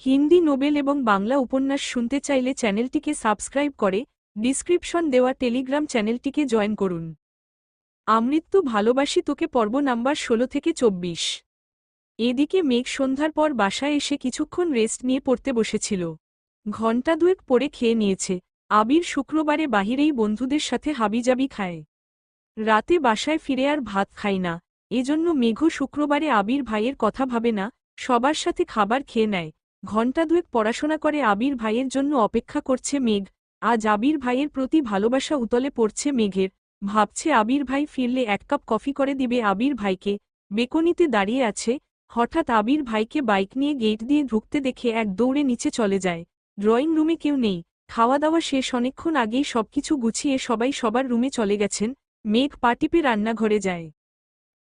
Hindi Nobel এবং বাংলা উপন্যাস শুনতে চাইলে চ্যানেলটিকে সাবস্ক্রাইব করে ডিসক্রিপশন দেওয়া টেলিগ্রাম চ্যানেলটিকে জয়েন করুন। আমৃত্যু ভালোবাসি তোকে পর্ব নাম্বার ১৬ থেকে ২৪। এদিকে মেঘ সন্ধ্যার পর বাসায় এসে কিছুক্ষণ রেস্ট নিয়ে পড়তে বসেছিল। ঘণ্টা দুয়েক পরে খেয়ে নিয়েছে। আবির শুক্রবারে বাহিরেই বন্ধুদের সাথে হাবিজাবি খায়। রাতে বাসায় ফিরে আর ভাত খায় না। এজন্য মেঘও শুক্রবারে আবির ভাইয়ের কথা ভাবে না, সবার সাথে খাবার খেয়ে নেয়। ঘণ্টা দুয়েক পড়াশোনা করে আবির ভাইয়ের জন্য অপেক্ষা করছে মেঘ। আজ আবির ভাইয়ের প্রতি ভালোবাসা উতলে পড়ছে মেঘের। ভাবছে আবির ভাই ফিরলে ১ কাপ কফি করে দিবে আবির ভাইকে। বেকনিতে দাঁড়িয়ে আছে, হঠাৎ আবির ভাইকে বাইক নিয়ে গেট দিয়ে ঢুকতে দেখে এক দৌড়ে নিচে চলে যায়। ড্রয়িং রুমে কেউ নেই। খাওয়া দাওয়া শেষ অনেকক্ষণ আগেই সবকিছু গুছিয়ে সবাই সবার রুমে চলে গেছেন। মেঘ পা টিপে রান্নাঘরে যায়।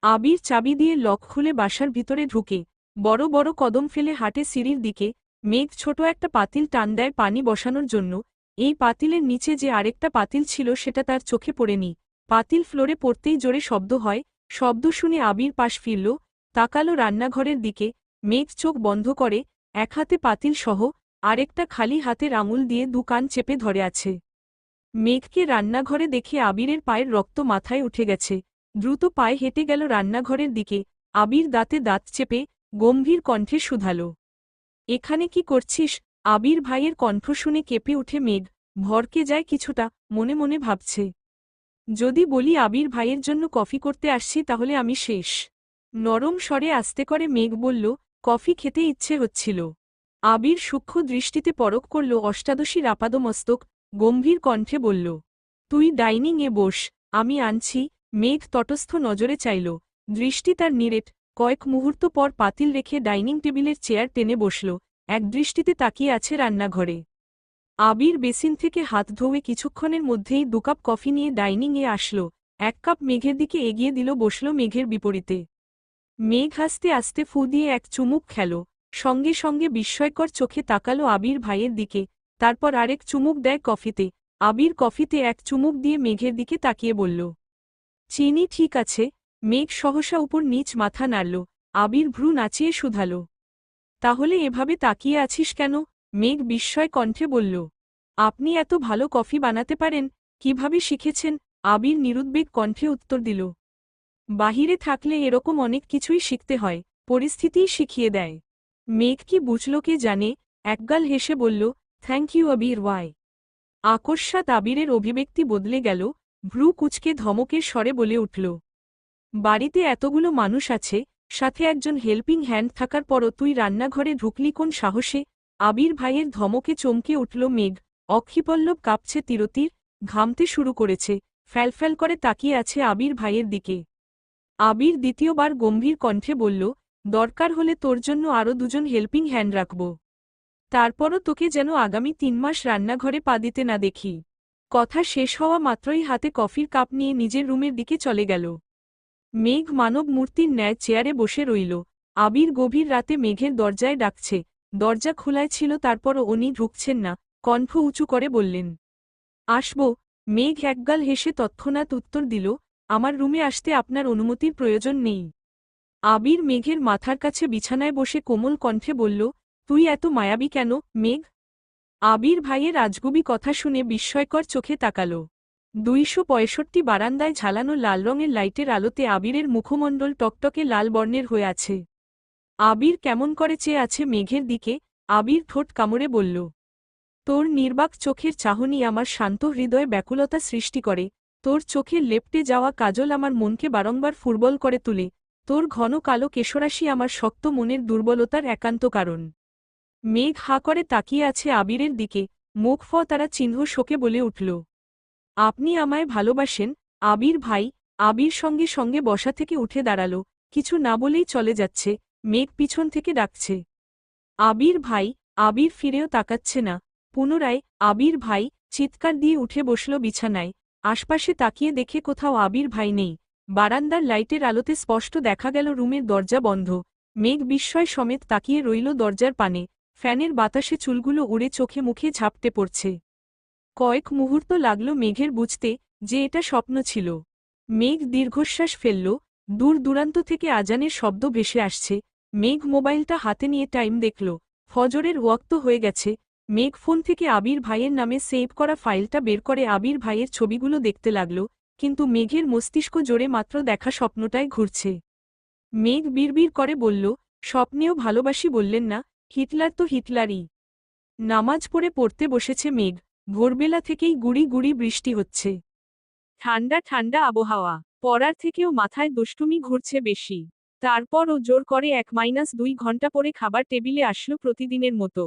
আবির চাবি দিয়ে লক খুলে বাসার ভিতরে ঢুকে বড় বড় কদম ফেলে হাঁটে সিঁড়ির দিকে। মেঘ ছোট একটা পাতিল টান দেয় পানি বসানোর জন্য। এই পাতিলের নিচে যে আরেকটা পাতিল ছিল সেটা তার চোখে পড়েনি। পাতিল ফ্লোরে পড়তেই জোরে শব্দ হয়। শব্দ শুনে আবির পাশ ফিরল, তাকালো রান্নাঘরের দিকে। মেঘ চোখ বন্ধ করে, এক হাতে পাতিল সহ আরেকটা খালি হাতের আঙুল দিয়ে ২ কান চেপে ধরে আছে। মেঘকে রান্নাঘরে দেখে আবিরের পায়ের রক্ত মাথায় উঠে গেছে। দ্রুত পায়ে হেঁটে গেল রান্নাঘরের দিকে। আবির দাঁতে দাঁত চেপে গম্ভীর কণ্ঠে শুধাল, এখানে কি করছিস? আবির ভাইয়ের কণ্ঠ শুনে কেঁপে উঠে মেঘ। ভরকে যায় কিছুটা, মনে মনে ভাবছে, যদি বলি আবির ভাইয়ের জন্য কফি করতে আসছি তাহলে আমি শেষ। নরম স্বরে আস্তে করে মেঘ বলল, কফি খেতে ইচ্ছে হচ্ছিল। আবির সূক্ষ্ম দৃষ্টিতে পরখ করল অষ্টাদশীর আপাদমস্তক, গম্ভীর কণ্ঠে বলল, তুই ডাইনিংয়ে বস, আমি আনছি। মেঘ তটস্থ নজরে চাইল, দৃষ্টি তার নিরেট। কয়েক মুহূর্ত পর পাতিল রেখে ডাইনিং টেবিলের চেয়ার টেনে বসল, এক দৃষ্টিতে তাকিয়ে আছে রান্নাঘরে। আবির বেসিন থেকে হাত ধোয়ে কিছুক্ষণের মধ্যেই ২ কাপ কফি নিয়ে ডাইনিংয়ে আসল। ১ কাপ মেঘের দিকে এগিয়ে দিল, বসল মেঘের বিপরীতে। মেঘ হাসতে আস্তে ফু দিয়ে এক চুমুক খেল, সঙ্গে সঙ্গে বিস্ময়কর চোখে তাকালো আবির ভাইয়ের দিকে। তারপর আরেক চুমুক দেয় কফিতে। আবির কফিতে এক চুমুক দিয়ে মেঘের দিকে তাকিয়ে বলল, চিনি ঠিক আছে। মেঘ সহসা উপর নিচ মাথা নাড়ল। আবির ভ্রু নাচিয়ে শুধাল, তাহলে এভাবে তাকিয়ে আছিস কেন? মেঘ বিস্ময় কণ্ঠে বলল, আপনি এত ভালো কফি বানাতে পারেন, কিভাবে শিখেছেন? আবির নিরুদ্বেগ কণ্ঠে উত্তর দিল, বাহিরে থাকলে এরকম অনেক কিছুই শিখতে হয়, পরিস্থিতিই শিখিয়ে দেয়। মেঘ কি বুঝল কে জানে, একগাল হেসে বলল, থ্যাংক ইউ আবির ওয়াই। আকস্মাৎ আবিরের অভিব্যক্তি বদলে গেল, ভ্রু কুঁচকে ধমকের স্বরে বলে উঠল, বাড়িতে এতগুলো মানুষ আছে, সাথে একজন হেল্পিং হ্যান্ড থাকার পরও তুই রান্নাঘরে ঢুকলি কোন সাহসে? আবির ভাইয়ের ধমকে চমকে উঠল মেঘ। অক্ষিপল্লব কাঁপছে তিরতির, ঘামতে শুরু করেছে, ফ্যালফ্যাল করে তাকিয়ে আছে আবির ভাইয়ের দিকে। আবির দ্বিতীয়বার গম্ভীর কণ্ঠে বলল, দরকার হলে তোর জন্য আরও ২ জন হেল্পিং হ্যান্ড রাখব। তারপরও তোকে যেন আগামী ৩ মাস রান্নাঘরে পা দিতে না দেখি। কথা শেষ হওয়া মাত্রই হাতে কফির কাপ নিয়ে নিজের রুমের দিকে চলে গেল। মেঘ মানব মূর্তির ন্যায় চেয়ারে বসে রইল। আবির গভীর রাতে মেঘের দরজায় ডাকছে। দরজা খোলায় ছিল, তারপরও উনি ঢুকছেন না। কণ্ঠ উঁচু করে বললেন, আসব। মেঘ একগাল হেসে তৎক্ষণাৎ উত্তর দিল, আমার রুমে আসতে আপনার অনুমতির প্রয়োজন নেই। আবির মেঘের মাথার কাছে বিছানায় বসে কোমল কণ্ঠে বলল, তুই এত মায়াবী কেন, মেঘ? আবির ভাইয়ের আজগুবি কথা শুনে বিস্ময়কর চোখে তাকাল। ২৬৫ বারান্দায় ঝালানো লাল রঙের লাইটের আলোতে আবিরের মুখমণ্ডল টকটকে লাল বর্ণের হয়ে আছে। আবির কেমন করে চেয়ে আছে মেঘের দিকে। আবির ঠোঁট কামড়ে বলল, তোর নির্বাক চোখের চাহনি আমার শান্ত হৃদয়ে ব্যাকুলতা সৃষ্টি করে। তোর চোখের লেপ্টে যাওয়া কাজল আমার মনকে বারংবার ফুরবল করে তুলে। তোর ঘন কালো কেশরাশি আমার শক্ত মনের দুর্বলতার একান্ত কারণ। মেঘ হাঁ করে তাকিয়ে আছে আবিরের দিকে, মুখ তারা চিহ্ন শোকে বলে উঠল, আপনি আমায় ভালোবাসেন, আবির ভাই? আবির সঙ্গে সঙ্গে বসা থেকে উঠে দাঁড়াল, কিছু না বলেই চলে যাচ্ছে। মেঘ পিছন থেকে ডাকছে, আবির ভাই। আবির ফিরেও তাকাচ্ছে না। পুনরায়, আবির ভাই। চিৎকার দিয়ে উঠে বসল বিছানায়। আশপাশে তাকিয়ে দেখে কোথাও আবির ভাই নেই। বারান্দার লাইটের আলোতে স্পষ্ট দেখা গেল রুমের দরজা বন্ধ। মেঘ বিস্ময় সমেত তাকিয়ে রইল দরজার পানে। ফ্যানের বাতাসে চুলগুলো উড়ে চোখে মুখে ঝাপটে পড়ছে। কয়েক মুহূর্ত লাগল মেঘের বুঝতে যে এটা স্বপ্ন ছিল। মেঘ দীর্ঘশ্বাস ফেলল। দূর দূরান্ত থেকে আজানের শব্দ ভেসে আসছে। মেঘ মোবাইলটা হাতে নিয়ে টাইম দেখল। ফজরের ওয়াক্ত হয়ে গেছে। মেঘ ফোন থেকে আবির ভাইয়ের নামে সেভ করা ফাইলটা বের করে আবির ভাইয়ের ছবিগুলো দেখতে লাগল, কিন্তু মেঘের মস্তিষ্ক জোরে মাত্র দেখা স্বপ্নটায় ঘুরছে। মেঘ বিড়বিড় করে বলল, স্বপ্নেও ভালোবাসি বললেন না, হিটলার তো হিটলারই। নামাজ পড়তে বসেছে মেঘ। ভোরবেলা থেকেই গুড়ি গুড়ি বৃষ্টি হচ্ছে। ঠান্ডা ঠান্ডা আবহাওয়া, পড়ার থেকেও মাথায় দুষ্টুমি ঘুরছে বেশি। তারপরও জোর করে 1-2 ঘন্টা পরে খাবার টেবিলে আসলো প্রতিদিনের মতো।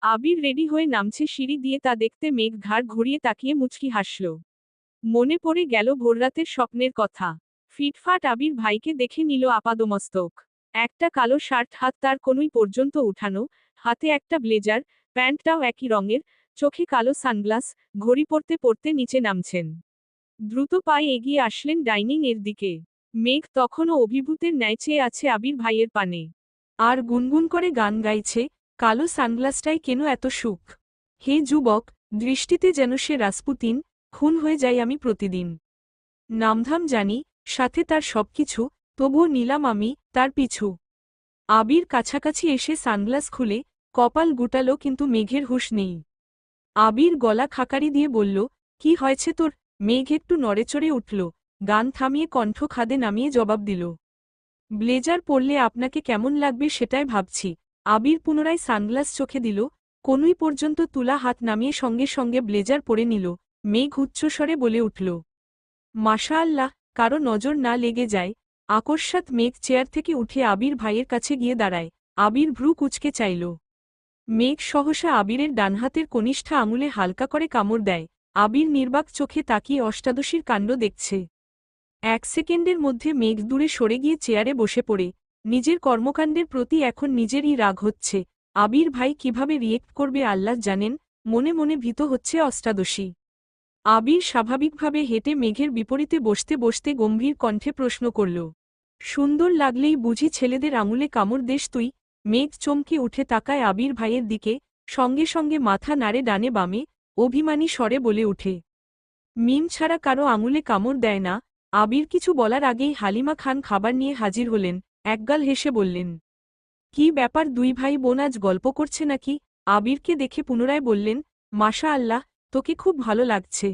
আবির রেডি হয়ে নামছে সিঁড়ি দিয়ে, তা দেখতে মেঘ ঘাড় ঘুরিয়ে তাকিয়ে মুচকি হাসল। মনে পড়ে গেল ভোররাতের স্বপ্নের কথা। ফিটফাট আবির ভাইকে দেখে নিল আপাদমস্তক। একটা কালো শার্ট, হাত তার কনুই পর্যন্ত উঠানো, হাতে একটা ব্লেজার, প্যান্টটাও একই রঙের, চোখে কালো সানগ্লাস, ঘড়ি পড়তে পড়তে নিচে নামছেন। দ্রুত পায়ে এগিয়ে আসলেন ডাইনিং এর দিকে। মেঘ তখনও অভিভূতের ন্যায় চেয়ে আছে আবির ভাইয়ের পানে। আর গুনগুন করে গান গাইছে, কালো সানগ্লাসটাই কেন এত সুখ। হে যুবক, দৃষ্টিতে যেন সে রাসপুতিন, খুন হয়ে যাই আমি প্রতিদিন। নামধাম জানি, সাথে তার সবকিছু, তবুও নিলাম আমি তার পিছু। আবির কাছাকাছি এসে সানগ্লাস খুলে কপাল গুটালো, কিন্তু মেঘের হুঁশ নেই। আবির গলা খাকারি দিয়ে বলল, কি হয়েছে তোর? মেঘ একটু নড়েচড়ে উঠল, গান থামিয়ে কণ্ঠ খাদে নামিয়ে জবাব দিল, ব্লেজার পরলে আপনাকে কেমন লাগবে সেটাই ভাবছি। আবির পুনরায় সানগ্লাস চোখে দিল, কনুই পর্যন্ত তুলা হাত নামিয়ে সঙ্গে সঙ্গে ব্লেজার পরে নিল। মেঘ উচ্চস্বরে বলে উঠল, মাশাআল্লাহ, কারো নজর না লেগে যায়। আকস্মাৎ মেঘ চেয়ার থেকে উঠে আবির ভাইয়ের কাছে গিয়ে দাঁড়ায়। আবির ভ্রু কুঁচকে চাইল। মেঘ সহসা আবিরের ডানহাতের কনিষ্ঠা আঙুলে হালকা করে কামড় দেয়। আবির নির্বাক চোখে তাকিয়ে অষ্টাদশীর কাণ্ড দেখছে। 1 সেকেন্ডের মধ্যে মেঘ দূরে সরে গিয়ে চেয়ারে বসে পড়ে। নিজের কর্মকাণ্ডের প্রতি এখন নিজেরই রাগ হচ্ছে। আবির ভাই কিভাবে রিয়েক্ট করবে আল্লাহ জানেন, মনে মনে ভীত হচ্ছে অষ্টাদশী। আবির স্বাভাবিকভাবে হেঁটে মেঘের বিপরীতে বসতে বসতে গম্ভীর কণ্ঠে প্রশ্ন করল, সুন্দর লাগলেই বুঝি ছেলেদের আঙুলে কামড় দেশ তুই? মেঘ চমকে উঠে তাকায় আবির ভাইয়ের দিকে, সঙ্গে সঙ্গে মাথা নাড়ে ডানে বামে, অভিমানী স্বরে বলে উঠে, মিম ছাড়া কারো আঙুলে কামড় দেয় না। আবির কিছু বলার আগেই হালিমা খান খাবার নিয়ে হাজির হলেন। একগাল হেসে বললেন, কি ব্যাপার, দুই ভাই বোন আজ গল্প করছে নাকি? আবিরকে দেখে পুনরায় বললেন, মাশা আল্লাহ, তোকে খুব ভালো লাগছে।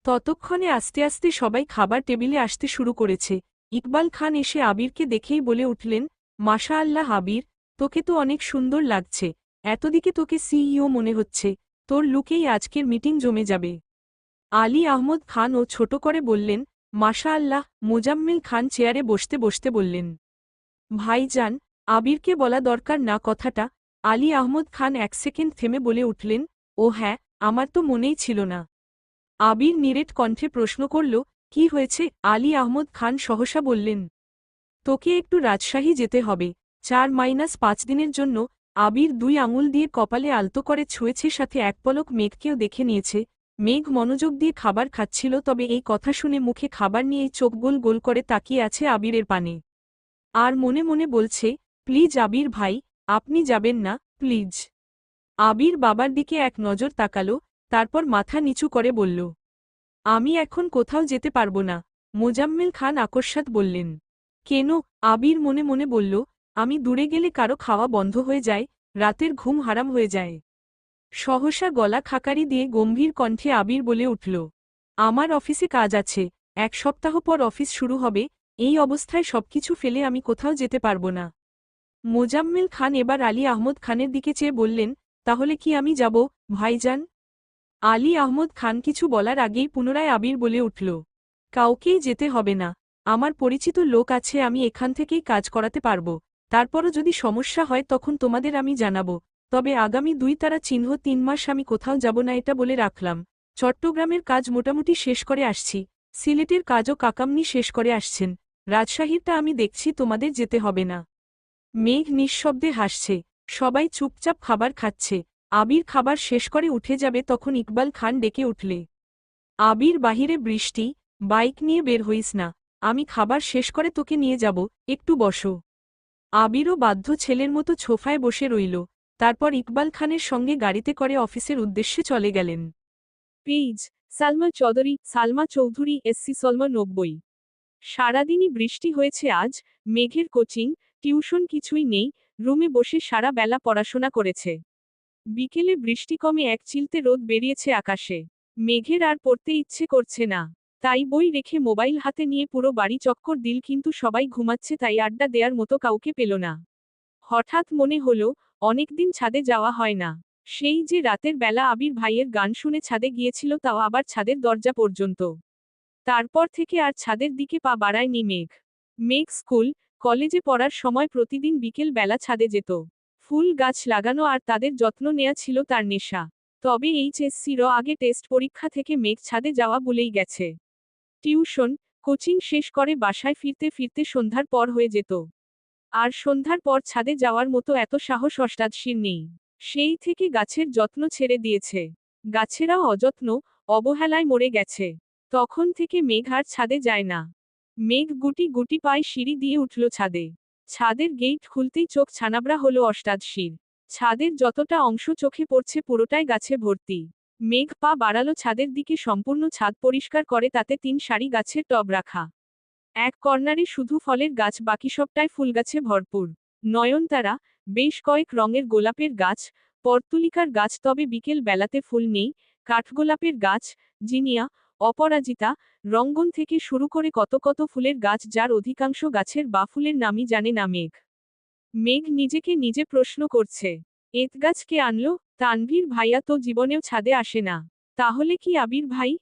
ততক্ষণে আস্তে আস্তে সবাই খাবার টেবিলে আসতে শুরু করেছে। ইকবাল খান এসে আবিরকে দেখেই বলে উঠলেন, মাশা আল্লাহ আবির, তোকে তো অনেক সুন্দর লাগছে। এতদিকে তোকে সিইও মনে হচ্ছে। তোর লুকেই আজকের মিটিং জমে যাবে। আলী আহমদ খান ও ছোট করে বললেন, মাশা আল্লাহ। মোজাম্মেল খান চেয়ারে বসতে বসতে বললেন, ভাইজান, আবিরকে বলা দরকার না কথাটা। আলী আহমদ খান 1 সেকেন্ড থেমে বলে উঠলেন, ও হ্যাঁ, আমার তো মনেই ছিল না। আবির নিরেট কণ্ঠে প্রশ্ন করল, কি হয়েছে? আলী আহমদ খান সহসা বললেন, তোকে একটু রাজশাহী যেতে হবে 4-5 দিনের জন্য। আবির 2 আঙুল দিয়ে কপালে আলতো করে ছুঁয়েছে, সাথে এক পলক মেঘকেও দেখে নিয়েছে। মেঘ মনোযোগ দিয়ে খাবার খাচ্ছিল, তবে এই কথা শুনে মুখে খাবার নিয়েই চোখ গোল গোল করে তাকিয়ে আছে আবিরের পানে। আর মনে মনে বলছে, প্লিজ আবির ভাই, আপনি যাবেন না, প্লিজ। আবির বাবার দিকে এক নজর তাকালো, তারপর মাথা নিচু করে বলল, আমি এখন কোথাও যেতে পারবো না। মোজাম্মেল খান আকস্মাৎ বললেন, কেন? আবির মনে মনে বলল, আমি দূরে গেলে কারো খাওয়া বন্ধ হয়ে যায়, রাতের ঘুম হারাম হয়ে যায়। সহসা গলা খাকারি দিয়ে গম্ভীর কণ্ঠে আবির বলে উঠল, আমার অফিসে কাজ আছে, 1 সপ্তাহ পর অফিস শুরু হবে। এই অবস্থায় সবকিছু ফেলে আমি কোথাও যেতে পারবো না। মোজাম্মেল খান এবার আলী আহমদ খানের দিকে চেয়ে বললেন, তাহলে কি আমি যাব, ভাইজান? আলী আহমদ খান কিছু বলার আগেই পুনরায় আবির বলে উঠল, কাউকেই যেতে হবে না। আমার পরিচিত লোক আছে, আমি এখান থেকেই কাজ করাতে পারব। তারপরও যদি সমস্যা হয় তখন তোমাদের আমি জানাব। তবে আগামী 2 তারা চিহ্ন 3 মাস আমি কোথাও যাব না, এটা বলে রাখলাম। চট্টগ্রামের কাজ মোটামুটি শেষ করে আসছি। সিলেটের কাজও কাকামনি শেষ করে আসছেন। রাজশাহীরটা আমি দেখছি, তোমাদের যেতে হবে না। মেঘ নিঃশব্দে হাসছে। সবাই চুপচাপ খাবার খাচ্ছে। আবির খাবার শেষ করে উঠে যাবে তখন ইকবাল খান ডেকে উঠলে, আবির, বাহিরে বৃষ্টি, বাইক নিয়ে বের হইস না। আমি খাবার শেষ করে তোকে নিয়ে যাব, একটু বসো। আবিরও বাধ্য ছেলের মতো ছোফায় বসে রইল। তারপর ইকবাল খানের সঙ্গে গাড়িতে করে অফিসের উদ্দেশ্যে চলে গেলেন। Page Salma Chowdhury SC Salma 90। সারাদিনই বৃষ্টি হয়েছে আজ। মেঘের কোচিং, টিউশন কিছুই নেই। রুমে বসে সারা বেলা পড়াশোনা করেছে। বিকেলে বৃষ্টি কমে এক চিলতে রোদ বেরিয়েছে আকাশে। মেঘের আর পড়তে ইচ্ছে করছে না। তাই বই রেখে মোবাইল হাতে নিয়ে পুরো বাড়ি চক্কর দিল, কিন্তু সবাই ঘুমাচ্ছে তাই আড্ডা দেওয়ার মতো কাউকে পেল না। হঠাৎ মনে হলো, অনেকদিন ছাদে যাওয়া হয় না। সেই যে রাতের বেলা আবির ভাইয়ের গান শুনে ছাদে গিয়েছিল, তাও আবার ছাদের দরজা পর্যন্ত। তারপর থেকে আর ছাদের দিকে পা বাড়ায়নি মেঘ। মেঘ স্কুল, কলেজে পড়ার সময় প্রতিদিন বিকেল বেলা ছাদে যেত। ফুল গাছ লাগানো আর তাদের যত্ন নেয়া ছিল তার নেশা। তবে এইচএসসির আগে টেস্ট পরীক্ষা থেকে মেঘ ছাদে যাওয়া ভুলেই গেছে। টিউশন, কোচিং শেষ করে বাসায় ফিরতে ফিরতে সন্ধ্যার পর হয়ে যেত। আর সন্ধ্যার পর ছাদে যাওয়ার মতো এত সাহস অষ্টাদশীর নেই। সেই থেকে গাছের যত্ন ছেড়ে দিয়েছে। গাছেরাও অযত্ন, অবহেলায় মরে গেছে। তখন থেকে মেঘ আর ছাদে যায় না। মেঘ গুটি গুটি পায়ে সিঁড়ি দিয়ে উঠল ছাদে। ছাদের গেট খুলতেই চোখ ছানাবড়া হলো অষ্টাদশীর। ছাদের যতটা অংশ চোখে পড়ছে পুরোটাই গাছে ভর্তি। মেঘ পা বাড়ালো ছাদের দিকে, সম্পূর্ণ ছাদ পরিষ্কার করে তাতে 3 সারি গাছের টব রাখা। এক কর্নারে শুধু ফলের গাছ, বাকি সবটাই ফুলগাছে ভরপুর। নয়নতারা, বেশ কয়েক রঙের গোলাপের গাছ, পর্তুলিকার গাছ, তবে বিকেল বেলাতে ফুল নেই। কাঠগোলাপের গাছ, জিনিয়া, অপরাজিতা, রঙ্গন থেকে শুরু করে কত কত ফুলের গাছ, যার অধিকাংশ গাছের বা ফুলের নামই জানে না মেঘ। মেঘ নিজেকে নিজে প্রশ্ন করছে, এত গাছ কে আনলো? তানভীর ভাইয়া তো জীবনেও ছাদে আসে না। তাহলে কি আবির ভাই?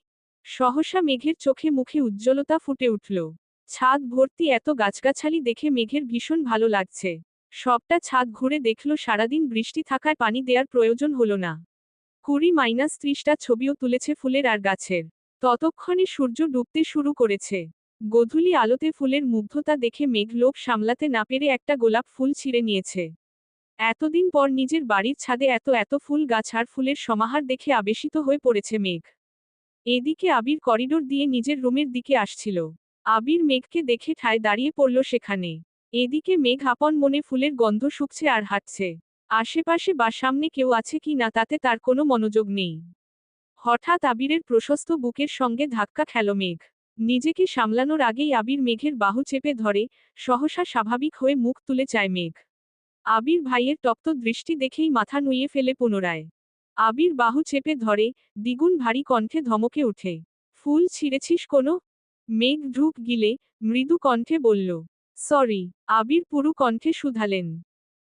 সহসা মেঘের চোখে মুখে উজ্জ্বলতা ফুটে উঠল। ছাদ ভর্তি এত গাছগাছালি দেখে মেঘের ভীষণ ভালো লাগছে। সবটা ছাদ ঘুরে দেখল, সারাদিন বৃষ্টি থাকায় পানি দেওয়ার প্রয়োজন হলো না। 20-30টা ছবিও তুলেছে ফুলের আর গাছের। ততক্ষণে সূর্য ডুবতে শুরু করেছে। গোধূলি আলোতে ফুলের মুগ্ধতা দেখে মেঘ লোভ সামলাতে না পেরে একটা গোলাপ ফুল ছিঁড়ে নিয়েছে। এতদিন পর নিজের বাড়ির ছাদে এত এত ফুল গাছ আর ফুলের সমাহার দেখে আবেশিত হয়ে পড়েছে মেঘ। এদিকে আবির করিডোর দিয়ে নিজের রুমের দিকে আসছিল। আবির মেঘকে দেখে ঠায় দাঁড়িয়ে পড়ল সেখানে। এদিকে মেঘ আপন মনে ফুলের গন্ধ শুকছে আর হাঁটছে। আশেপাশে বা সামনে কেউ আছে কি না তাতে তার কোনো মনোযোগ নেই। হঠাৎ আবিরের প্রশস্ত বুকের সঙ্গে ধাক্কা খেল মেঘ। নিজেকে সামলানোর আগেই আবির মেঘের বাহু চেপে ধরে। সহসা স্বাভাবিক হয়ে মুখ তুলে চায় মেঘ। আবির ভাইয়ের তপ্ত দৃষ্টি দেখেই মাথা নুইয়ে ফেলে পুনরায়। আবির বাহু চেপে ধরে, দ্বিগুণ ভারী কণ্ঠে ধমকে উঠে, ফুল ছিঁড়েছিস কোনো? মেঘ ঢুক গিলে, মৃদু কণ্ঠে বলল, সরি। আবির পুরু কণ্ঠে শুধালেন,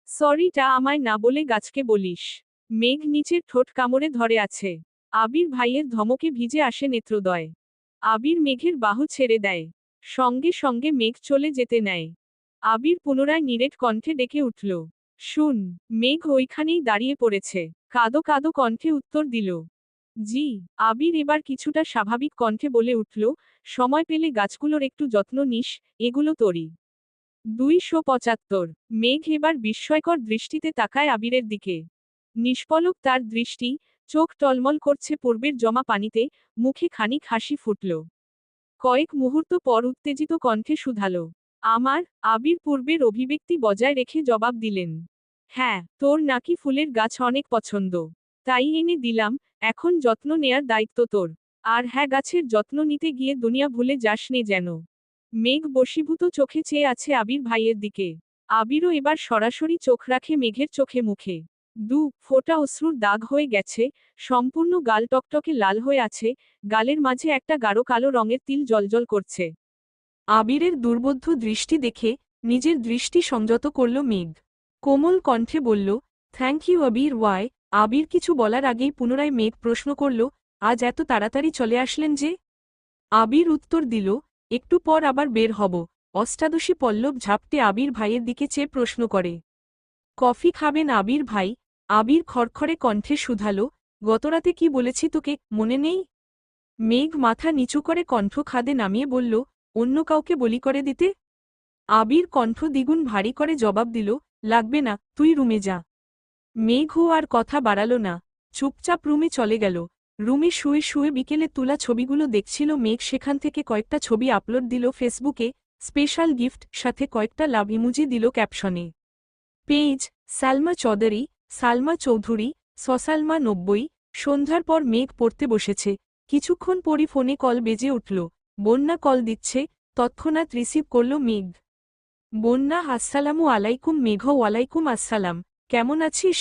সরিটা আমায় না বলে গাছকে বলিস? মেঘ নিচের ঠোঁট কামড়ে ধরে আছে। আবির ভাইয়ের ধমকে ভিজে আসে নেত্রদয়। আবির মেঘের বাহু ছেড়ে দেয়। সঙ্গে সঙ্গে মেঘ চলে যেতে নেয়। আবির পুনরায় নিরেট কণ্ঠে ডেকে উঠল, শুন। মেঘ ওইখানেই দাঁড়িয়ে পড়েছে। কাদো কাদো কণ্ঠে উত্তর দিল, জি। আবির এবার কিছুটা স্বাভাবিক কণ্ঠে বলে উঠল, সময় পেলে গাছগুলোর একটু যত্ন নিস, এগুলো তোরই। 275। মেঘ এবার বিস্ময়কর দৃষ্টিতে তাকায় আবিরের দিকে। নিষ্পলক তার দৃষ্টি, চোখ টলমল করছে পূর্বের জমা পানিতে, মুখে খানিক হাসি ফুটল। কয়েক মুহূর্ত পর উত্তেজিত কণ্ঠে শুধালো, আমার? আবির পূর্বের অভিব্যক্তি বজায় রেখে জবাব দিলেন, হ্যাঁ, তোর নাকি ফুলের গাছ অনেক পছন্দ। তাই এনে দিলাম, এখন যত্ন নেয়ার দায়িত্ব তোর। আর হ্যাঁ, গাছের যত্ন নিতে গিয়ে দুনিয়া ভুলে যাসনি যেন। মেঘ বশীভূত চোখে চেয়ে আছে আবির ভাইয়ের দিকে। আবিরও এবার সরাসরি চোখ রাখে মেঘের চোখে মুখে। 2 ফোঁটা অশ্রুর দাগ হয়ে গেছে, সম্পূর্ণ গাল টকটকে লাল হয়ে আছে, গালের মাঝে একটা গাঢ় কালো রঙের তিল জ্বলজ্বল করছে। আবিরের দুর্বোধ্য দৃষ্টি দেখে নিজের দৃষ্টি সংযত করল মেঘ। কোমল কণ্ঠে বলল, থ্যাংক ইউ আবির। ওয়াই? আবির কিছু বলার আগেই পুনরায় মেঘ প্রশ্ন করল, আজ এত তাড়াতাড়ি চলে আসলেন যে? আবির উত্তর দিল, একটু পর আবার বের হব। অষ্টাদশী পল্লব ঝাপটে আবির ভাইয়ের দিকে চেয়ে প্রশ্ন করে, কফি খাবেন আবির ভাই? আবির খড়খড়ে কণ্ঠে শুধালো, গতরাতে কি বলেছি তোকে, মনে নেই? মেঘ মাথা নিচু করে কণ্ঠ খাদে নামিয়ে বলল, অন্য কাউকে বলি করে দিতে। আবির কণ্ঠ দ্বিগুণ ভারী করে জবাব দিল, লাগবে না, তুই রুমে যা। মেঘও আর কথা বাড়াল না, চুপচাপ রুমে চলে গেল। রুমে শুয়ে শুয়ে বিকেলে তোলা ছবিগুলো দেখছিল মেঘ। সেখান থেকে কয়েকটা ছবি আপলোড দিল ফেসবুকে, স্পেশাল গিফট সাথে কয়েকটা লাভ ইমোজি দিল ক্যাপশনে। পেজ, সালমা চৌধুরী, সালমা চৌধুরী, সসালমা 90। সন্ধ্যার পর মেঘ পড়তে বসেছে। কিছুক্ষণ পরই ফোনে কল বেজে উঠল। বন্যা কল দিচ্ছে, তৎক্ষণাৎ রিসিভ করল মেঘ। বন্যা আসসালামু আলাইকুম। মেঘ ওয়ালাইকুম আসসালাম। কেমন আছিস?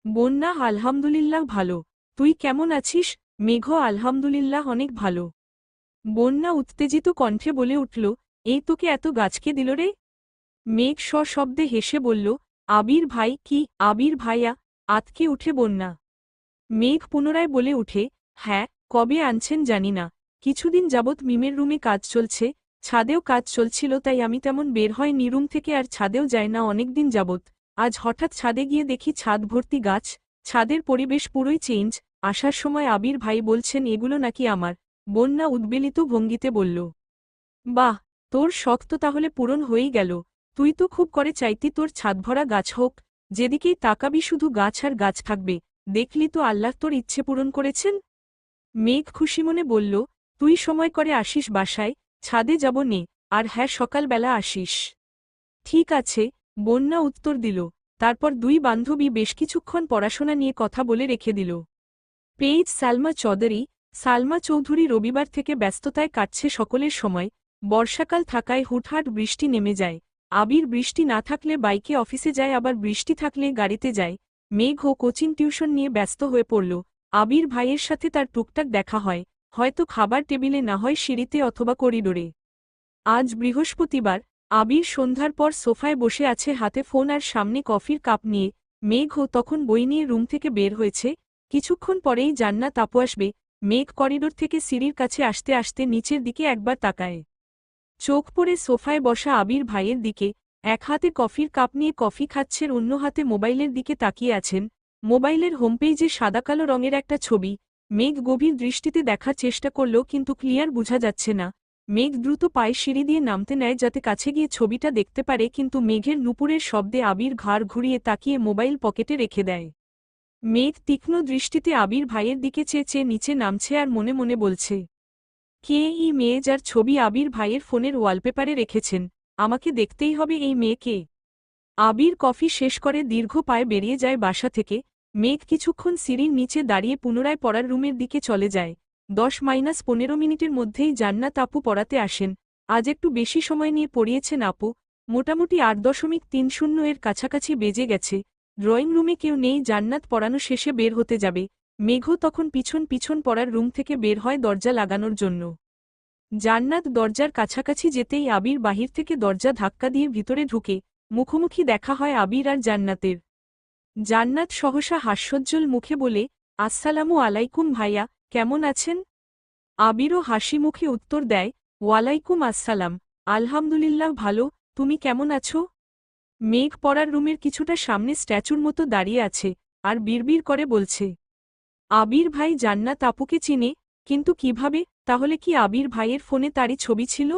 বন্যা আলহামদুলিল্লাহ ভালো। তুই কেমন আছিস? মেঘ আলহামদুলিল্লাহ অনেক ভালো। বন্যা উত্তেজিত কণ্ঠে বলে উঠল, এই তোকে এত গাছকে দিল রে? মেঘ সশব্দে হেসে বলল, আবির ভাই। কি আবির ভাইয়া? আতকে উঠে বন্যা। মেঘ পুনরায় বলে উঠে, হ্যাঁ, কবে আনছেন জানি না। কিছুদিন যাবৎ মিমের রুমে কাজ চলছে, ছাদেও কাজ চলছিল, তাই আমি তেমন বের হয়নি রুম থেকে, আর ছাদেও যায় না অনেকদিন যাবৎ। আজ হঠাৎ ছাদে গিয়ে দেখি ছাদ ভর্তি গাছ, ছাদের পরিবেশ পুরোই চেঞ্জ। আসার সময় আবির ভাই বলছেন এগুলো নাকি আমার। বন্যা উদ্বেলিত ভঙ্গিতে বলল, বাহ, তোর শখ তো তাহলে পূরণ হয়েই গেল। তুই তো খুব করে চাইতি তোর ছাদভরা গাছ হোক, যেদিকেই তাকাবি শুধু গাছ আর গাছ থাকবে। দেখলি তো আল্লাহ তোর ইচ্ছে পূরণ করেছেন। মেঘ খুশি মনে বলল, তুই সময় করে আসিস বাসায়, ছাদে যাব নে। আর হ্যাঁ, সকালবেলা আসিস। ঠিক আছে, বন্যা উত্তর দিল। তারপর দুই বান্ধবী বেশ কিছুক্ষণ পড়াশোনা নিয়ে কথা বলে রেখে দিল। পেইজ সালমা চৌধুরী। সালমা চৌধুরী রবিবার থেকে ব্যস্ততায় কাটছে সকলের সময়। বর্ষাকাল থাকায় হুটহাট বৃষ্টি নেমে যায়। আবির বৃষ্টি না থাকলে বাইকে অফিসে যায়, আবার বৃষ্টি থাকলে গাড়িতে যায়। মেঘ ও কোচিং টিউশন নিয়ে ব্যস্ত হয়ে পড়ল। আবির ভাইয়ের সাথে তার টুকটাক দেখা হয়, হয়তো খাবার টেবিলে, না হয় সিঁড়িতে অথবা করিডোরে। আজ বৃহস্পতিবার। আবির সন্ধ্যার পর সোফায় বসে আছে, হাতে ফোন আর সামনে কফির কাপ নিয়ে। মেঘ তখন বই নিয়ে রুম থেকে বের হয়েছে। কিছুক্ষণ পরেই জান্নাত আপু আসবে। মেঘ করিডোর থেকে সিঁড়ির কাছে আসতে আসতে নিচের দিকে একবার তাকায়। চোখ পড়ে সোফায় বসা আবির ভাইয়ের দিকে। এক হাতে কফির কাপ নিয়ে কফি খাচ্ছেন, অন্য হাতে মোবাইলের দিকে তাকিয়ে আছেন। মোবাইলের হোমপেজে সাদাকালো রঙের একটা ছবি। মেঘ গভীর দৃষ্টিতে দেখার চেষ্টা করল, কিন্তু ক্লিয়ার বোঝা যাচ্ছে না। মেঘ দ্রুত পায়ে সিঁড়ি দিয়ে নামতে নেয় যাতে কাছে গিয়ে ছবিটা দেখতে পারে, কিন্তু মেঘের নুপুরের শব্দে আবির ঘাড় ঘুরিয়ে তাকিয়ে মোবাইল পকেটে রেখে দেয়। মেঘ তীক্ষ্ণ দৃষ্টিতে আবির ভাইয়ের দিকে চেয়ে চেয়ে নিচে নামছে আর মনে মনে বলছে, কে এই মেয়ে যার ছবি আবির ভাইয়ের ফোনের ওয়ালপেপারে রেখেছেন? আমাকে দেখতেই হবে এই মেয়েকে। আবির কফি শেষ করে দীর্ঘ পায়ে বেরিয়ে যায় বাসা থেকে। মেঘ কিছুক্ষণ সিঁড়ির নিচে দাঁড়িয়ে পুনরায় পড়ার রুমের দিকে চলে যায়। 10-15 মিনিটের মধ্যেই জান্নাত আপু পড়াতে আসেন। আজ একটু বেশি সময় নিয়ে পড়িয়েছেন আপু। মোটামুটি 8.30 এর কাছাকাছি বেজে গেছে। ড্রয়িং রুমে কেউ নেই, জান্নাত পড়ানো শেষে বের হতে যাবে। মেঘ তখন পিছন পিছন পড়ার রুম থেকে বের হয় দরজা লাগানোর জন্য। জান্নাত দরজার কাছাকাছি যেতেই আবির বাহির থেকে দরজা ধাক্কা দিয়ে ভিতরে ঢুকে। মুখোমুখি দেখা হয় আবির আর জান্নাতের। জান্নাত সহসা হাস্যোজ্জ্বল মুখে বলে, আসসালামু আলাইকুম ভাইয়া, কেমন আছেন? আবিরও হাসি মুখে উত্তর দেয়, ওয়ালাইকুম আসসালাম, আলহামদুলিল্লাহ ভালো। তুমি কেমন আছো? মেঘ পড়ার রুমের কিছুটা সামনে স্ট্যাচুর মতো দাঁড়িয়ে আছে, আর বিড়বিড় করে বলছে, আবির ভাই জান্নাত আপুকে চিনে, কিন্তু কিভাবে? তাহলে কি আবির ভাইয়ের ফোনে তারই ছবি ছিল?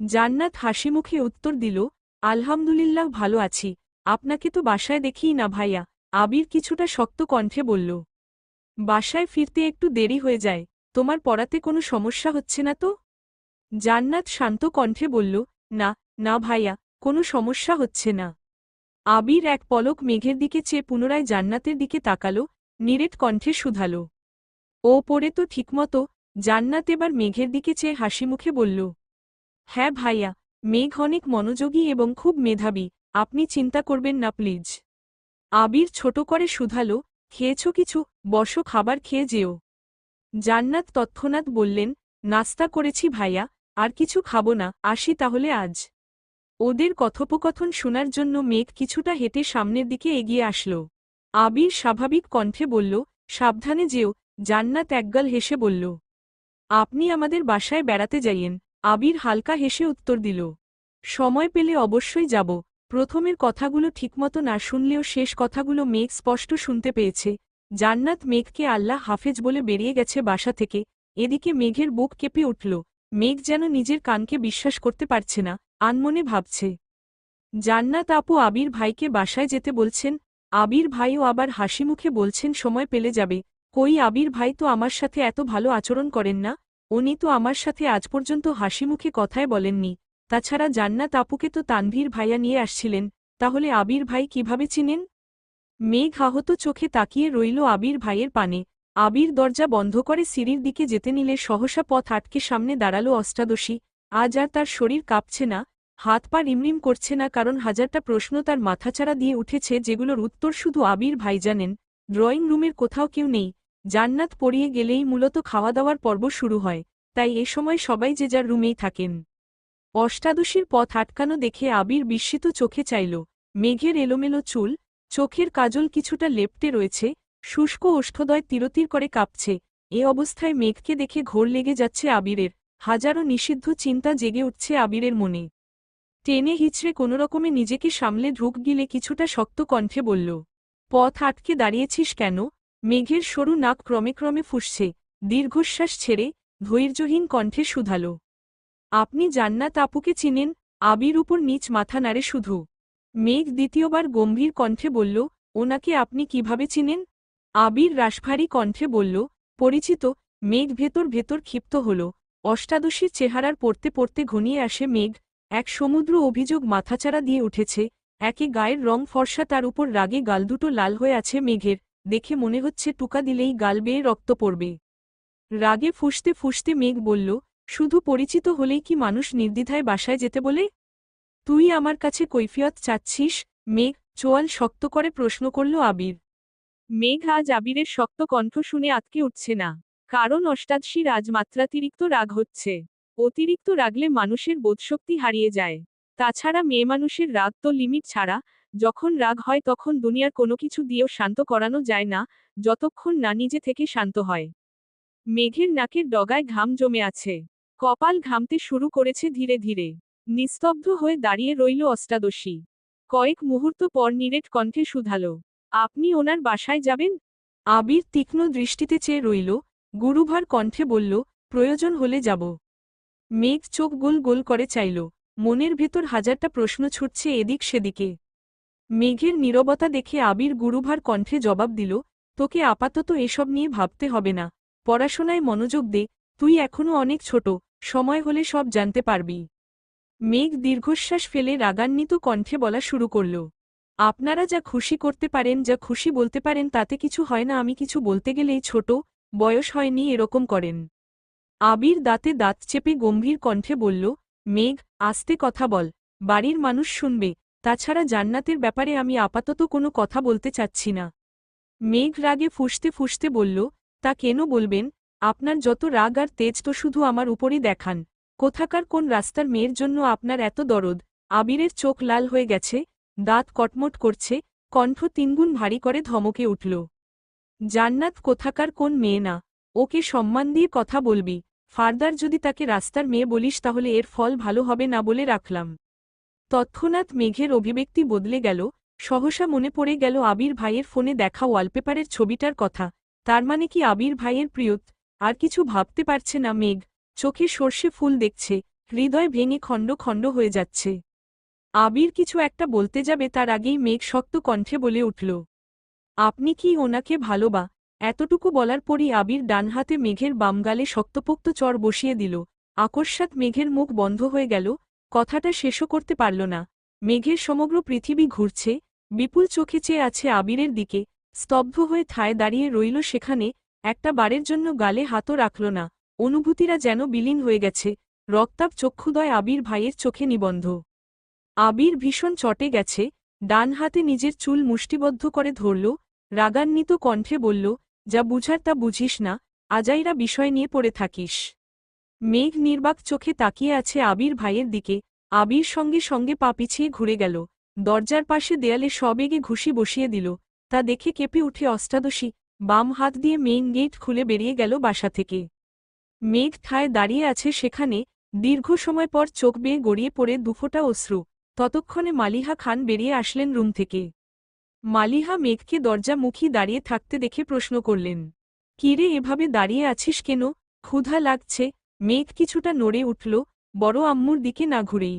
জান্নাত হাসিমুখে উত্তর দিল, আলহামদুলিল্লাহ ভালো আছি। আপনাকে তো বাসায় দেখিই না ভাইয়া। আবির কিছুটা শক্ত কণ্ঠে বলল, বাসায় ফিরতে একটু দেরি হয়ে যায়। তোমার পড়াতে কোনো সমস্যা হচ্ছে না তো? জান্নাত শান্ত কণ্ঠে বলল, না, না ভাইয়া, কোনো সমস্যা হচ্ছে না। আবির এক পলক মেঘের দিকে চেয়ে পুনরায় জান্নাতের দিকে তাকাল, নিরেট কণ্ঠে শুধাল, ও পড়ে তো ঠিকমতো? জান্নাত এবার মেঘের দিকে চেয়ে হাসিমুখে বলল, হ্যাঁ ভাইয়া, মেঘ অনেক মনোযোগী এবং খুব মেধাবী। আপনি চিন্তা করবেন না প্লিজ। আবির ছোট করে শুধাল, খেয়েছ কিছু? বসো, খাবার খেয়ে যেও। জান্নাত তৎক্ষণাৎ বললেন, নাস্তা করেছি ভাইয়া, আর কিছু খাবো না, আসি তাহলে আজ। ওদের কথোপকথন শোনার জন্য মেঘ কিছুটা হেঁটে সামনের দিকে এগিয়ে আসল। আবির স্বাভাবিক কণ্ঠে বলল, সাবধানে যেও। জান্নাত একগাল হেসে বলল, আপনি আমাদের বাসায় বেড়াতে যাইয়েন। আবির হালকা হেসে উত্তর দিল, সময় পেলে অবশ্যই যাব। প্রথমের কথাগুলো ঠিকমতো না শুনলেও শেষ কথাগুলো মেঘ স্পষ্ট শুনতে পেয়েছে। জান্নাত মেঘকে আল্লাহ হাফেজ বলে বেরিয়ে গেছে বাসা থেকে। এদিকে মেঘের বুক কেঁপে উঠল। মেঘ যেন নিজের কানকে বিশ্বাস করতে পারছে না, আনমনে ভাবছে। জান্নাত আপু আবির ভাইকে বাসায় যেতে বলছেন। আবির ভাইও আবার হাসিমুখে বলছেন সময় পেলে যাবে। কই, আবির ভাই তো আমার সাথে এত ভালো আচরণ করেন না। উনি তো আমার সাথে আজ পর্যন্ত হাসিমুখে কথাই বলেননি। তাছাড়া জান্নাত আপুকে তো তানভীর ভাইয়া নিয়ে আসছিলেন। তাহলে আবির ভাই কিভাবে চিনেন? মেঘ আহত চোখে তাকিয়ে রইল আবির ভাইয়ের পানে। আবির দরজা বন্ধ করে সিঁড়ির দিকে যেতে নিলে সহসা পথ আটকে সামনে দাঁড়ালো অষ্টাদশী। আজ আর তার শরীর কাঁপছে না, হাত পা রিমরিম করছে না, কারণ হাজারটা প্রশ্ন তার মাথাচাড়া দিয়ে উঠেছে, যেগুলোর উত্তর শুধু আবির ভাই জানেন। ড্রয়িং রুমের কোথাও কেউ নেই। জান্নাত পড়িয়ে গেলেই মূলত খাওয়া দাওয়ার পর্ব শুরু হয়, তাই এ সময় সবাই যে যার রুমেই থাকেন। অষ্টাদশীর পথ আটকানো দেখে আবির বিস্মিত চোখে চাইল। মেঘের এলোমেলো চুল, চোখের কাজল কিছুটা লেপ্টে রয়েছে, শুষ্ক ওষ্ঠদয় তিরতির করে কাঁপছে। এ অবস্থায় মেঘকে দেখে ঘোর লেগে যাচ্ছে আবিরের। হাজারো নিষিদ্ধ চিন্তা জেগে উঠছে আবিরের মনে। টেনে হিচড়ে কোনোরকমে নিজেকে সামলে ঢুক গিলে কিছুটা শক্ত কণ্ঠে বলল, পথ আটকে দাঁড়িয়েছিস কেন? মেঘের সরু নাক ক্রমে ক্রমে ফুঁসছে, দীর্ঘশ্বাস ছেড়ে ধৈর্যহীন কণ্ঠে শুধাল, আপনি জান্নাত আপুকে চিনেন? আবির উপর নিচ মাথা নাড়ে শুধু। মেঘ দ্বিতীয়বার গম্ভীর কণ্ঠে বলল, ওনাকে আপনি কিভাবে চিনেন? আবির রাশভারী কণ্ঠে বলল, পরিচিত। মেঘ ভেতর ভেতর ক্ষিপ্ত হল। অষ্টাদশীর চেহারার পড়তে পড়তে ঘনিয়ে আসে মেঘ। এক সমুদ্র অভিযোগ মাথাচাড়া দিয়ে উঠেছে। একে গায়ের রং ফর্সা, তার উপর রাগে গাল দুটো লাল হয়ে আছে মেঘের। দেখে মনে হচ্ছে টুকা দিলেই গাল বেয়ে রক্ত পড়বে। রাগে ফুঁসতে ফুঁসতে মেঘ বলল, শুধু পরিচিত হলেই কি মানুষ নির্দ্বিধায় বাসায় যেতে বলে? তুই আমার কাছে কৈফিয়ত চাচ্ছিস? মেঘ চোয়াল শক্ত করে প্রশ্ন করল আবির। মেঘ আজ আবিরের শক্ত কণ্ঠ শুনে আটকে উঠছে না। কারণ অষ্টাদশীর আজ মাত্রাতিরিক্ত রাগ হচ্ছে। অতিরিক্ত রাগলে মানুষের বোধশক্তি হারিয়ে যায়। তাছাড়া মেয়ে মানুষের রাগ তো লিমিট ছাড়া। যখন রাগ হয় তখন দুনিয়ার কোনো কিছু দিয়েও শান্ত করানো যায় না, যতক্ষণ না নিজে থেকে শান্ত হয়। মেঘের নাকের ডগায় ঘাম জমে আছে। কপাল ঘামতে শুরু করেছে ধীরে ধীরে। নিস্তব্ধ হয়ে দাঁড়িয়ে রইল অষ্টাদশী। কয়েক মুহূর্ত পর নিরেট কণ্ঠে শুধাল, আপনি ওনার বাসায় যাবেন? আবির তীক্ষ্ণ দৃষ্টিতে চেয়ে রইল। গুরুভার কণ্ঠে বলল, প্রয়োজন হলে যাব। মেঘ চোখ গোল গোল করে চাইল। মনের ভেতর হাজারটা প্রশ্ন ছুটছে এদিক সেদিকে। মেঘের নীরবতা দেখে আবির গুরুভার কণ্ঠে জবাব দিল, তোকে আপাতত এসব নিয়ে ভাবতে হবে না। পড়াশোনায় মনোযোগ দে, তুই এখনো অনেক ছোট, সময় হলে সব জানতে পারবি। মেঘ দীর্ঘশ্বাস ফেলে রাগান্বিত কণ্ঠে বলা শুরু করল, আপনারা যা খুশি করতে পারেন, যা খুশি বলতে পারেন, তাতে কিছু হয় না। আমি কিছু বলতে গেলেই ছোট, বয়স হয়নি এরকম করেন। আবির দাঁতে দাঁত চেপে গম্ভীর কণ্ঠে বলল, মেঘ আস্তে কথা বল, বাড়ির মানুষ শুনবে। তাছাড়া জান্নাতের ব্যাপারে আমি আপাতত কোনো কথা বলতে চাচ্ছি না। মেঘ রাগে ফুঁসতে ফুঁসতে বলল, তা কেন বলবেন? আপনার যত রাগ আর তেজ তো শুধু আমার উপরই দেখান। কোথাকার কোন রাস্তার মেয়ের জন্য আপনার এত দরদ? আবিরের চোখ লাল হয়ে গেছে, দাঁত কটমট করছে, কণ্ঠ তিনগুণ ভারী করে ধমকে উঠল, জান্নাত কোথাকার কোন মেয়ে না। ওকে সম্মান দিয়ে কথা বলবি। ফার্দার যদি তাকে রাস্তার মেয়ে বলিস তাহলে এর ফল ভালো হবে না বলে রাখলাম। তৎক্ষণাৎ মেঘের অভিব্যক্তি বদলে গেল। সহসা মনে পড়ে গেল আবির ভাইয়ের ফোনে দেখা ওয়ালপেপারের ছবিটার কথা। তার মানে কি আবির ভাইয়ের প্রিয়ত? আর কিছু ভাবতে পারছে না মেঘ। চোখে সর্ষে ফুল দেখছে, হৃদয় ভেঙে খণ্ড খণ্ড হয়ে যাচ্ছে। আবির কিছু একটা বলতে যাবে তার আগেই মেঘ শক্ত কণ্ঠে বলে উঠল, আপনি কি ওনাকে ভালোবা? এতটুকু বলার পরই আবির ডান হাতে মেঘের বাম গালে শক্তপোক্ত চড় বসিয়ে দিল। আকস্মাৎ মেঘের মুখ বন্ধ হয়ে গেল, কথাটা শেষও করতে পারল না। মেঘের সমগ্র পৃথিবী ঘুরছে, বিপুল চোখে চেয়ে আছে আবিরের দিকে। স্তব্ধ হয়ে ঠায় দাঁড়িয়ে রইল সেখানে, একটা বারের জন্য গালে হাতও রাখল না। অনুভূতিরা যেন বিলীন হয়ে গেছে। রক্তাভ চক্ষুদয় আবির ভাইয়ের চোখে নিবন্ধ। আবির ভীষণ চটে গেছে, ডান হাতে নিজের চুল মুষ্টিবদ্ধ করে ধরল, রাগান্বিত কণ্ঠে বলল, যা বুঝার তা বুঝিস না, আজাইরা বিষয় নিয়ে পড়ে থাকিস। মেঘ নির্বাক চোখে তাকিয়ে আছে আবির ভাইয়ের দিকে। আবির সঙ্গে সঙ্গে পা পিছিয়ে ঘুরে গেল, দরজার পাশে দেয়ালে সবেগে ঘুষি বসিয়ে দিল। তা দেখে কেঁপে উঠে অষ্টাদশী, বাম হাত দিয়ে মেইন গেট খুলে বেরিয়ে গেল বাসা থেকে। মেঘ ঠায় দাঁড়িয়ে আছে সেখানে, দীর্ঘ সময় পর চোখ বেয়ে গড়িয়ে পড়ে দুফোঁটা অশ্রু। ততক্ষণে মালিহা খান বেরিয়ে আসলেন রুম থেকে। মালিহা মেঘকে দরজামুখী দাঁড়িয়ে থাকতে দেখে প্রশ্ন করলেন, কিরে এভাবে দাঁড়িয়ে আছিস কেন? ক্ষুধা লাগছে? মেঘ কিছুটা নড়ে উঠল, বড় আম্মুর দিকে না ঘুরেই।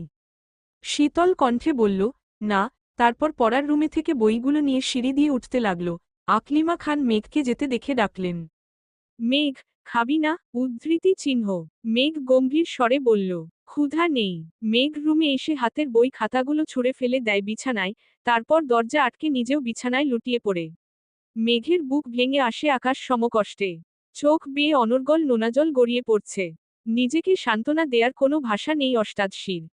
শীতল কণ্ঠে বলল, না। তারপর পড়ার রুমে থেকে বইগুলো নিয়ে সিঁড়ি দিয়ে উঠতে লাগল। আকলিমা খান মেঘকে যেতে দেখে ডাকলেন, মেঘ খাবি না? উদ্ধৃতি চিহ্ন। মেঘ গম্ভীর স্বরে বলল, ক্ষুধা নেই। মেঘ রুমে এসে হাতের বই খাতাগুলো ছুঁড়ে ফেলে দেয় বিছানায়, তারপর দরজা আটকে নিজেও বিছানায় লুটিয়ে পড়ে। মেঘের বুক ভেঙে আসে আকাশ সমকষ্টে। চোখ বেয়ে অনর্গল নোনাজল গড়িয়ে পড়ছে। নিজেকে সান্ত্বনা দেয়ার কোনো ভাষা নেই অষ্টাদশীর।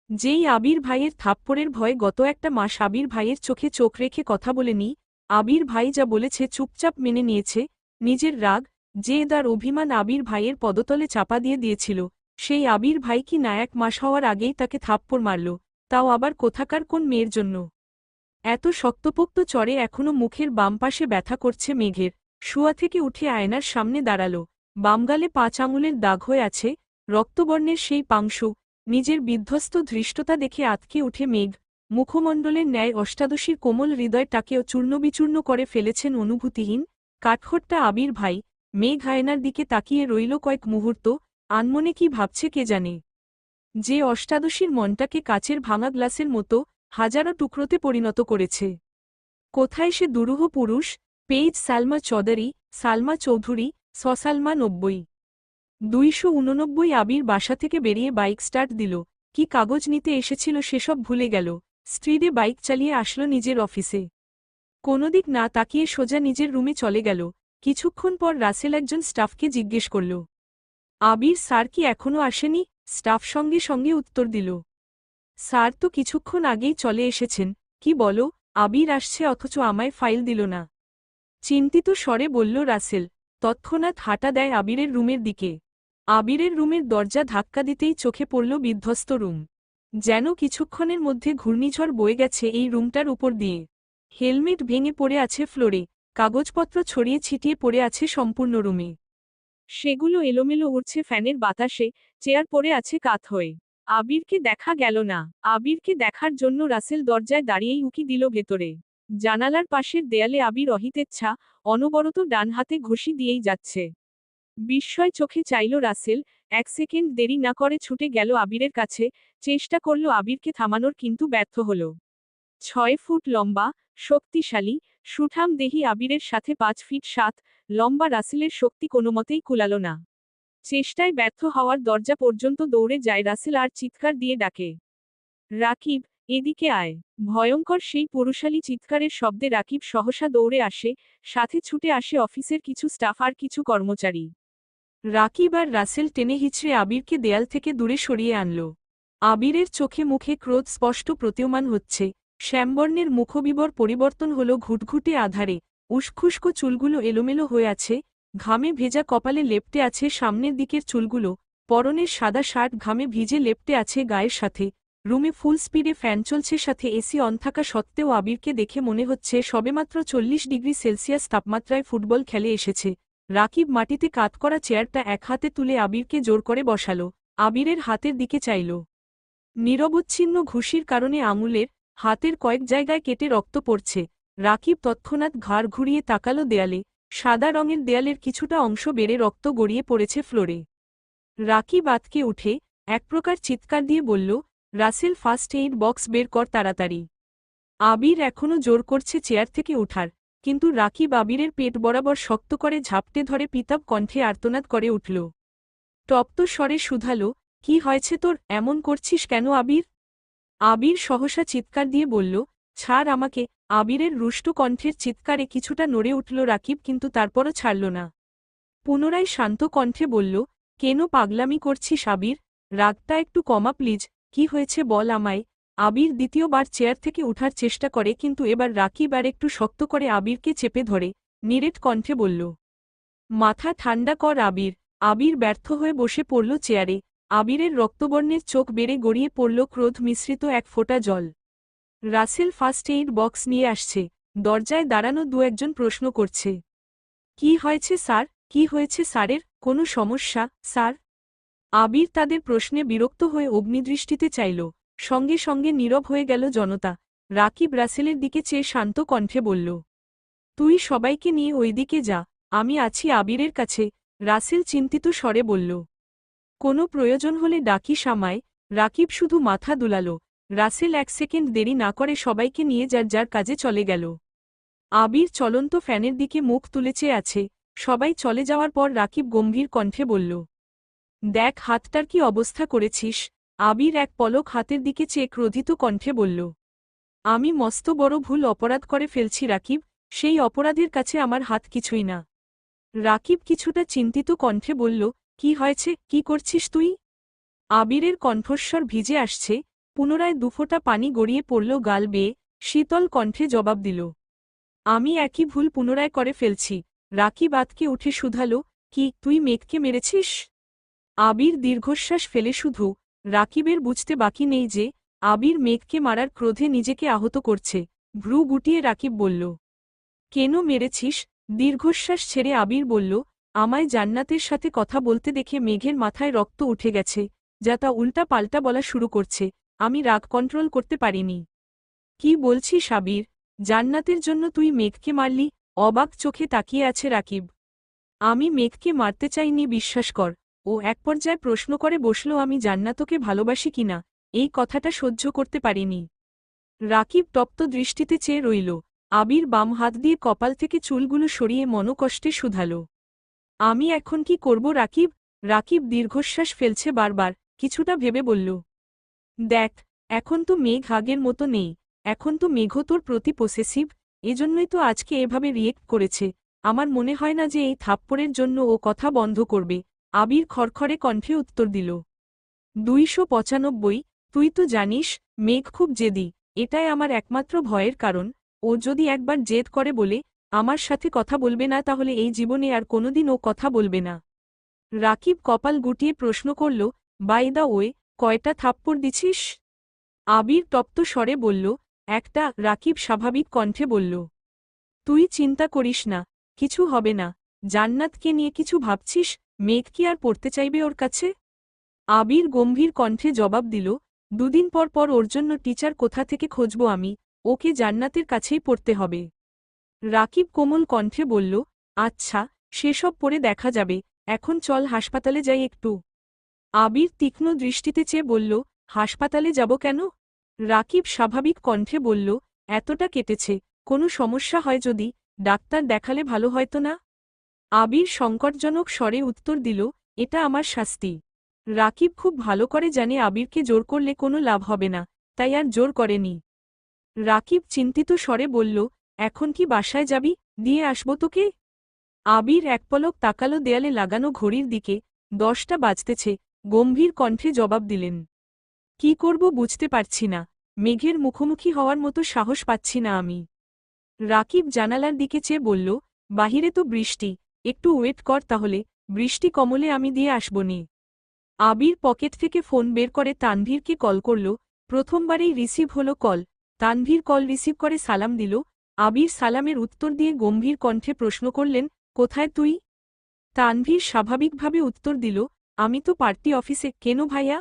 যেই আবির ভাইয়ের থাপ্পড়ের ভয়ে গত একটা মাস আবির ভাইয়ের চোখে চোখ রেখে কথা বলেনি, আবির ভাই যা বলেছে চুপচাপ মেনে নিয়েছে, নিজের রাগ জেদ আর অভিমান আবির ভাইয়ের পদতলে চাপা দিয়ে দিয়েছিল, সেই আবির ভাই কি না 1 মাস হওয়ার আগেই তাকে থাপ্পড় মারল, তাও আবার কোথাকার কোন মেয়ের জন্য। এত শক্তপোক্ত চড়ে এখনো মুখের বাম পাশে ব্যথা করছে মেঘের, শুয়া থেকে উঠে আয়নার সামনে দাঁড়াল, বামগালে 5 আঙুলের দাগ হয়ে আছে, রক্তবর্ণের সেই পাংশু, নিজের বিধ্বস্ত ধৃষ্টতা দেখে আতকে উঠে মেঘ, মুখমণ্ডলের ন্যায় অষ্টাদশীর কোমল হৃদয়টাকেও চূর্ণবিচূর্ণ করে ফেলেছেন অনুভূতিহীন, কাঠখোট্টা আবির ভাই। মেঘ আয়নার দিকে তাকিয়ে রইল কয়েক মুহূর্ত, আনমনে কি ভাবছে কে জানে। যে অষ্টাদশীর মনটাকে কাচের ভাঙা গ্লাসের মতো হাজারো টুকরোতে পরিণত করেছে। কোথায় সে দুরূহ পুরুষ? পেইজ সালমা চৌধুরী, সালমা চৌধুরী, সসালমা 90। 289 আবির বাসা থেকে বেরিয়ে বাইক স্টার্ট দিল, কি কাগজ নিতে এসেছিল সেসব ভুলে গেল, স্ট্রিটে বাইক চালিয়ে আসলো নিজের অফিসে। কোনোদিক না তাকিয়ে সোজা নিজের রুমে চলে গেল, কিছুক্ষণ পর রাসেল একজন স্টাফকে জিজ্ঞেস করল, আবির স্যার কি এখনও আসেনি? স্টাফ সঙ্গে সঙ্গে উত্তর দিল, স্যার তো কিছুক্ষণ আগেই চলে এসেছেন। কি বলো? আবির আসছে অথচ আমায় ফাইল দিল না? চিন্তিত স্বরে বলল রাসেল। তৎক্ষণাৎ হাঁটা দেয় আবিরের রুমের দিকে। আবিরের রুমের দরজা ধাক্কা দিতেই চোখে পড়ল বিধ্বস্ত রুম। যেন কিছুক্ষণের মধ্যে ঘূর্ণিঝড় বয়ে গেছে এই রুমটার উপর দিয়ে। হেলমেট ভেঙে পড়ে আছে ফ্লোরে, কাগজপত্র ছড়িয়ে ছিটিয়ে পড়ে আছে সম্পূর্ণ রুমে। সেগুলো এলোমেলো উড়ছে ফ্যানের বাতাসে, চেয়ার পড়ে আছে কাত হয়ে। আবিরকে দেখা গেল না। আবিরকে দেখার জন্য রাসেল দরজায় দাঁড়িয়েই উকি দিল ভেতরে। জানালার পাশের দেয়ালে আবির অহিতেচ্ছা অনবরত ডান হাতে ঘুষি দিয়েই যাচ্ছে। বিস্ময় চোখে চাইল রাসেল, 1 সেকেন্ড দেরি না করে ছুটে গেল আবিরের কাছে, চেষ্টা করল আবিরকে থামানোর কিন্তু ব্যর্থ হল। 6 ফুট লম্বা, শক্তিশালী, সুঠাম দেহি আবিরের সাথে 5 ফিট 7 লম্বা রাসেলের শক্তি কোনোমতেই কুলাল না। চেষ্টায় ব্যর্থ হওয়ার দরজা পর্যন্ত দৌড়ে যায় রাসেল আর চিৎকার দিয়ে ডাকে, রাকিব, এদিকে আয়। ভয়ঙ্কর সেই পুরুষালী চিৎকারের শব্দে রাকিব সহসা দৌড়ে আসে, সাথে ছুটে আসে অফিসের কিছু স্টাফ আর কিছু কর্মচারী। রাকিব আর রাসেল টেনে হিচড়ে আবিরকে দেয়াল থেকে দূরে সরিয়ে আনল। আবিরের চোখে মুখে ক্রোধ স্পষ্ট প্রতীয়মান হচ্ছে, শ্যামবর্ণের মুখবিবর পরিবর্তন হল ঘুটঘুটে আধারে, উস্খুস্কো চুলগুলো এলোমেলো হয়ে আছে, ঘামে ভেজা কপালে লেপ্টে আছে সামনের দিকের চুলগুলো, পরনের সাদা শার্ট ঘামে ভিজে লেপ্টে আছে গায়ের সাথে। রুমে ফুল স্পিডে ফ্যান চলছে, সাথে এসি অন থাকা সত্ত্বেও আবিরকে দেখে মনে হচ্ছে সবেমাত্র 40 ডিগ্রি সেলসিয়াস তাপমাত্রায় ফুটবল খেলে এসেছে। রাকিব মাটিতে কাত করা চেয়ারটা এক হাতে তুলে আবিরকে জোর করে বসাল, আবিরের হাতের দিকে চাইল। নিরবচ্ছিন্ন ঘুষির কারণে আঙুলের, হাতের কয়েক জায়গায় কেটে রক্ত পড়ছে। রাকিব তৎক্ষণাৎ ঘাড় ঘুরিয়ে তাকালো দেয়ালে, সাদা রঙের দেয়ালের কিছুটা অংশ বেড়ে রক্ত গড়িয়ে পড়েছে ফ্লোরে। রাকিব আতকে উঠে এক প্রকার চিৎকার দিয়ে বলল, রাসেল ফার্স্ট এইড বক্স বের কর তাড়াতাড়ি। আবির এখনও জোর করছে চেয়ার থেকে ওঠার, কিন্তু রাকিব আবিরের পেট বরাবর শক্ত করে ঝাপটে ধরে পিতাব কণ্ঠে আর্তনাদ করে উঠল। তপ্ত স্বরে শুধালো, কি হয়েছে তোর, এমন করছিস কেন আবির? আবির সহসা চিৎকার দিয়ে বলল, ছাড় আমাকে। আবিরের রুষ্ট কণ্ঠের চিৎকারে কিছুটা নড়ে উঠল রাকিব, কিন্তু তারপরও ছাড়ল না। পুনরায় শান্ত কণ্ঠে বলল, কেন পাগলামি করছিস আবির? রাগটা একটু কমা প্লিজ, কি হয়েছে বল আমায়। আবির দ্বিতীয়বার চেয়ার থেকে উঠার চেষ্টা করে, কিন্তু এবার রাকিব আর একটু শক্ত করে আবিরকে চেপে ধরে, নিরেট কণ্ঠে বলল, মাথা ঠান্ডা কর আবির। আবির ব্যর্থ হয়ে বসে পড়ল চেয়ারে। আবিরের রক্তবর্ণের চোখ বেড়ে গড়িয়ে পড়ল ক্রোধ মিশ্রিত এক ফোঁটা জল। রাসেল ফার্স্ট এইড বক্স নিয়ে আসছে। দরজায় দাঁড়ানো 2-1 প্রশ্ন করছে, কি হয়েছে স্যার? কি হয়েছে স্যারের? কোনো সমস্যা, স্যার? আবির তাদের প্রশ্নে বিরক্ত হয়ে অগ্নিদৃষ্টিতে চাইল, সঙ্গে সঙ্গে নীরব হয়ে গেল জনতা। রাকিব রাসেলের দিকে চেয়ে শান্ত কণ্ঠে বলল, তুই সবাইকে নিয়ে ওইদিকে যা, আমি আছি আবিরের কাছে। রাসেল চিন্তিত স্বরে বলল, কোনো প্রয়োজন হলে ডাকিস আমায়। রাকিব শুধু মাথা দুলাল। রাসেল 1 সেকেন্ড দেরি না করে সবাইকে নিয়ে যার যার কাজে চলে গেল। আবির চলন্ত ফ্যানের দিকে মুখ তুলে চেয়ে আছে। সবাই চলে যাওয়ার পর রাকিব গম্ভীর কণ্ঠে বলল, দেখ হাতটার কি অবস্থা করেছিস। আবির এক পলক হাতের দিকে চেয়ে ক্রোধিত কণ্ঠে বলল, আমি মস্ত বড় ভুল অপরাধ করে ফেলছি রাকিব, সেই অপরাধের কাছে আমার হাত কিছুই না। রাকিব কিছুটা চিন্তিত কণ্ঠে বলল, কি হয়েছে, কি করছিস তুই? আবিরের কণ্ঠস্বর ভিজে আসছে, পুনরায় দুফোঁটা পানি গড়িয়ে পড়ল গাল বেয়ে, শীতল কণ্ঠে জবাব দিল। আমি একই ভুল পুনরায় করে ফেলছি। রাকিব আঁতকে উঠে শুধালো, কি তুই মেঘকে মেরেছিস? আবির দীর্ঘশ্বাস ফেলে শুধু, রাকিবের বুঝতে বাকি নেই যে আবির মেঘকে মারার ক্রোধে নিজেকে আহত করছে। ভ্রু গুটিয়ে রাকিব বলল, কেন মেরেছিস? দীর্ঘশ্বাস ছেড়ে আবির বলল, আমায় জান্নাতের সাথে কথা বলতে দেখে মেঘের মাথায় রক্ত উঠে গেছে, যা তা উল্টা পাল্টা বলা শুরু করছে। আমি রাগ কন্ট্রোল করতে পারিনি। কি বলছিস আবির? জান্নাতের জন্য তুই মেঘকে মারলি? অবাক চোখে তাকিয়ে আছে রাকিব। আমি মেঘকে মারতে চাইনি, বিশ্বাস কর। ও এক পর্যায়ে প্রশ্ন করে বসল, আমি জান্নাতকে ভালোবাসি কিনা। এই কথাটা সহ্য করতে পারিনি। রাকিব তপ্ত দৃষ্টিতে চেয়ে রইল। আবির বাম হাত দিয়ে কপাল থেকে চুলগুলো সরিয়ে মনোকষ্টে শুধাল, আমি এখন কি করব রাকিব? রাকিব দীর্ঘশ্বাস ফেলছে বারবার, কিছুটা ভেবে বলল, দেখ, এখন তো মেঘ আগের মতো নেই। এখন তো মেঘও তোর প্রতি পসেসিভ। এজন্যই তো আজকে এভাবে রিয়েক্ট করেছে। আমার মনে হয় না যে এই থাপ্পড়ের জন্য ও কথা বন্ধ করবে। আবির খড়খড়ে কণ্ঠে উত্তর দিল, 295। তুই তো জানিস মেঘ খুব জেদি। এটাই আমার একমাত্র ভয়ের কারণ। ও যদি একবার জেদ করে বলে আমার সাথে কথা বলবে না, তাহলে এই জীবনে আর কোনোদিন ও কথা বলবে না। রাকিব কপাল গুটিয়ে প্রশ্ন করল, বাই দ্য ওয়ে, কয়টা থাপ্পড় দিছিস? আবির তপ্ত স্বরে বলল, একটা। রাকিব স্বাভাবিক কণ্ঠে বলল, তুই চিন্তা করিস না, কিছু হবে না। জান্নাতকে নিয়ে কিছু ভাবছিস? মেঘ কি আর পড়তে চাইবে ওর কাছে? আবির গম্ভীর কণ্ঠে জবাব দিল, দুদিন পর পর ওর জন্য টিচার কোথা থেকে খুঁজব আমি? ওকে জান্নাতের কাছেই পড়তে হবে। রাকিব কোমল কণ্ঠে বলল, আচ্ছা, সেসব পরে দেখা যাবে। এখন চল হাসপাতালে যাই একটু। আবির তীক্ষ্ণ দৃষ্টিতে চেয়ে বলল, হাসপাতালে যাব কেন? রাকিব স্বাভাবিক কণ্ঠে বলল, এতটা কেটেছে, কোনো সমস্যা হয় যদি, ডাক্তার দেখালে ভালো হয়তো না? আবির সংকটজনক স্বরে উত্তর দিল, এটা আমার শাস্তি। রাকিব খুব ভালো করে জানে আবিরকে জোর করলে কোনো লাভ হবে না, তাই আর জোর করেনি। রাকিব চিন্তিত স্বরে বলল, এখন কি বাসায় যাবি? দিয়ে আসব তোকে? আবির এক পলক তাকালো দেয়ালে লাগানো ঘড়ির দিকে। 10টা বাজতেছে। গম্ভীর কণ্ঠে জবাব দিলেন, কি করব বুঝতে পারছি না। মেঘের মুখোমুখি হওয়ার মতো সাহস পাচ্ছি না আমি। রাকিব জানালার দিকে চেয়ে বলল, বাহিরে তো বৃষ্টি, একটু ওয়েট কর তাহলে, বৃষ্টি কমলে আমি দিয়ে আসবনি। আবির পকেট থেকে ফোন বের করে তানভীরকে কল করল। প্রথমবারেই রিসিভ হলো কল। তানভীর কল রিসিভ করে সালাম দিল। আবির সালামের উত্তর দিয়ে গম্ভীর কণ্ঠে প্রশ্ন করলেন, কোথায় তুই? তানভীর স্বাভাবিকভাবে উত্তর দিল, আমি তো পার্টি অফিসে। কেন ভাইয়া?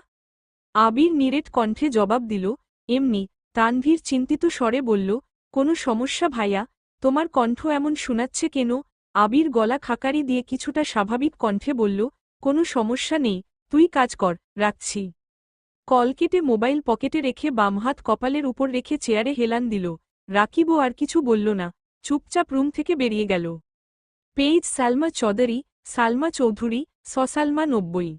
আবির নিরেট কণ্ঠে জবাব দিল, এমনি। তানভীর চিন্তিত স্বরে বলল, কোনো সমস্যা ভাইয়া? তোমার কণ্ঠ এমন শোনাচ্ছে কেন? আবির গলা খাকারি দিয়ে কিছুটা স্বাভাবিক কণ্ঠে বলল, কোনো সমস্যা নেই, তুই কাজ কর, রাখছি। কল কেটে মোবাইল পকেটে রেখে বাম হাত কপালের উপর রেখে চেয়ারে হেলান দিল। রাকিবও আর কিছু বলল না, চুপচাপ রুম থেকে বেরিয়ে গেল। পেজ সালমা চৌধুরী, সালমা চৌধুরী, সসালমা 90।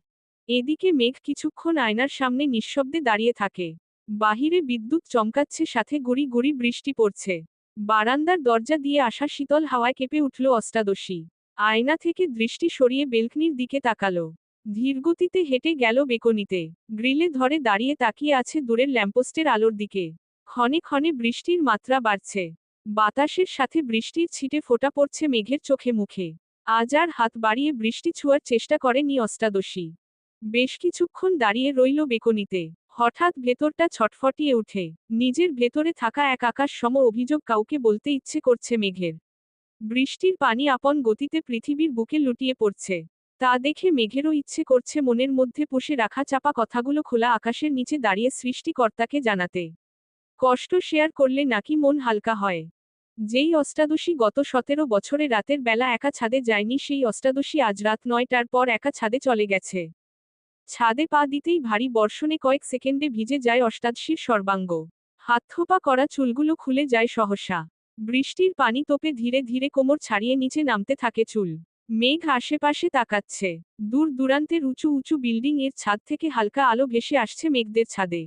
এদিকে মেঘ কিছুক্ষণ আয়নার সামনে নিঃশব্দে দাঁড়িয়ে থাকে। বাহিরে বিদ্যুৎ চমকাচ্ছে, সাথে গুড়ি গুড়ি বৃষ্টি পড়ছে। বারান্দার দরজা দিয়ে আসা শীতল হাওয়ায় কেঁপে উঠল অষ্টাদশী। আয়না থেকে দৃষ্টি সরিয়ে বেলকনির দিকে তাকালো। ধীরগতিতে হেঁটে গেল বেকনিতে। গ্রিলে ধরে দাঁড়িয়ে তাকিয়ে আছে দূরের ল্যাম্পোস্টের আলোর দিকে। ক্ষণে ক্ষণে বৃষ্টির মাত্রা বাড়ছে। বাতাসের সাথে বৃষ্টির ছিটে ফোঁটা পড়ছে মেঘের চোখে মুখে। আজ আর হাত বাড়িয়ে বৃষ্টি ছোঁয়ার চেষ্টা করেনি অষ্টাদশী। বেশ কিছুক্ষণ দাঁড়িয়ে রইল বেকনিতে। হঠাৎ ভেতরটা ছটফটিয়ে উঠে। নিজের ভেতরে থাকা এক আকাশ সম অভিযোগ কাউকে বলতে ইচ্ছে করছে মেঘের। বৃষ্টির পানি আপন গতিতে পৃথিবীর বুকে লুটিয়ে পড়ছে। তা দেখে মেঘেরও ইচ্ছে করছে মনের মধ্যে পুষে রাখা চাপা কথাগুলো খোলা আকাশের নিচে দাঁড়িয়ে সৃষ্টিকর্তাকে জানাতে। কষ্ট শেয়ার করলে নাকি মন হালকা হয়। যেই অষ্টাদশী গত 17 বছরে রাতের বেলা একা ছাদে যায়নি, সেই অষ্টাদশী আজ রাত 9টার পর একা ছাদে চলে গেছে। ছাদে পা দিতেই ভারী বর্ষণে কয়েক সেকেন্ডে ভিজে যায় অষ্টাদশীর সর্বাঙ্গ। হাতথোপা করা চুলগুলো খুলে যায় সহসা। বৃষ্টির পানি তোপে ধীরে ধীরে কোমর ছাড়িয়ে নিচে নামতে থাকে চুল। মেঘ আশেপাশে তাকাচ্ছে। দূর দূরান্তের উঁচু উঁচু বিল্ডিং এর ছাদ থেকে হালকা আলো ভেসে আসছে মেঘদের ছাদে।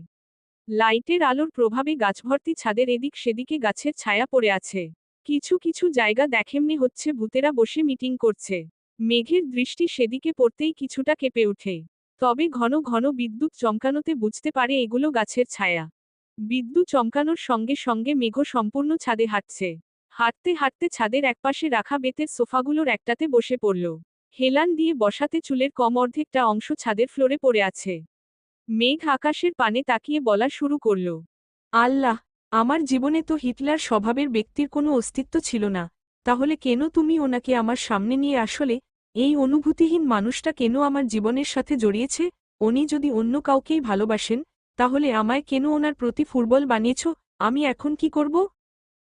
লাইটের আলোর প্রভাবে গাছভর্তি ছাদের এদিক সেদিকে গাছের ছায়া পড়ে আছে। কিছু কিছু জায়গা দেখেমনি হচ্ছে ভূতেরা বসে মিটিং করছে। মেঘের দৃষ্টি সেদিকে পড়তেই কিছুটা কেঁপে ওঠে। তবে ঘন ঘন বিদ্যুৎ চমকানোতে বুঝতে পারে এগুলো গাছের ছায়া। বিদ্যুৎ চমকানোর সঙ্গে সঙ্গে মেঘ সম্পূর্ণ ছাদে হাঁটছে। হাঁটতে হাঁটতে ছাদের একপাশে রাখা বেতের সোফাগুলোর একটাতে বসে পড়ল। হেলান দিয়ে বসাতে চুলের কম অর্ধেকটা অংশ ছাদের ফ্লোরে পড়ে আছে। মেঘ আকাশের পানে তাকিয়ে বলা শুরু করল, আল্লাহ, আমার জীবনে তো হিটলার স্বভাবের ব্যক্তির কোনো অস্তিত্ব ছিল না, তাহলে কেন তুমি ওনাকে আমার সামনে নিয়ে আসলে? এই অনুভূতিহীন মানুষটা কেন আমার জীবনের সাথে জড়িয়েছে? উনি যদি অন্য কাউকেই ভালোবাসেন, তাহলে আমায় কেন ওনার প্রতি ফুটবল বানিয়েছ? আমি এখন কি করব?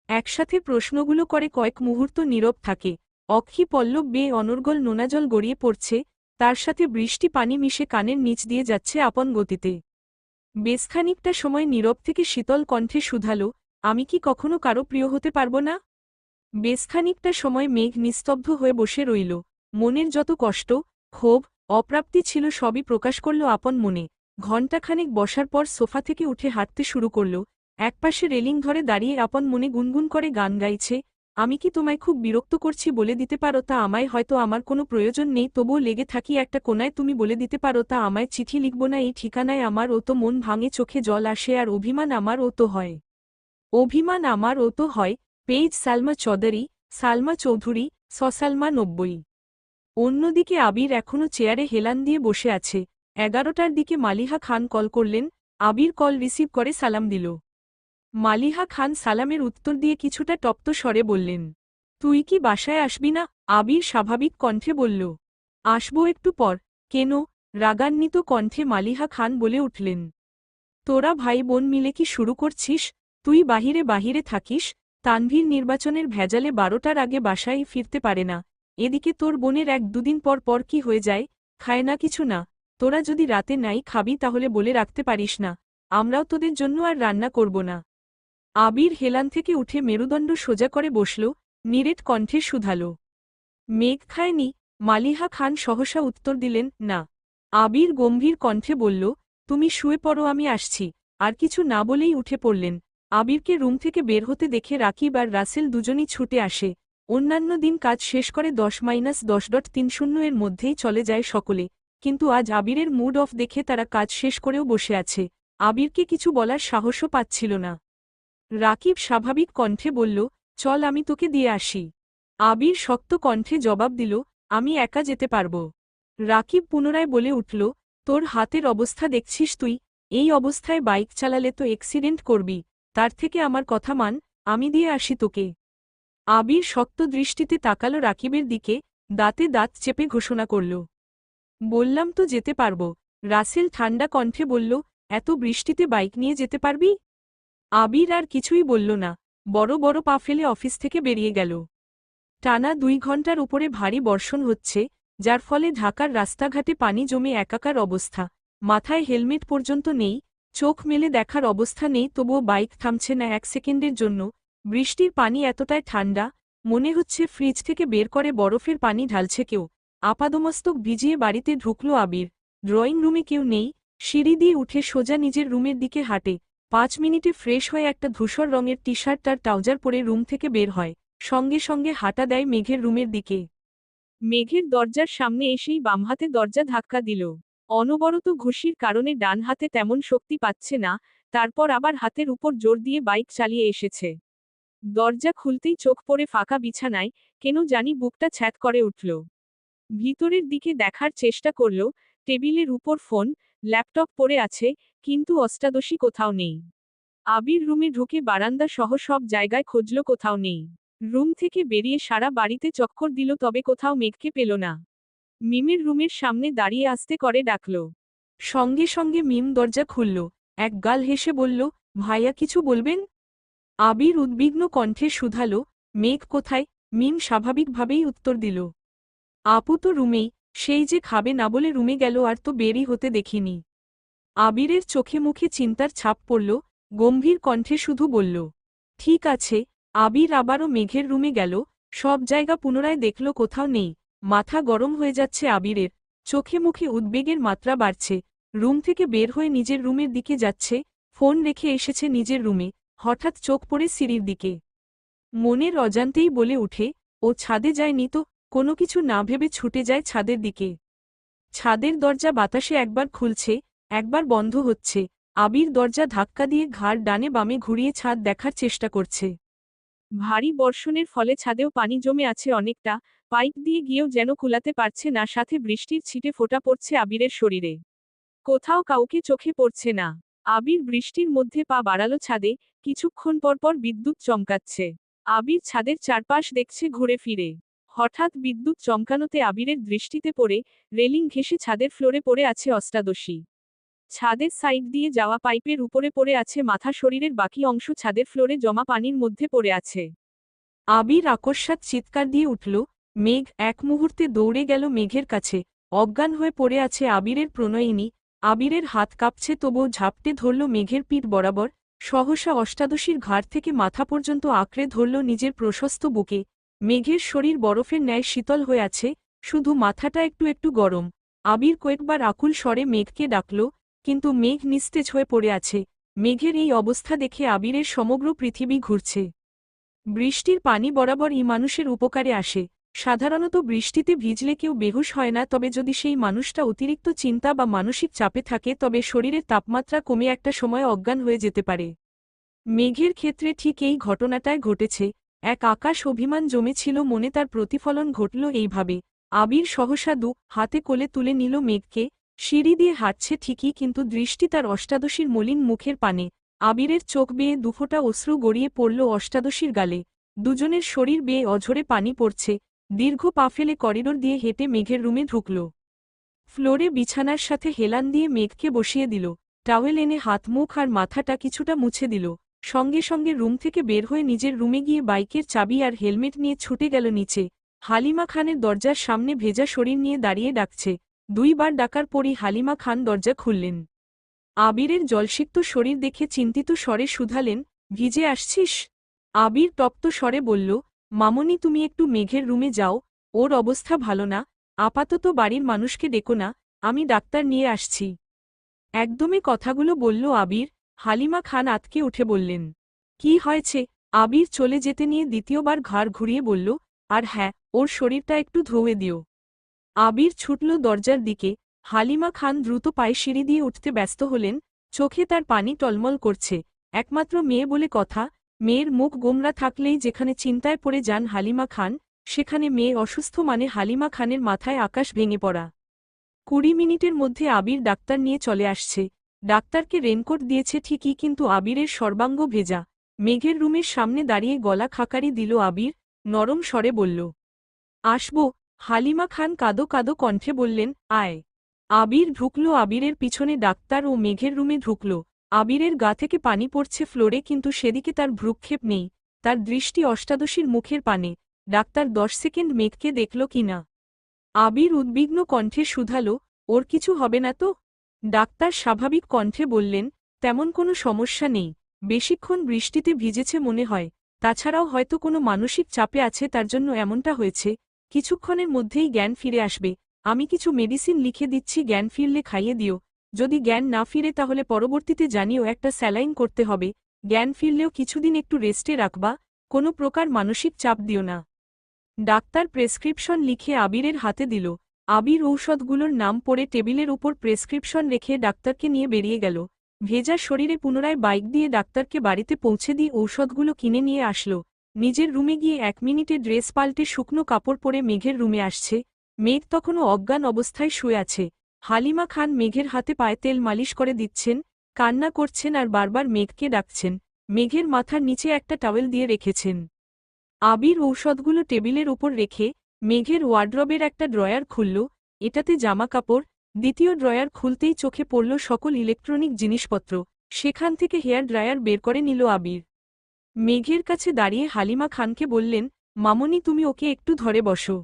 একসাথে প্রশ্নগুলো করে কয়েক মুহূর্ত নীরব থাকে। অক্ষি পল্লব বেয়ে অনর্গল নোনাজল গড়িয়ে পড়ছে, তার সাথে বৃষ্টি পানি মিশে কানের নিচ দিয়ে যাচ্ছে আপন গতিতে। বেশ খানিকটা সময় নীরব থেকে শীতল কণ্ঠে শুধালো, আমি কি কখনো কারো প্রিয় হতে পারব না? বেশ খানিকটা সময় মেঘ নিস্তব্ধ হয়ে বসে রইল। মনের যত কষ্ট, ক্ষোভ, অপ্রাপ্তি ছিল সবই প্রকাশ করল আপন মনে। ঘণ্টাখানেক বসার পর সোফা থেকে উঠে হাঁটতে শুরু করল। একপাশে রেলিং ধরে দাঁড়িয়ে আপন মনে গুনগুন করে গান গাইছে, আমি কি তোমায় খুব বিরক্ত করছি বলে দিতে পারো তা আমায়, হয়তো আমার কোনো প্রয়োজন নেই তবুও লেগে থাকি একটা কোনায়, তুমি বলে দিতে পারো তা আমায়, চিঠি লিখব না এই ঠিকানায় আমার, ও তো মন ভাঙে চোখে জল আসে আর অভিমান আমার ও তো হয়। অভিমান আমার ও তো হয়। পেজ সালমা চৌধুরী, সালমা চৌধুরী, সসালমা 90। অন্যদিকে আবির এখনও চেয়ারে হেলান দিয়ে বসে আছে। 11টার দিকে মালিহা খান কল করলেন। আবির কল রিসিভ করে সালাম দিল। মালিহা খান সালামের উত্তর দিয়ে কিছুটা তপ্ত স্বরে বললেন, তুই কি বাসায় আসবি না? আবির স্বাভাবিক কণ্ঠে বলল, আসবো একটু পর। কেন? রাগান্বিত কণ্ঠে মালিহা খান বলে উঠলেন, তোরা ভাই বোন মিলে কি শুরু করছিস? তুই বাহিরে বাহিরে থাকিস, তানভীর নির্বাচনের ভেজালে 12টার আগে বাসায় ফিরতে পারে না। এদিকে তোর বোনের 1-2 দিন পর পর কি হয়ে যায়, খায় না কিছু না। তোরা যদি রাতে নাই খাবি তাহলে বলে রাখতে পারিস না, আমরাও তোদের জন্য আর রান্না করব না। আবির হেলান থেকে উঠে মেরুদণ্ড সোজা করে বসল, নিরেট কণ্ঠে শুধাল, মেঘ খায়নি? মালিহা খান সহসা উত্তর দিলেন, না। আবির গম্ভীর কণ্ঠে বলল, তুমি শুয়ে পড়ো আমি আসছি। আর কিছু না বলেই উঠে পড়লেন। আবিরকে রুম থেকে বের হতে দেখে রাকিব আর রাসেল দুজনই ছুটে আসে। অন্যান্য দিন কাজ শেষ করে 10-10.30 এর মধ্যেই চলে যায় সকলে, কিন্তু আজ আবিরের মুড অফ দেখে তারা কাজ শেষ করেও বসে আছে। আবিরকে কিছু বলার সাহসও পাচ্ছিল না। রাকিব স্বাভাবিক কণ্ঠে বলল, চল আমি তোকে দিয়ে আসি। আবির শক্ত কণ্ঠে জবাব দিল, আমি একা যেতে পারব। রাকিব পুনরায় বলে উঠল, তোর হাতের অবস্থা দেখছিস তুই, এই অবস্থায় বাইক চালালে তো অ্যাক্সিডেন্ট করবি, তার থেকে আমার কথা মান, আমি দিয়ে আসি তোকে। আবির শক্ত দৃষ্টিতে তাকালো রাকিবের দিকে, দাঁতে দাঁত চেপে ঘোষণা করল, বললাম তো যেতে পারব। রাসেল ঠান্ডা কণ্ঠে বলল, এত বৃষ্টিতে বাইক নিয়ে যেতে পারবি? আবির আর কিছুই বলল না, বড় বড় পা ফেলে অফিস থেকে বেরিয়ে গেল। টানা 2 ঘণ্টার উপরে ভারী বর্ষণ হচ্ছে, যার ফলে ঢাকার রাস্তাঘাটে পানি জমে একাকার অবস্থা। মাথায় হেলমেট পর্যন্ত নেই, চোখ মেলে দেখার অবস্থা নেই, তবুও বাইক থামছে না 1 সেকেন্ডের জন্য। বৃষ্টির পানি এতটাই ঠান্ডা, মনে হচ্ছে ফ্রিজ থেকে বের করে বরফের পানি ঢালছে কেউ। আপাদমস্তক ভিজিয়ে বাড়িতে ঢুকল আবির। ড্রয়িং রুমে কেউ নেই, সিঁড়ি দিয়ে উঠে সোজা নিজের রুমের দিকে হাঁটে। 5 মিনিটে ফ্রেশ হয়ে একটা ধূসর রঙের টি শার্ট আর ট্রাউজার পরে রুম থেকে বের হয়। সঙ্গে সঙ্গে হাঁটা দেয় মেঘের রুমের দিকে। মেঘের দরজার সামনে এসেই বাম হাতে দরজা ধাক্কা দিল। অনবরত ঘুষির কারণে ডান হাতে তেমন শক্তি পাচ্ছে না, তারপর আবার হাতের উপর জোর দিয়ে বাইক চালিয়ে এসেছে। দরজা খুলতেই চোখ পড়ে ফাঁকা বিছানায়, কেন জানি বুকটা ছ্যাঁত করে উঠল। ভিতরের দিকে দেখার চেষ্টা করল, টেবিলের উপর ফোন, ল্যাপটপ পড়ে আছে, কিন্তু অষ্টাদশী কোথাও নেই। আবির রুমে ঢুকে বারান্দা সহ সব জায়গায় খুঁজল, কোথাও নেই। রুম থেকে বেরিয়ে সারা বাড়িতে চক্কর দিল, তবে কোথাও মেঘকে পেল না। মিমের রুমের সামনে দাঁড়িয়ে আস্তে করে ডাকল। সঙ্গে সঙ্গে মিম দরজা খুলল, এক গাল হেসে বলল, ভাইয়া কিছু বলবেন? আবির উদ্বিগ্ন কণ্ঠে শুধাল, মেঘ কোথায়? মিম স্বাভাবিকভাবেই উত্তর দিল, আপু তো রুমেই, সেই যে খাবে না বলে রুমে গেল, আর তো বেরই হতে দেখিনি। আবিরের চোখে মুখে চিন্তার ছাপ পড়ল, গম্ভীর কণ্ঠে শুধু বলল, ঠিক আছে। আবির আবারও মেঘের রুমে গেল, সব জায়গা পুনরায় দেখল, কোথাও নেই। মাথা গরম হয়ে যাচ্ছে আবিরের, চোখে মুখে উদ্বেগের মাত্রা বাড়ছে। রুম থেকে বের হয়ে নিজের রুমের দিকে যাচ্ছে, ফোন রেখে এসেছে নিজের রুমে, হঠাৎ চোখ পড়ে সিঁড়ির দিকে। মনের অজান্তেই বলে উঠে, ও ছাদে যায়নি তো? কোনো কিছু না ভেবে ছুটে যায় ছাদের দিকে। ছাদের দরজা বাতাসে একবার খুলছে, একবার বন্ধ হচ্ছে। আবির দরজা ধাক্কা দিয়ে ঘাড় ডানে বামে ঘুরিয়ে ছাদ দেখার চেষ্টা করছে। ভারী বর্ষণের ফলে ছাদেও পানি জমে আছে অনেকটা, পাইপ দিয়ে গিয়েও যেন কুলাতে পারছে না, সাথে বৃষ্টির ছিটে ফোঁটা পড়ছে আবিরের শরীরে। কোথাও কাউকে চোখে পড়ছে না। আবির বৃষ্টির মধ্যে পা বাড়ালো ছাদে, কিছুক্ষণ পরপর বিদ্যুৎ চমকাচ্ছে। আবির ছাদের চারপাশ দেখছে ঘুরে ফিরে। হঠাৎ বিদ্যুৎ চমকানোতে আবিরের দৃষ্টিতে পড়ে, রেলিং ঘেঁষে ছাদের ফ্লোরে পড়ে আছে অষ্টাদশী। ছাদের সাইড দিয়ে যাওয়া পাইপের উপরে পড়ে আছে মাথা, শরীরের বাকি অংশ ছাদের ফ্লোরে জমা পানির মধ্যে পড়ে আছে। আবির আকস্মাৎ চিৎকার দিয়ে উঠল। মেঘ এক মুহূর্তে দৌড়ে গেল মেঘের কাছে। অজ্ঞান হয়ে পড়ে আছে আবিরের প্রণয়িনী। আবিরের হাত কাঁপছে, তবুও ঝাপটে ধরল মেঘের পিঠ বরাবর। সহসা অষ্টাদশীর ঘাড় থেকে মাথা পর্যন্ত আঁকড়ে ধরল নিজের প্রশস্ত বুকে। মেঘের শরীর বরফের ন্যায় শীতল হয়ে আছে, শুধু মাথাটা একটু একটু গরম। আবির কয়েকবার আকুল স্বরে মেঘকে ডাকল, কিন্তু মেঘ নিস্তেজ হয়ে পড়ে আছে। মেঘের এই অবস্থা দেখে আবিরের সমগ্র পৃথিবী ঘুরছে। বৃষ্টির পানি বরাবর মানুষের উপকারে আসে। সাধারণত বৃষ্টিতে ভিজলে কেউ বেহুশ হয় না, তবে যদি সেই মানুষটা অতিরিক্ত চিন্তা বা মানসিক চাপে থাকে তবে শরীরের তাপমাত্রা কমে একটা সময় অজ্ঞান হয়ে যেতে পারে। মেঘের ক্ষেত্রে ঠিক এই ঘটনাটাই ঘটেছে। এক আকাশ অভিমান জমেছিল মনে, তার প্রতিফলন ঘটল এইভাবে। আবির সহসা হাতে কোলে তুলে নিল মেঘকে। সিঁড়ি দিয়ে হাঁটছে ঠিকই, কিন্তু দৃষ্টি তার অষ্টাদশীর মলিন মুখের পানে। আবিরের চোখ বেয়ে দুফোঁটা অশ্রু গড়িয়ে পড়ল অষ্টাদশীর গালে। দুজনের শরীর বেয়ে অঝরে পানি পড়ছে। দীর্ঘ পা ফেলে করিডোর দিয়ে হেঁটে মেঘের রুমে ঢুকল। ফ্লোরে বিছানার সাথে হেলান দিয়ে মেঘকে বসিয়ে দিল। টাওয়েল এনে হাত মুখ আর মাথাটা কিছুটা মুছে দিল। সঙ্গে সঙ্গে রুম থেকে বের হয়ে নিজের রুমে গিয়ে বাইকের চাবি আর হেলমেট নিয়ে ছুটে গেল নিচে। হালিমা খানের দরজার সামনে ভেজা শরীর নিয়ে দাঁড়িয়ে ডাকছে। দুইবার ডাকার পরই হালিমা খান দরজা খুললেন। আবিরের জলসিক্ত শরীর দেখে চিন্তিত স্বরে শুধালেন, ভিজে আসছিস? আবির তপ্ত স্বরে বলল, মামনি তুমি একটু মেঘের রুমে যাও, ওর অবস্থা ভালো না। আপাতত বাড়ির মানুষকে ডেকো না, আমি ডাক্তার নিয়ে আসছি। একদমই কথাগুলো বলল আবির। হালিমা খান আতকে উঠে বললেন, কি হয়েছে? আবির চলে যেতে নিয়ে দ্বিতীয়বার ঘাড় ঘুরিয়ে বলল, আর হ্যাঁ, ওর শরীরটা একটু ধুয়ে দিও। আবির ছুটল দরজার দিকে। হালিমা খান দ্রুত পায়ে সিঁড়ি দিয়ে উঠতে ব্যস্ত হলেন। চোখে তার পানি টলমল করছে। একমাত্র মেয়ে বলে কথা, মেয়ের মুখ গোমরা থাকলেই যেখানে চিন্তায় পড়ে যান হালিমা খান, সেখানে মেয়ে অসুস্থ মানে হালিমা খানের মাথায় আকাশ ভেঙে পড়া। 20 মিনিটের মধ্যে আবির ডাক্তার নিয়ে চলে আসছে। ডাক্তারকে রেনকোট দিয়েছে ঠিকই, কিন্তু আবিরের সর্বাঙ্গ ভেজা। মেঘের রুমের সামনে দাঁড়িয়ে গলা খাকারি দিল আবির, নরম স্বরে বলল, আসব। হালিমা খান কাদো কাদো কণ্ঠে বললেন, আয়। আবির ঢুকল। আবিরের পিছনে ডাক্তার ও মেঘের রুমে ঢুকল। আবিরের গা থেকে পানি পড়ছে ফ্লোরে, কিন্তু সেদিকে তার ভ্রুক্ষেপ নেই। তার দৃষ্টি অষ্টাদশীর মুখের পানে। ডাক্তার 10 সেকেন্ড মেঘকে দেখল কিনা। আবির উদ্বিগ্ন কণ্ঠে শুধালো, ওর কিছু হবে না তো? ডাক্তার স্বাভাবিক কণ্ঠে বললেন, তেমন কোনো সমস্যা নেই। বেশিক্ষণ বৃষ্টিতে ভিজেছে মনে হয়, তাছাড়াও হয়তো কোনো মানসিক চাপে আছে, তার জন্য এমনটা হয়েছে। কিছুক্ষণের মধ্যেই জ্ঞান ফিরে আসবে। আমি কিছু মেডিসিন লিখে দিচ্ছি, জ্ঞান ফিরলে খাইয়ে দিও। যদি জ্ঞান না ফিরে তাহলে পরবর্তীতে জানিও, একটা স্যালাইন করতে হবে। জ্ঞান ফিরলেও কিছুদিন একটু রেস্টে রাখবা, কোনো প্রকার মানসিক চাপ দিও না। ডাক্তার প্রেসক্রিপশন লিখে আবিরের হাতে দিল। আবির ঔষধগুলোর নাম পড়ে টেবিলের উপর প্রেসক্রিপশন রেখে ডাক্তারকে নিয়ে বেরিয়ে গেল। ভেজা শরীরে পুনরায় বাইক দিয়ে ডাক্তারকে বাড়িতে পৌঁছে দিয়ে ঔষধগুলো কিনে নিয়ে আসলো। নিজের রুমে গিয়ে 1 মিনিটে ড্রেস পাল্টে শুকনো কাপড় পরে মেঘের রুমে আসছে। মেঘ তখনও অজ্ঞান অবস্থায় শুয়ে আছে। হালিমা খান মেঘের হাতে পায়ে তেল মালিশ করে দিচ্ছেন, কান্না করছেন আর বারবার মেঘকে ডাকছেন। মেঘের মাথার নিচে একটা টাওয়েল দিয়ে রেখেছেন। আবির ঔষধগুলো টেবিলের উপর রেখে মেঘের ওয়ার্ড্রবের একটা ড্রয়ার খুলল। এটাতে জামা কাপড়। দ্বিতীয় ড্রয়ার খুলতেই চোখে পড়ল সকল ইলেকট্রনিক জিনিসপত্র। সেখান থেকে হেয়ার ড্রায়ার বের করে নিল আবির। মেঘের কাছে দাঁড়িয়ে হালিমা খানকে বললেন, মামনি তুমি ওকে একটু ধরে বসো।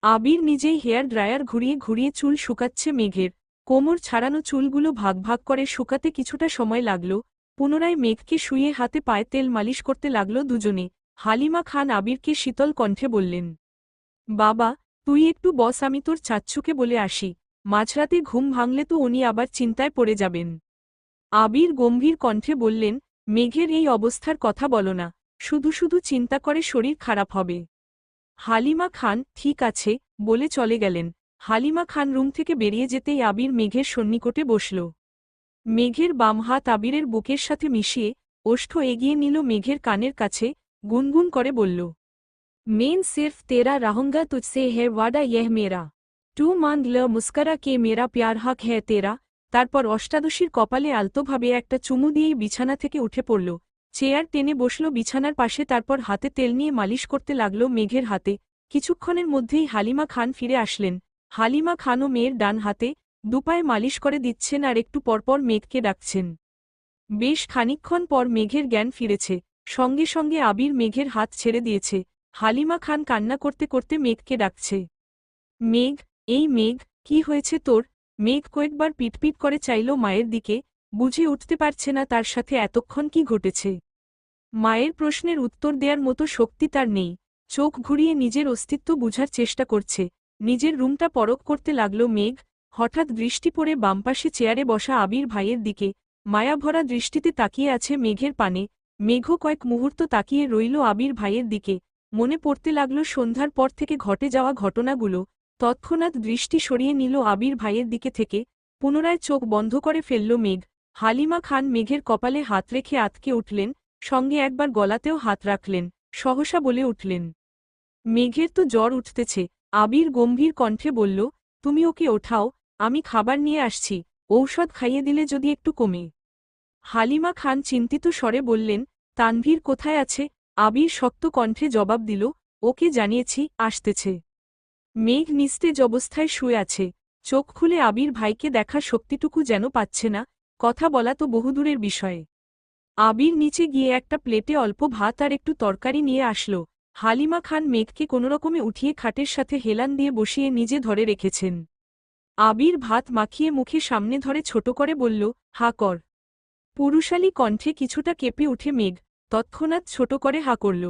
আবির নিজেই হেয়ার ড্রায়ার ঘুরিয়ে ঘুরিয়ে চুল শুকাচ্ছে মেঘের। কোমর ছাড়ানো চুলগুলো ভাগ ভাগ করে শুকাতে কিছুটা সময় লাগল। পুনরায় মেঘকে শুয়ে হাতে পায়ে তেল মালিশ করতে লাগল দুজনে। হালিমা খান আবিরকে শীতল কণ্ঠে বললেন, বাবা তুই একটু বস, আমি তোর চাচ্চুকে বলে আসি। মাঝরাতে ঘুম ভাঙলে তো উনি আবার চিন্তায় পড়ে যাবেন। আবির গম্ভীর কণ্ঠে বললেন, মেঘের এই অবস্থার কথা বলো না, শুধু শুধু চিন্তা করে শরীর খারাপ হবে। হালিমা খান ঠিক আছে বলে চলে গেলেন। হালিমা খান রুম থেকে বেরিয়ে যেতেই আবির মেঘের সন্নিকটে বসল। মেঘের বাম হাত আবিরের বুকের সাথে মিশিয়ে ওষ্ঠ এগিয়ে নিল মেঘের কানের কাছে, গুনগুন করে বলল, মেন সির্ফ তেরা রাহুঙ্গা তুঝসে হে ওয়াডা ইয়েহ মেরা, টু মান্দ ল মুস্করা কে মেরা প্যার হক হ্যায় তেরা। তারপর অষ্টাদশীর কপালে আলতোভাবে একটা চুমু দিয়েই বিছানা থেকে উঠে পড়ল, চেয়ার টেনে বসল বিছানার পাশে। তারপর হাতে তেল নিয়ে মালিশ করতে লাগল মেঘের হাতে। কিছুক্ষণের মধ্যেই হালিমা খান ফিরে আসলেন। হালিমা খানও মেয়ের ডান হাতে দুপায়ে মালিশ করে দিচ্ছেন আর একটু পরপর মেঘকে ডাকছেন। বেশ খানিকক্ষণ পর মেঘের জ্ঞান ফিরেছে, সঙ্গে সঙ্গে আবির মেঘের হাত ছেড়ে দিয়েছে। হালিমা খান কান্না করতে করতে মেঘকে ডাকছে, মেঘ, এই মেঘ, কি হয়েছে তোর? মেঘ কয়েকবার পিটপিট করে চাইল মায়ের দিকে, বুঝে উঠতে পারছে না তার সাথে এতক্ষণ কি ঘটেছে। মায়ের প্রশ্নের উত্তর দেওয়ার মতো শক্তি তার নেই। চোখ ঘুরিয়ে নিজের অস্তিত্ব বুঝার চেষ্টা করছে। নিজের রুমটা পরখ করতে লাগল মেঘ। হঠাৎ দৃষ্টি পড়ে বামপাশে চেয়ারে বসা আবির ভাইয়ের দিকে। মায়াভরা দৃষ্টিতে তাকিয়ে আছে মেঘের পানে। মেঘও কয়েক মুহূর্ত তাকিয়ে রইল আবির ভাইয়ের দিকে। মনে পড়তে লাগল সন্ধ্যার পর থেকে ঘটে যাওয়া ঘটনাগুলো। তৎক্ষণাৎ দৃষ্টি সরিয়ে নিল আবির ভাইয়ের দিকে থেকে। পুনরায় চোখ বন্ধ করে ফেলল মেঘ। হালিমা খান মেঘের কপালে হাত রেখে আতকে উঠলেন, সঙ্গে একবার গলাতেও হাত রাখলেন, সহসা বলে উঠলেন, মেঘের তো জ্বর উঠতেছে। আবির গম্ভীর কণ্ঠে বলল, তুমি ওকে ওঠাও, আমি খাবার নিয়ে আসছি, ঔষধ খাইয়ে দিলে যদি একটু কমে। হালিমা খান চিন্তিত স্বরে বললেন, তানভীর কোথায় আছে? আবির শক্ত কণ্ঠে জবাব দিল, ওকে জানিয়েছি, আসতেছে। মেঘ নিস্তেজ অবস্থায় শুয়ে আছে। চোখ খুলে আবির ভাইকে দেখার শক্তিটুকু যেন পাচ্ছে না। কথা বলা তো বহুদূরের বিষয়ে। আবির নিচে গিয়ে একটা প্লেটে অল্প ভাত আর একটু তরকারি নিয়ে আসল। হালিমা খান মেঘকে কোনোরকমে উঠিয়ে খাটের সাথে হেলান দিয়ে বসিয়ে নিজে ধরে রেখেছেন। আবির ভাত মাখিয়ে মুখে সামনে ধরে ছোট করে বলল, হা কর। পুরুষালী কণ্ঠে কিছুটা কেঁপে উঠে মেঘ, তৎক্ষণাৎ ছোট করে হা করল।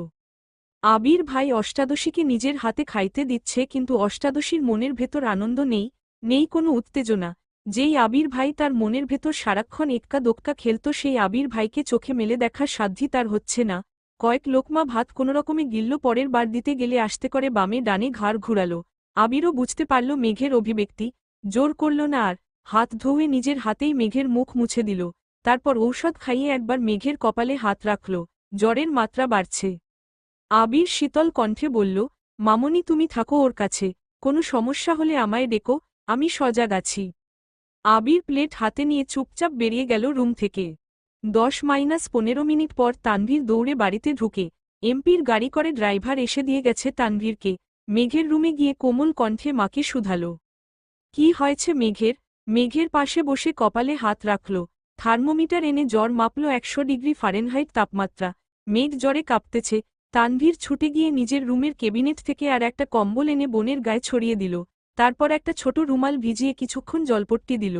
আবির ভাই অষ্টাদশীকে নিজের হাতে খাইতে দিচ্ছে, কিন্তু অষ্টাদশীর মনের ভেতর আনন্দ নেই, নেই কোনো উত্তেজনা। যেই আবির ভাই তার মনের ভেতর সারাক্ষণ এক্কা দোক্কা খেলত, সেই আবির ভাইকে চোখে মেলে দেখার সাধ্যই তার হচ্ছে না। কয়েক লোকমা ভাত কোনোরকমে গিলল, পরের বার দিতে গেলে আস্তে করে বামে ডানে ঘাড় ঘুরাল। আবিরও বুঝতে পারল মেঘের অভিব্যক্তি, জোর করল না আর, হাত ধুয়ে নিজের হাতেই মেঘের মুখ মুছে দিল। তারপর ঔষধ খাইয়ে একবার মেঘের কপালে হাত রাখল। জ্বরের মাত্রা বাড়ছে। আবির শীতল কণ্ঠে বলল, মামনি তুমি থাকো ওর কাছে, কোনো সমস্যা হলে আমায় ডেকো, আমি সজাগ আছি। আবির প্লেট হাতে নিয়ে চুপচাপ বেরিয়ে গেল রুম থেকে। 10-15 মিনিট পর তানভীর দৌড়ে বাড়িতে ঢুকে। এমপির গাড়ি করে ড্রাইভার এসে দিয়ে গেছে তানভীরকে। মেঘের রুমে গিয়ে কোমল কণ্ঠে মাকে শুধাল, কি হয়েছে মেঘের? মেঘের পাশে বসে কপালে হাত রাখল। থার্মোমিটার এনে জ্বর মাপল 100 ডিগ্রি ফারেনহাইট তাপমাত্রা। মেঘ জ্বরে কাঁপতেছে। তানভীর ছুটে গিয়ে নিজের রুমের কেবিনেট থেকে আর একটা কম্বল এনে বোনের গায়ে ছড়িয়ে দিল। তারপর একটা ছোট রুমাল ভিজিয়ে কিছুক্ষণ জলপট্টি দিল।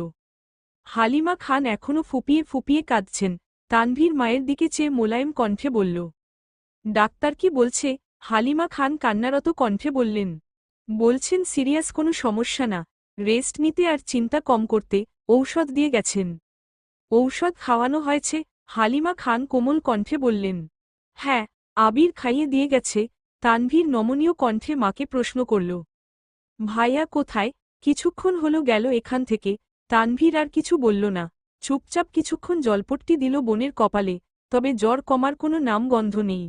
হালিমা খান এখনও ফুপিয়ে ফুপিয়ে কাঁদছেন। তানভীর মায়ের দিকে চেয়ে মোলায়েম কণ্ঠে বলল, ডাক্তার কি বলছে? হালিমা খান কান্নারত কণ্ঠে বললেন, বলছেন সিরিয়াস কোনো সমস্যা না, রেস্ট নিতে আর চিন্তা কম করতে, ঔষধ দিয়ে গেছেন। ঔষধ খাওয়ানো হয়েছে? হালিমা খান কোমল কণ্ঠে বললেন, হ্যাঁ, আবির খাইয়ে দিয়ে গেছে। তানভীর নমনীয় কণ্ঠে মাকে প্রশ্ন করল, ভাইয়া কোথায়? কিছুক্ষণ হলো গেল এখান থেকে। তানভীর আর কিছু বলল না, চুপচাপ কিছুক্ষণ জলপট্টি দিল বোনের কপালে, তবে জ্বর কমার কোনো নামগন্ধ নেই।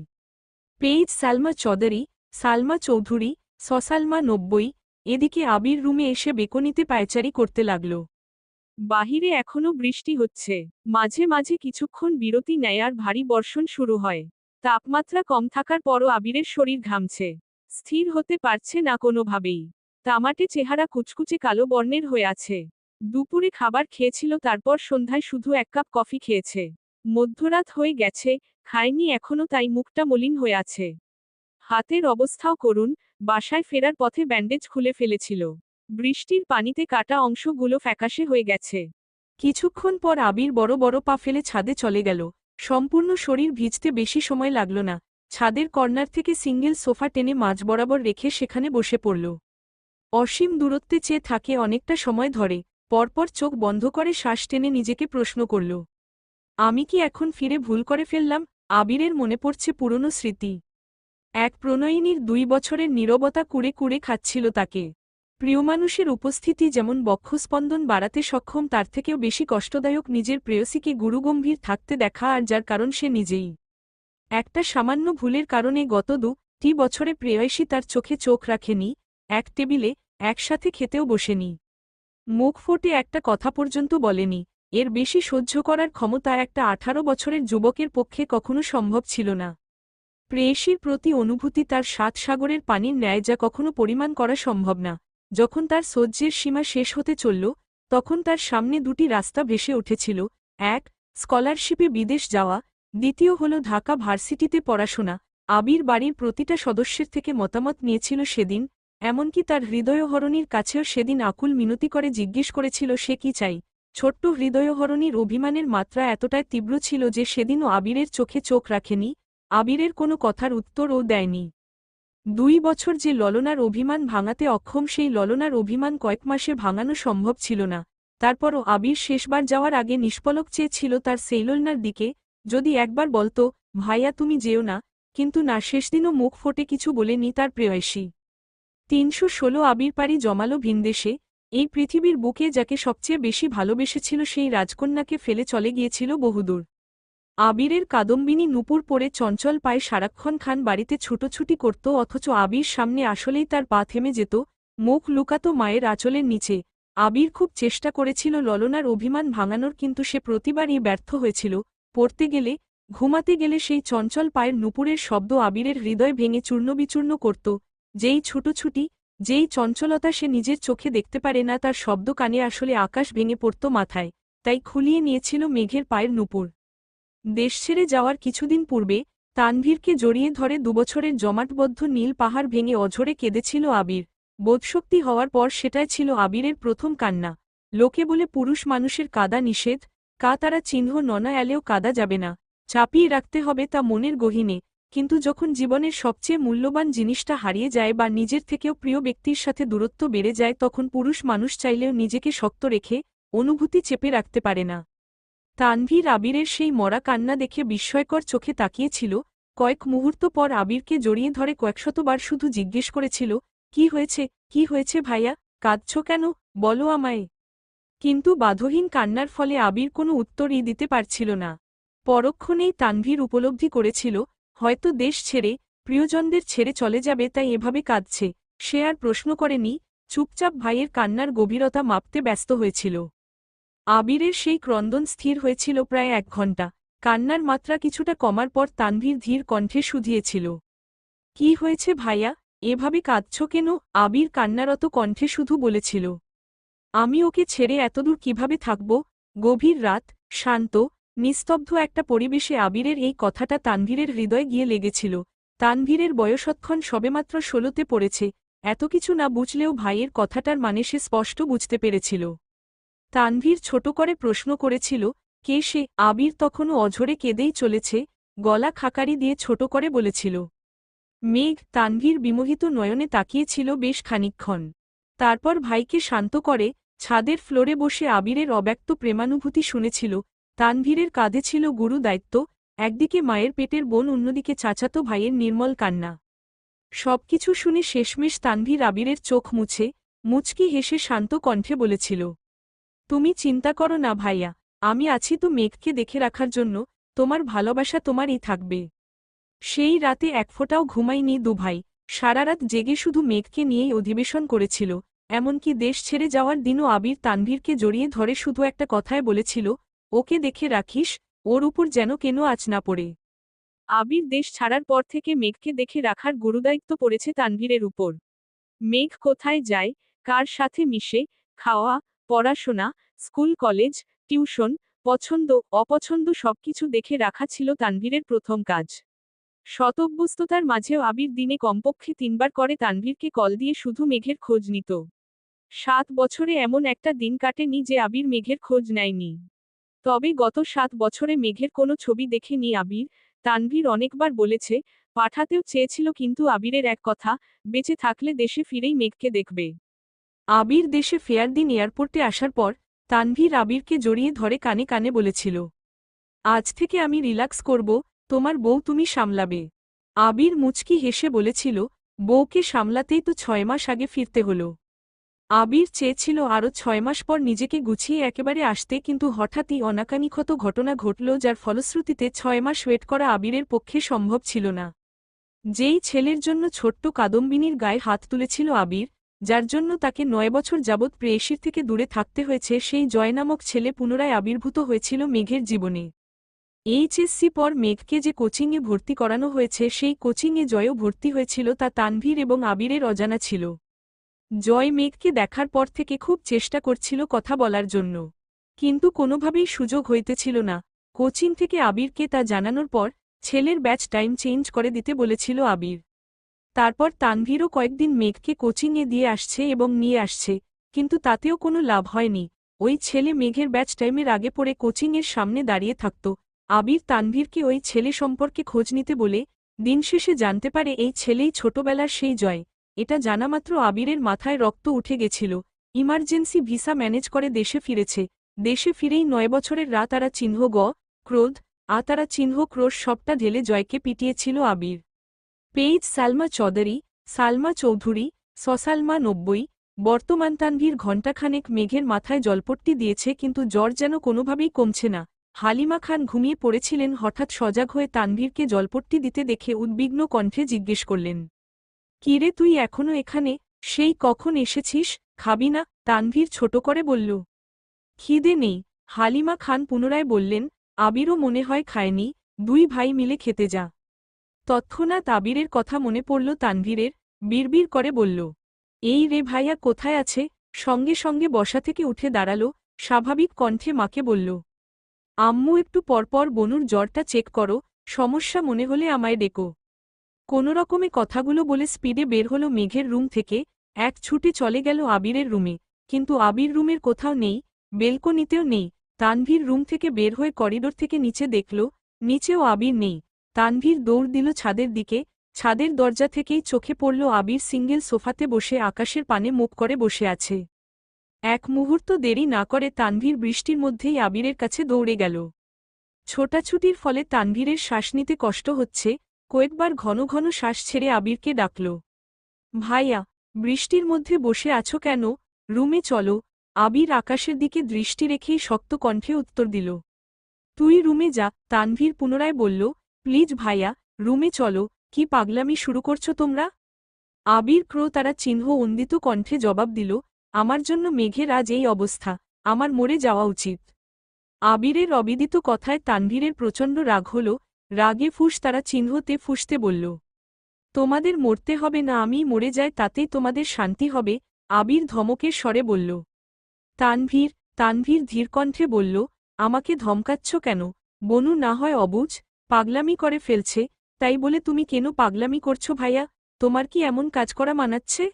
পেইজ সালমা চৌধুরী, সালমা চৌধুরী, সসালমা 90। এদিকে আবির রুমে এসে বেকনিতে পায়চারি করতে লাগল। বাহিরে এখনও বৃষ্টি হচ্ছে, মাঝে মাঝে কিছুক্ষণ বিরতি নেয় আর ভারী বর্ষণ শুরু হয়। তাপমাত্রা কম থাকার পরও আবিরের শরীর ঘামছে, স্থির হতে পারছে না কোনোভাবেই। তামাটে চেহারা কুচকুচে কালো বর্ণের হয়ে আছে। দুপুরে খাবার খেয়েছিল, তারপর সন্ধ্যায় শুধু 1 কাপ কফি খেয়েছে। মধ্যরাত হয়ে গেছে, খায়নি এখনও, তাই মুখটা মলিন হয়ে আছে। হাতের অবস্থাও করুণ, বাসায় ফেরার পথে ব্যান্ডেজ খুলে ফেলেছিল। বৃষ্টির পানিতে কাটা অংশগুলো ফ্যাকাশে হয়ে গেছে। কিছুক্ষণ পর আবির বড় বড় পা ফেলে ছাদে চলে গেল। সম্পূর্ণ শরীর ভিজতে বেশি সময় লাগল না। ছাদের কর্নার থেকে সিঙ্গেল সোফা টেনে মাঝ বরাবর রেখে সেখানে বসে পড়ল। অসীম দূরত্বে চেয়ে থাকে অনেকটা সময় ধরে, পরপর চোখ বন্ধ করে শ্বাস টেনে নিজেকে প্রশ্ন করল, আমি কি এখন ফিরে ভুল করে ফেললাম? আবিরের মনে পড়ছে পুরনো স্মৃতি। এক প্রণয়িনীর 2 বছরের নীরবতা কুড়ে কুড়ে খাচ্ছিল তাকে। প্রিয় মানুষের উপস্থিতি যেমন বক্ষস্পন্দন বাড়াতে সক্ষম তার থেকেও বেশি কষ্টদায়ক নিজের প্রেয়সীকে গুরুগম্ভীর থাকতে দেখা, আর যার কারণ সে নিজেই। একটা সামান্য ভুলের কারণে গত 2টি বছরে প্রেয়সী তার চোখে চোখ রাখেনি, এক টেবিলে একসাথে খেতেও বসেনি, মুখ ফুটে একটা কথা পর্যন্ত বলেনি। এর বেশি সহ্য করার ক্ষমতা একটা 18 বছরের যুবকের পক্ষে কখনো সম্ভব ছিল না। প্রেয়সীর প্রতি অনুভূতি তার 7 সাগরের পানির ন্যায়, যা কখনো পরিমাণ করা সম্ভব না। যখন তার সহ্যের সীমা শেষ হতে চলল, তখন তার সামনে 2টি রাস্তা ভেসে উঠেছিল। এক, স্কলারশিপে বিদেশ যাওয়া, দ্বিতীয় হল ঢাকা ভার্সিটিতে পড়াশোনা। আবির বাড়ির প্রতিটা সদস্যের থেকে মতামত নিয়েছিল সেদিন, এমনকি তার হৃদয়হরণীর কাছেও সেদিন আকুল মিনতি করে জিজ্ঞেস করেছিল সে কি চাই। ছোট্ট হৃদয়হরণীর অভিমানের মাত্রা এতটাই তীব্র ছিল যে সেদিনও আবিরের চোখে চোখ রাখেনি, আবিরের কোনো কথার উত্তরও দেয়নি। 2 বছর যে ললনার অভিমান ভাঙাতে অক্ষম, সেই ললনার অভিমান কয়েক মাসে ভাঙানো সম্ভব ছিল না। তারপরও আবির শেষবার যাওয়ার আগে নিষ্পলক চেয়েছিল তার সেই ললনার দিকে, যদি একবার বলতো, ভাইয়া তুমি যেও না, কিন্তু না, শেষদিনও মুখ ফোটে কিছু বলেনি তার প্রেয়সী। 316 আবির পাড়ি জমালো ভিনদেশে, এই পৃথিবীর বুকে যাকে সবচেয়ে বেশি ভালোবেসেছিল সেই রাজকন্যাকে ফেলে চলে গিয়েছিল বহুদূর। আবিরের কাদম্বিনী নূপুর পরে চঞ্চল পায়ে সারাক্ষণ খান বাড়িতে ছুটোছুটি করত, অথচ আবির সামনে আসলেই তার পা থেমে যেত, মুখ লুকাত মায়ের আঁচলের নিচে। আবির খুব চেষ্টা করেছিল ললনার অভিমান ভাঙানোর, কিন্তু সে প্রতিবারই ব্যর্থ হয়েছিল। পড়তে গেলে, ঘুমাতে গেলে সেই চঞ্চল পায়ের নূপুরের শব্দ আবিরের হৃদয় ভেঙে চূর্ণবিচূর্ণ করত। যেই ছুটোছুটি, যেই চঞ্চলতা সে নিজের চোখে দেখতে পারে না, তার শব্দ কানে আসলে আকাশ ভেঙে পড়ত মাথায়। তাই খুলিয়ে নিয়েছিল মেঘের পায়ের নূপুর। দেশ ছেড়ে যাওয়ার কিছুদিন পূর্বে তানভীরকে জড়িয়ে ধরে 2 বছরের জমাটবদ্ধ নীল পাহাড় ভেঙে অঝরে কেঁদেছিল আবির। বোধশক্তি হওয়ার পর সেটাই ছিল আবিরের প্রথম কান্না। লোকে বলে পুরুষ মানুষের কাঁদা নিষেধ, তারা চিহ্ন ননা এলেও কাঁদা যাবে না, চাপিয়ে রাখতে হবে তা মনের গহীনে। কিন্তু যখন জীবনের সবচেয়ে মূল্যবান জিনিসটা হারিয়ে যায় বা নিজের থেকেও প্রিয় ব্যক্তির সাথে দূরত্ব বেড়ে যায়, তখন পুরুষ মানুষ চাইলেও নিজেকে শক্ত রেখে অনুভূতি চেপে রাখতে পারে না। তানভীর আবিরের সেই মরা কান্না দেখে বিস্ময়কর চোখে তাকিয়েছিল। কয়েক মুহূর্ত পর আবিরকে জড়িয়ে ধরে কয়েকশতবার শুধু জিজ্ঞেস করেছিল, কি হয়েছে, কি হয়েছে ভাইয়া, কাঁদছ কেন, বলো আমায়। কিন্তু বাধহীন কান্নার ফলে আবির কোনো উত্তরই দিতে পারছিল না। পরক্ষণেই তানভীর উপলব্ধি করেছিল, হয়তো দেশ ছেড়ে, প্রিয়জনদের ছেড়ে চলে যাবে, তাই এভাবে কাঁদছে। সে আর প্রশ্ন করেনি, চুপচাপ ভাইয়ের কান্নার গভীরতা মাপতে ব্যস্ত হয়েছিল। আবিরের সেই ক্রন্দন স্থির হয়েছিল প্রায় 1 ঘণ্টা। কান্নার মাত্রা কিছুটা কমার পর তানভীর ধীর কণ্ঠে শুধিয়েছিল, কি হয়েছে ভাইয়া, এভাবে কাঁদছ কেন। আবির কান্নারত কণ্ঠে শুধু বলেছিল, আমি ওকে ছেড়ে এতদূর কিভাবে থাকব। গভীর রাত, শান্ত, নিস্তব্ধ একটা পরিবেশে আবিরের এই কথাটা তানভীরের হৃদয়ে গিয়ে লেগেছিল। তানভীরের বয়সক্ষণ সবেমাত্র 16তে পড়েছে, এত কিছু না বুঝলেও ভাইয়ের কথাটার মানে সে স্পষ্ট বুঝতে পেরেছিল। তানভীর ছোট করে প্রশ্ন করেছিল, কে সে। আবির তখনও অঝরে কেঁদেই চলেছে, গলা খাকারি দিয়ে ছোট করে বলেছিল, মেঘ। তানভীর বিমোহিত নয়নে তাকিয়েছিল বেশ খানিকক্ষণ। তারপর ভাইকে শান্ত করে ছাদের ফ্লোরে বসে আবিরের অব্যক্ত প্রেমানুভূতি শুনেছিল। তানভীরের কাঁধে ছিল গুরু দায়িত্ব, একদিকে মায়ের পেটের বোন, অন্যদিকে চাচাতো ভাইয়ের নির্মল কান্না। সবকিছু শুনে শেষমেশ তানভীর আবিরের চোখ মুছে মুচকি হেসে শান্ত কণ্ঠে বলেছিল, তুমি চিন্তা করো না ভাইয়া, আমি আছি তো মেঘকে দেখে রাখার জন্য, তোমার ভালোবাসা তোমারই থাকবে। সেই রাতে এক ফোঁটাও ঘুমায়নি দুভাই, সারারাত জেগে শুধু মেঘকে নিয়েই অধিবেশন করেছিল। এমনকি দেশ ছেড়ে যাওয়ার দিনও আবির তানভীরকে জড়িয়ে ধরে শুধু একটা কথায় বলেছিল, ওকে দেখে রাখিস, ওর উপর যেন কেন আঁচ না পড়ে। আবির দেশ ছাড়ার পর থেকে মেঘকে দেখে রাখার গুরুদায়িত্ব পড়েছে তানভীরের উপর। মেঘ কোথায় যায়, কার সাথে মিশে, খাওয়া, পড়াশোনা, স্কুল কলেজ, টিউশন, পছন্দ অপছন্দ সবকিছু দেখে রাখা ছিল তানভীরের প্রথম কাজ। শতব্যস্ততার মাঝেও আবির দিনে কমপক্ষে 3বার করে তানভীরকে কল দিয়ে শুধু মেঘের খোঁজ নিত। 7 বছরে এমন একটা দিন কাটেনি যে আবির মেঘের খোঁজ নেয়নি। তবে গত 7 বছরে মেঘের কোনো ছবি দেখেনি আবির। তানভীর অনেকবার বলেছে, পাঠাতেও চেয়েছিল, কিন্তু আবিরের এক কথা, বেঁচে থাকলে দেশে ফিরেই মেঘকে দেখবে। আবির দেশে ফেরার দিন এয়ারপোর্টে আসার পর তানভীর আবিরকে জড়িয়ে ধরে কানে কানে বলেছিল, আজ থেকে আমি রিল্যাক্স করব, তোমার বউ তুমি সামলাবে। আবির মুচকি হেসে বলেছিল, বউকে সামলাতেই তো 6 মাস আগে ফিরতে হলো। আবির চেয়েছিল আরও ৬ মাস পর নিজেকে গুছিয়ে একেবারে আসতে, কিন্তু হঠাৎই অনাকাঙ্ক্ষিত ঘটনা ঘটল, যার ফলশ্রুতিতে ৬ মাস ওয়েট করা আবিরের পক্ষে সম্ভব ছিল না। যেই ছেলের জন্য ছোট্ট কাদম্বিনীর গায়ে হাত তুলেছিল আবির, যার জন্য তাকে ৯ বছর যাবৎ প্রেয়সীর থেকে দূরে থাকতে হয়েছে, সেই জয় নামক ছেলে পুনরায় আবির্ভূত হয়েছিল মেঘের জীবনে। এইচএসসি পর মেঘকে যে কোচিংয়ে ভর্তি করানো হয়েছে, সেই কোচিংয়ে জয়ও ভর্তি হয়েছিল, তা তানভীর এবং আবিরের অজানা ছিল। জয় মেঘকে দেখার পর থেকে খুব চেষ্টা করছিল কথা বলার জন্য, কিন্তু কোনোভাবেই সুযোগ হইতেছিল না। কোচিং থেকে আবিরকে তা জানানোর পর ছেলের ব্যাচ টাইম চেঞ্জ করে দিতে বলেছিল আবির। তারপর তানভীরও কয়েকদিন মেঘকে কোচিংয়ে দিয়ে আসছে এবং নিয়ে আসছে, কিন্তু তাতেও কোনো লাভ হয়নি। ওই ছেলে মেঘের ব্যাচ টাইমের আগে পড়ে কোচিংয়ের সামনে দাঁড়িয়ে থাকত। আবির তানভীরকে ওই ছেলে সম্পর্কে খোঁজ নিতে বলে দিন শেষে জানতে পারে এই ছেলেই ছোটবেলার সেই জয়। এটা জানামাত্র আবিরের মাথায় রক্ত উঠে গেছিল। ইমার্জেন্সি ভিসা ম্যানেজ করে দেশে ফিরেছে। দেশে ফিরেই ৯ বছরের রাতারা চিহ্ন ক্রোধ আতারা চিহ্ন ক্রোশ সবটা ঢেলে জয়কে পিটিয়েছিল আবির। পেইজ সালমা চৌধুরী, সালমা চৌধুরী, সসালমা ৯০। বর্তমান তানভীর ঘণ্টাখানেক মেঘের মাথায় জলপট্টি দিয়েছে, কিন্তু জ্বর যেন কোনোভাবেই কমছে না। হালিমা খান ঘুমিয়ে পড়েছিলেন, হঠাৎ সজাগ হয়ে তানভীরকে জলপট্টি দিতে দেখে উদ্বিগ্ন কণ্ঠে জিজ্ঞেস করলেন, কিরে তুই এখনো এখানে? সেই কখন এসেছিস? খাবি না? তানভীর ছোট করে বলল, খিদে নেই। হালিমা খান পুনরায় বললেন, আবিরও মনে হয় খায়নি, দুই ভাই মিলে খেতে যা। তৎক্ষণাৎ আবিরের কথা মনে পড়ল তানভীরের, বিড়বিড় করে বলল, এই রে ভাইয়া কোথায় আছে? সঙ্গে সঙ্গে বসা থেকে উঠে দাঁড়াল, স্বাভাবিক কণ্ঠে মাকে বলল, আম্মু একটু পরপর বনুর জ্বরটা চেক করো, সমস্যা মনে হলে আমায় ডেকো। কোনোরকমে কথাগুলো বলে স্পিডে বের হলো মেঘের রুম থেকে, এক ছুটে চলে গেল আবিরের রুমে। কিন্তু আবির রুমের কোথাও নেই, বেলকনিতেও নেই। তানভীর রুম থেকে বের হয়ে করিডোর থেকে নিচে দেখল, নিচেও আবির নেই। তানভীর দৌড় দিল ছাদের দিকে। ছাদের দরজা থেকেই চোখে পড়ল আবির সিঙ্গেল সোফাতে বসে আকাশের পানে মুখ করে বসে আছে। এক মুহূর্ত দেরি না করে তানভীর বৃষ্টির মধ্যেই আবিরের কাছে দৌড়ে গেল। ছোটাছুটির ফলে তানভীরের শ্বাস নিতে কষ্ট হচ্ছে, কয়েকবার ঘন ঘন শ্বাস ছেড়ে আবিরকে ডাকল, ভাইয়া, বৃষ্টির মধ্যে বসে আছো কেন? রুমে চলো। আবির আকাশের দিকে দৃষ্টি রেখেই শক্ত কণ্ঠে উত্তর দিল, তুই রুমে যা। তানভীর পুনরায় বলল, প্লিজ ভাইয়া, রুমে চলো। কি পাগলামি শুরু করছো তোমরা? আবির তারা চিহ্ন অন্দিত কণ্ঠে জবাব দিল, আমার জন্য মেঘের আজ এই অবস্থা, আমার মরে যাওয়া উচিত। আবিরের অবিদিত কথায় তানভীরের প্রচণ্ড রাগ হল। রাগে তারা চিহ্নতে ফুঁসতে বলল, তোমাদের মরতে হবে না, আমি মরে যাই তাতেই তোমাদের শান্তি হবে। আবির ধমকের স্বরে বলল। তানভীর ধীরকণ্ঠে বলল, আমাকে ধমকাচ্ছ কেন? বনু না হয় অবুঝ, পাগলামি করে ফেলছে, তাই বলে তুমি কেন পাগলামি করছো ভাইয়া? তোমার কি এমন কাজ করা মানাচ্ছে?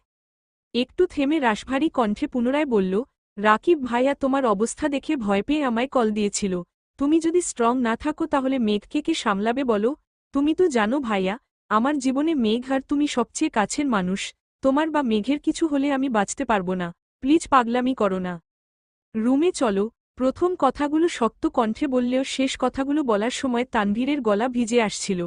একটু থেমে রাশভারী কণ্ঠে পুনরায় বলল, রাকিব ভাইয়া তোমার অবস্থা দেখে ভয় পেয়ে আমায় কল দিয়েছিল। তুমি যদি স্ট্রং না থাকো তাহলে মেঘকে কে সামলাবে বলো? তুমি তো জানো ভাইয়া, আমার জীবনে মেঘ আর তুমি সবচেয়ে কাছের মানুষ। তোমার বা মেঘের কিছু হলে আমি বাঁচতে পারবো না। প্লিজ পাগলামি করো না। রুমে চলো। প্রথম কথাগুলো শক্ত কণ্ঠে বললেও শেষ কথাগুলো বলার সময় তানভীরের গলা ভিজে আসছিল।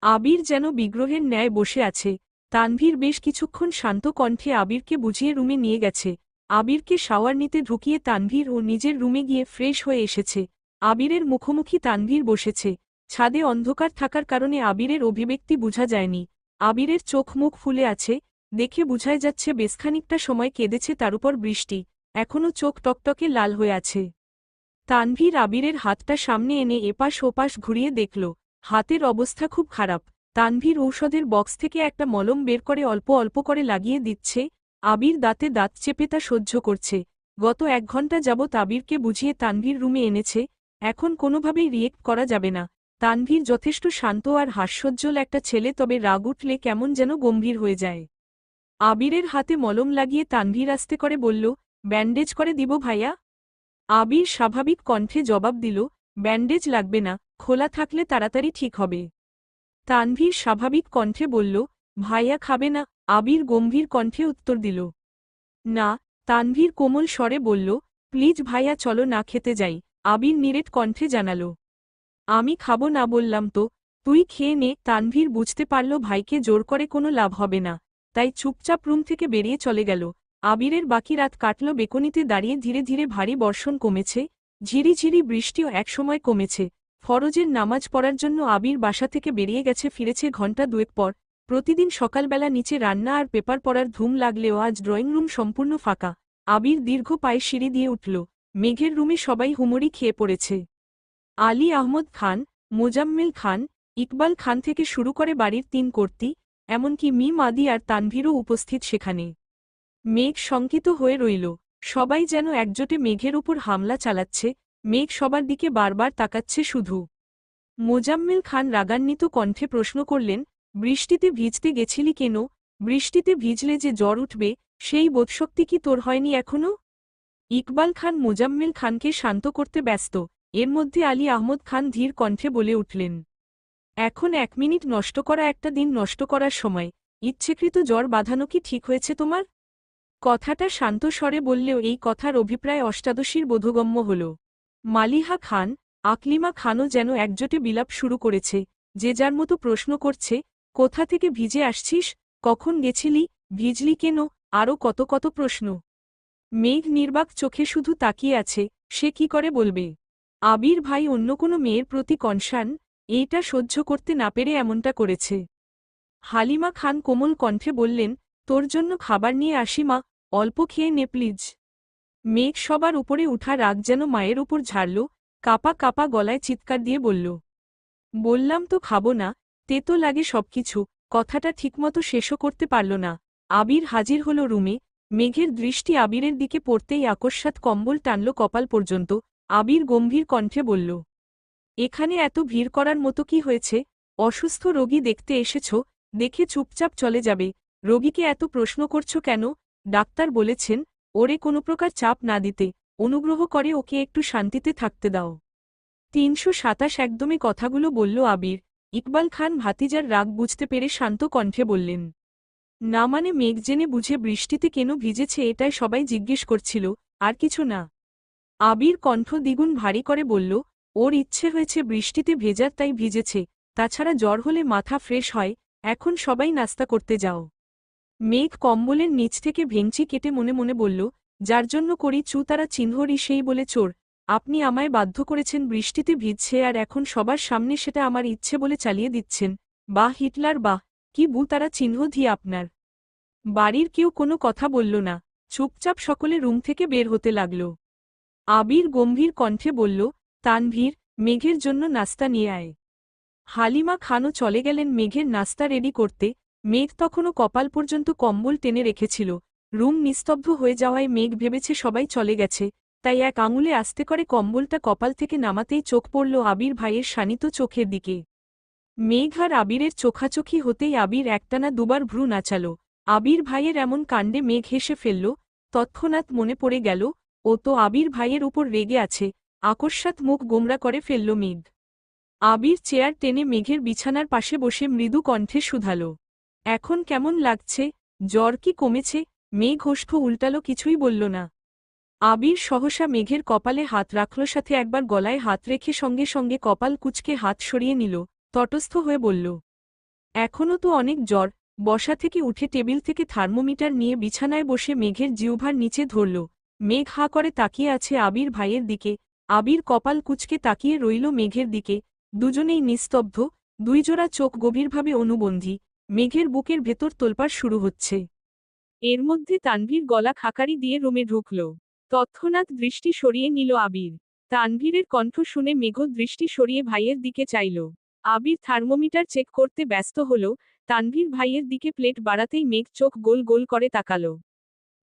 আবির যেন বিগ্রহের ন্যায় বসে আছে। তানভীর বেশ কিছুক্ষণ শান্ত কণ্ঠে আবিরকে বুঝিয়ে রুমে নিয়ে গেছে। আবিরকে শাওয়ার নিতে ঢুকিয়ে তানভীর ও নিজের রুমে গিয়ে ফ্রেশ হয়ে এসেছে। আবিরের মুখোমুখি তানভীর বসেছে। ছাদে অন্ধকার থাকার কারণে আবিরের অভিব্যক্তি বোঝা যায়নি। আবিরের চোখ মুখ ফুলে আছে, দেখে বুঝাই যাচ্ছে বেশ খানিকটা সময় কেঁদেছে, তার উপর বৃষ্টি, এখনও চোখ টকটকে লাল হয়ে আছে। তানভীর আবিরের হাতটা সামনে এনে এপাশ ওপাশ ঘুরিয়ে দেখল, হাতের অবস্থা খুব খারাপ। তানভীর ঔষধের বক্স থেকে একটা মলম বের করে অল্প অল্প করে লাগিয়ে দিচ্ছে। আবির দাঁতে দাঁত চেপে তা সহ্য করছে। গত ১ ঘণ্টা যাবৎ আবিরকে বুঝিয়ে তানভীর রুমে এনেছে, এখন কোনোভাবেই রিয়েক্ট করা যাবে না। তানভীর যথেষ্ট শান্ত আর হাস্যোজ্জ্বল একটা ছেলে, তবে রাগ উঠলে কেমন যেন গম্ভীর হয়ে যায়। আবিরের হাতে মলম লাগিয়ে তানভীর আস্তে করে বলল, ব্যান্ডেজ করে দিব ভাইয়া? আবির স্বাভাবিক কণ্ঠে জবাব দিল, ব্যান্ডেজ লাগবে না, খোলা থাকলে তাড়াতাড়ি ঠিক হবে। তানভীর স্বাভাবিক কণ্ঠে বলল, ভাইয়া খাবে না? আবির গম্ভীর কণ্ঠে উত্তর দিল, না। তানভীর কোমল স্বরে বলল, প্লিজ ভাইয়া চলো না খেতে যাই। আবির নিরেট কণ্ঠে জানাল, আমি খাবো না বললাম তো, তুই খেয়ে নে। তানভীর বুঝতে পারল ভাইকে জোর করে কোনো লাভ হবে না, তাই চুপচাপ রুম থেকে বেরিয়ে চলে গেল। আবিরের বাকি রাত কাটল বেকনিতে দাঁড়িয়ে। ধীরে ধীরে ভারী বর্ষণ কমেছে, ঝিরিঝিরি বৃষ্টিও একসময় কমেছে। ফরজের নামাজ পড়ার জন্য আবির বাসা থেকে বেরিয়ে গেছে, ফিরেছে ঘণ্টা দুয়েক পর। প্রতিদিন সকালবেলা নিচে রান্না আর পেপার পড়ার ধুম লাগলেও আজ ড্রয়িং রুম সম্পূর্ণ ফাঁকা। আবির দীর্ঘ পায়ে সিঁড়ি দিয়ে উঠল। মেঘের রুমে সবাই হুমড়ি খেয়ে পড়েছে। আলী আহমদ খান, মোজাম্মেল খান, ইকবাল খান থেকে শুরু করে বাড়ির ৩ কর্ত্রী, এমনকি মিম আদি আর তানভীরও উপস্থিত সেখানে। মেঘ শঙ্কিত হয়ে রইল। সবাই যেন একজোটে মেঘের উপর হামলা চালাচ্ছে। মেঘ সবার দিকে বারবার তাকাচ্ছে শুধু। মোজাম্মেল খান রাগান্বিত কণ্ঠে প্রশ্ন করলেন, বৃষ্টিতে ভিজতে গেছিলি কেন? বৃষ্টিতে ভিজলে যে জ্বর উঠবে, সেই বোধশক্তি কি তোর হয়নি এখনো? ইকবাল খান মোজাম্মেল খানকে শান্ত করতে ব্যস্ত। এর মধ্যে আলী আহমদ খান ধীর কণ্ঠে বলে উঠলেন, এখন ১ মিনিট নষ্ট করা একটা দিন নষ্ট করার সময়। ইচ্ছেকৃত জ্বর বাঁধানো কি ঠিক হয়েছে তোমার? কথাটা শান্ত স্বরে বললেও এই কথার অভিপ্রায় অষ্টাদশীর বোধগম্য হল। মালিহা খান, আকলিমা খানও যেন একজোটে বিলাপ শুরু করেছে। যে যার মতো প্রশ্ন করছে, কোথা থেকে ভিজে আসছিস, কখন গেছিলি, ভিজলি কেন, আরও কত কত প্রশ্ন। মেঘ নির্বাক চোখে শুধু তাকিয়ে আছে। সে কি করে বলবে? আবির ভাই অন্য কোনো মেয়ের প্রতি কনসার্ন, এইটা সহ্য করতে না পেরে এমনটা করেছে। হালিমা খান কোমল কণ্ঠে বললেন, তোর জন্য খাবার নিয়ে আসি মা, অল্প খেয়ে নে প্লিজ। মেঘ সবার উপরে উঠা রাগ যেন মায়ের উপর ঝাড়ল। কাপা কাপা গলায় চিৎকার দিয়ে বলল, বললাম তো খাবো না, তেতো লাগে সবকিছু। কথাটা ঠিকমতো শেষও করতে পারল না। আবির হাজির হল রুমে। মেঘের দৃষ্টি আবিরের দিকে পড়তেই আকস্মাৎ কম্বল টানল কপাল পর্যন্ত। আবির গম্ভীর কণ্ঠে বলল, এখানে এত ভিড় করার মতো কি হয়েছে? অসুস্থ রোগী দেখতে এসেছ, দেখে চুপচাপ চলে যাবে। রোগীকে এত প্রশ্ন করছো কেন? ডাক্তার বলেছেন ওরে কোনো প্রকার চাপ না দিতে, অনুগ্রহ করে ওকে একটু শান্তিতে থাকতে দাও। ৩২৭ একদমই কথাগুলো বলল আবির। ইকবাল খান ভাতিজার রাগ বুঝতে পেরে শান্ত কণ্ঠে বললেন, না মানে মেঘ জেনে বুঝে বৃষ্টিতে কেন ভিজেছে এটাই সবাই জিজ্ঞেস করছিল, আর কিছু না। আবির কণ্ঠ দ্বিগুণ ভারী করে বলল, ওর ইচ্ছে হয়েছে বৃষ্টিতে ভেজার তাই ভিজেছে, তাছাড়া জ্বর হলে মাথা ফ্রেশ হয়। এখন সবাই নাস্তা করতে যাও। মেঘ কম্বলের নিচ থেকে ভেঙচি কেটে মনে মনে বলল, যার জন্য করি চু তারা চিহ্নরি সেই বলে চোর। আপনি আমায় বাধ্য করেছেন বৃষ্টিতে ভিজছে আর এখন সবার সামনে সেটা আমার ইচ্ছে বলে চালিয়ে দিচ্ছেন। বাহ হিটলার বাহ, কি বু তারা চিহ্ন দিয়ে আপনার। বাড়ির কেউ কোনো কথা বলল না। চুপচাপ সকলে রুম থেকে বের হতে লাগল। আবির গম্ভীর কণ্ঠে বলল, তানভীর, মেঘের জন্য নাস্তা নিয়ে আয়। হালিমা খানও চলে গেলেন মেঘের নাস্তা রেডি করতে। মেঘ তখনও কপাল পর্যন্ত কম্বল টেনে রেখেছিল। রুম নিস্তব্ধ হয়ে যাওয়ায় মেঘ ভেবেছে সবাই চলে গেছে, তাই এক আঙুলে আস্তে করে কম্বলটা কপাল থেকে নামাতেই চোখ পড়ল আবির ভাইয়ের শানিত চোখের দিকে। মেঘ আর আবিরের চোখাচোখি হতেই আবির একটানা দুবার ভ্রু নাচাল। আবির ভাইয়ের এমন কাণ্ডে মেঘ হেসে ফেলল। তৎক্ষণাৎ মনে পড়ে গেল, ও তো আবির ভাইয়ের উপর রেগে আছে। আকস্মাৎ মুখ গোমরা করে ফেলল মেঘ। আবির চেয়ার টেনে মেঘের বিছানার পাশে বসে মৃদু কণ্ঠে শুধাল, এখন কেমন লাগছে? জ্বর কি কমেছে? মেঘ ওষ্ঠ উল্টাল, কিছুই বলল না। আবির সহসা মেঘের কপালে হাত রাখল, সাথে একবার গলায় হাত রেখে সঙ্গে সঙ্গে কপাল কুঁচকে হাত সরিয়ে নিল। তটস্থ হয়ে বলল, এখনও তো অনেক জ্বর। বসা থেকে উঠে টেবিল থেকে থার্মোমিটার নিয়ে বিছানায় বসে মেঘের জিহ্বার নিচে ধরল। মেঘ হাঁ করে তাকিয়ে আছে আবির ভাইয়ের দিকে। আবির কপাল কুঁচকে তাকিয়ে রইল মেঘের দিকে। দুজনেই নিস্তব্ধ, দুই জোড়া চোখ গভীরভাবে অনুবন্ধী। মেঘের বুকের ভেতর তোলপাড় শুরু হচ্ছে। এর মধ্যে তানভীর গলা খাকারি দিয়ে রুমে ঢুকল। তৎক্ষণাৎ দৃষ্টি সরিয়ে নিল আবির। তানভীরের কণ্ঠ শুনে মেঘ দৃষ্টি সরিয়ে ভাইয়ের দিকে চাইল। আবির থার্মোমিটার চেক করতে ব্যস্ত হল। তানভীর ভাইয়ের দিকে প্লেট বাড়াতেই মেঘ চোখ গোল গোল করে তাকাল।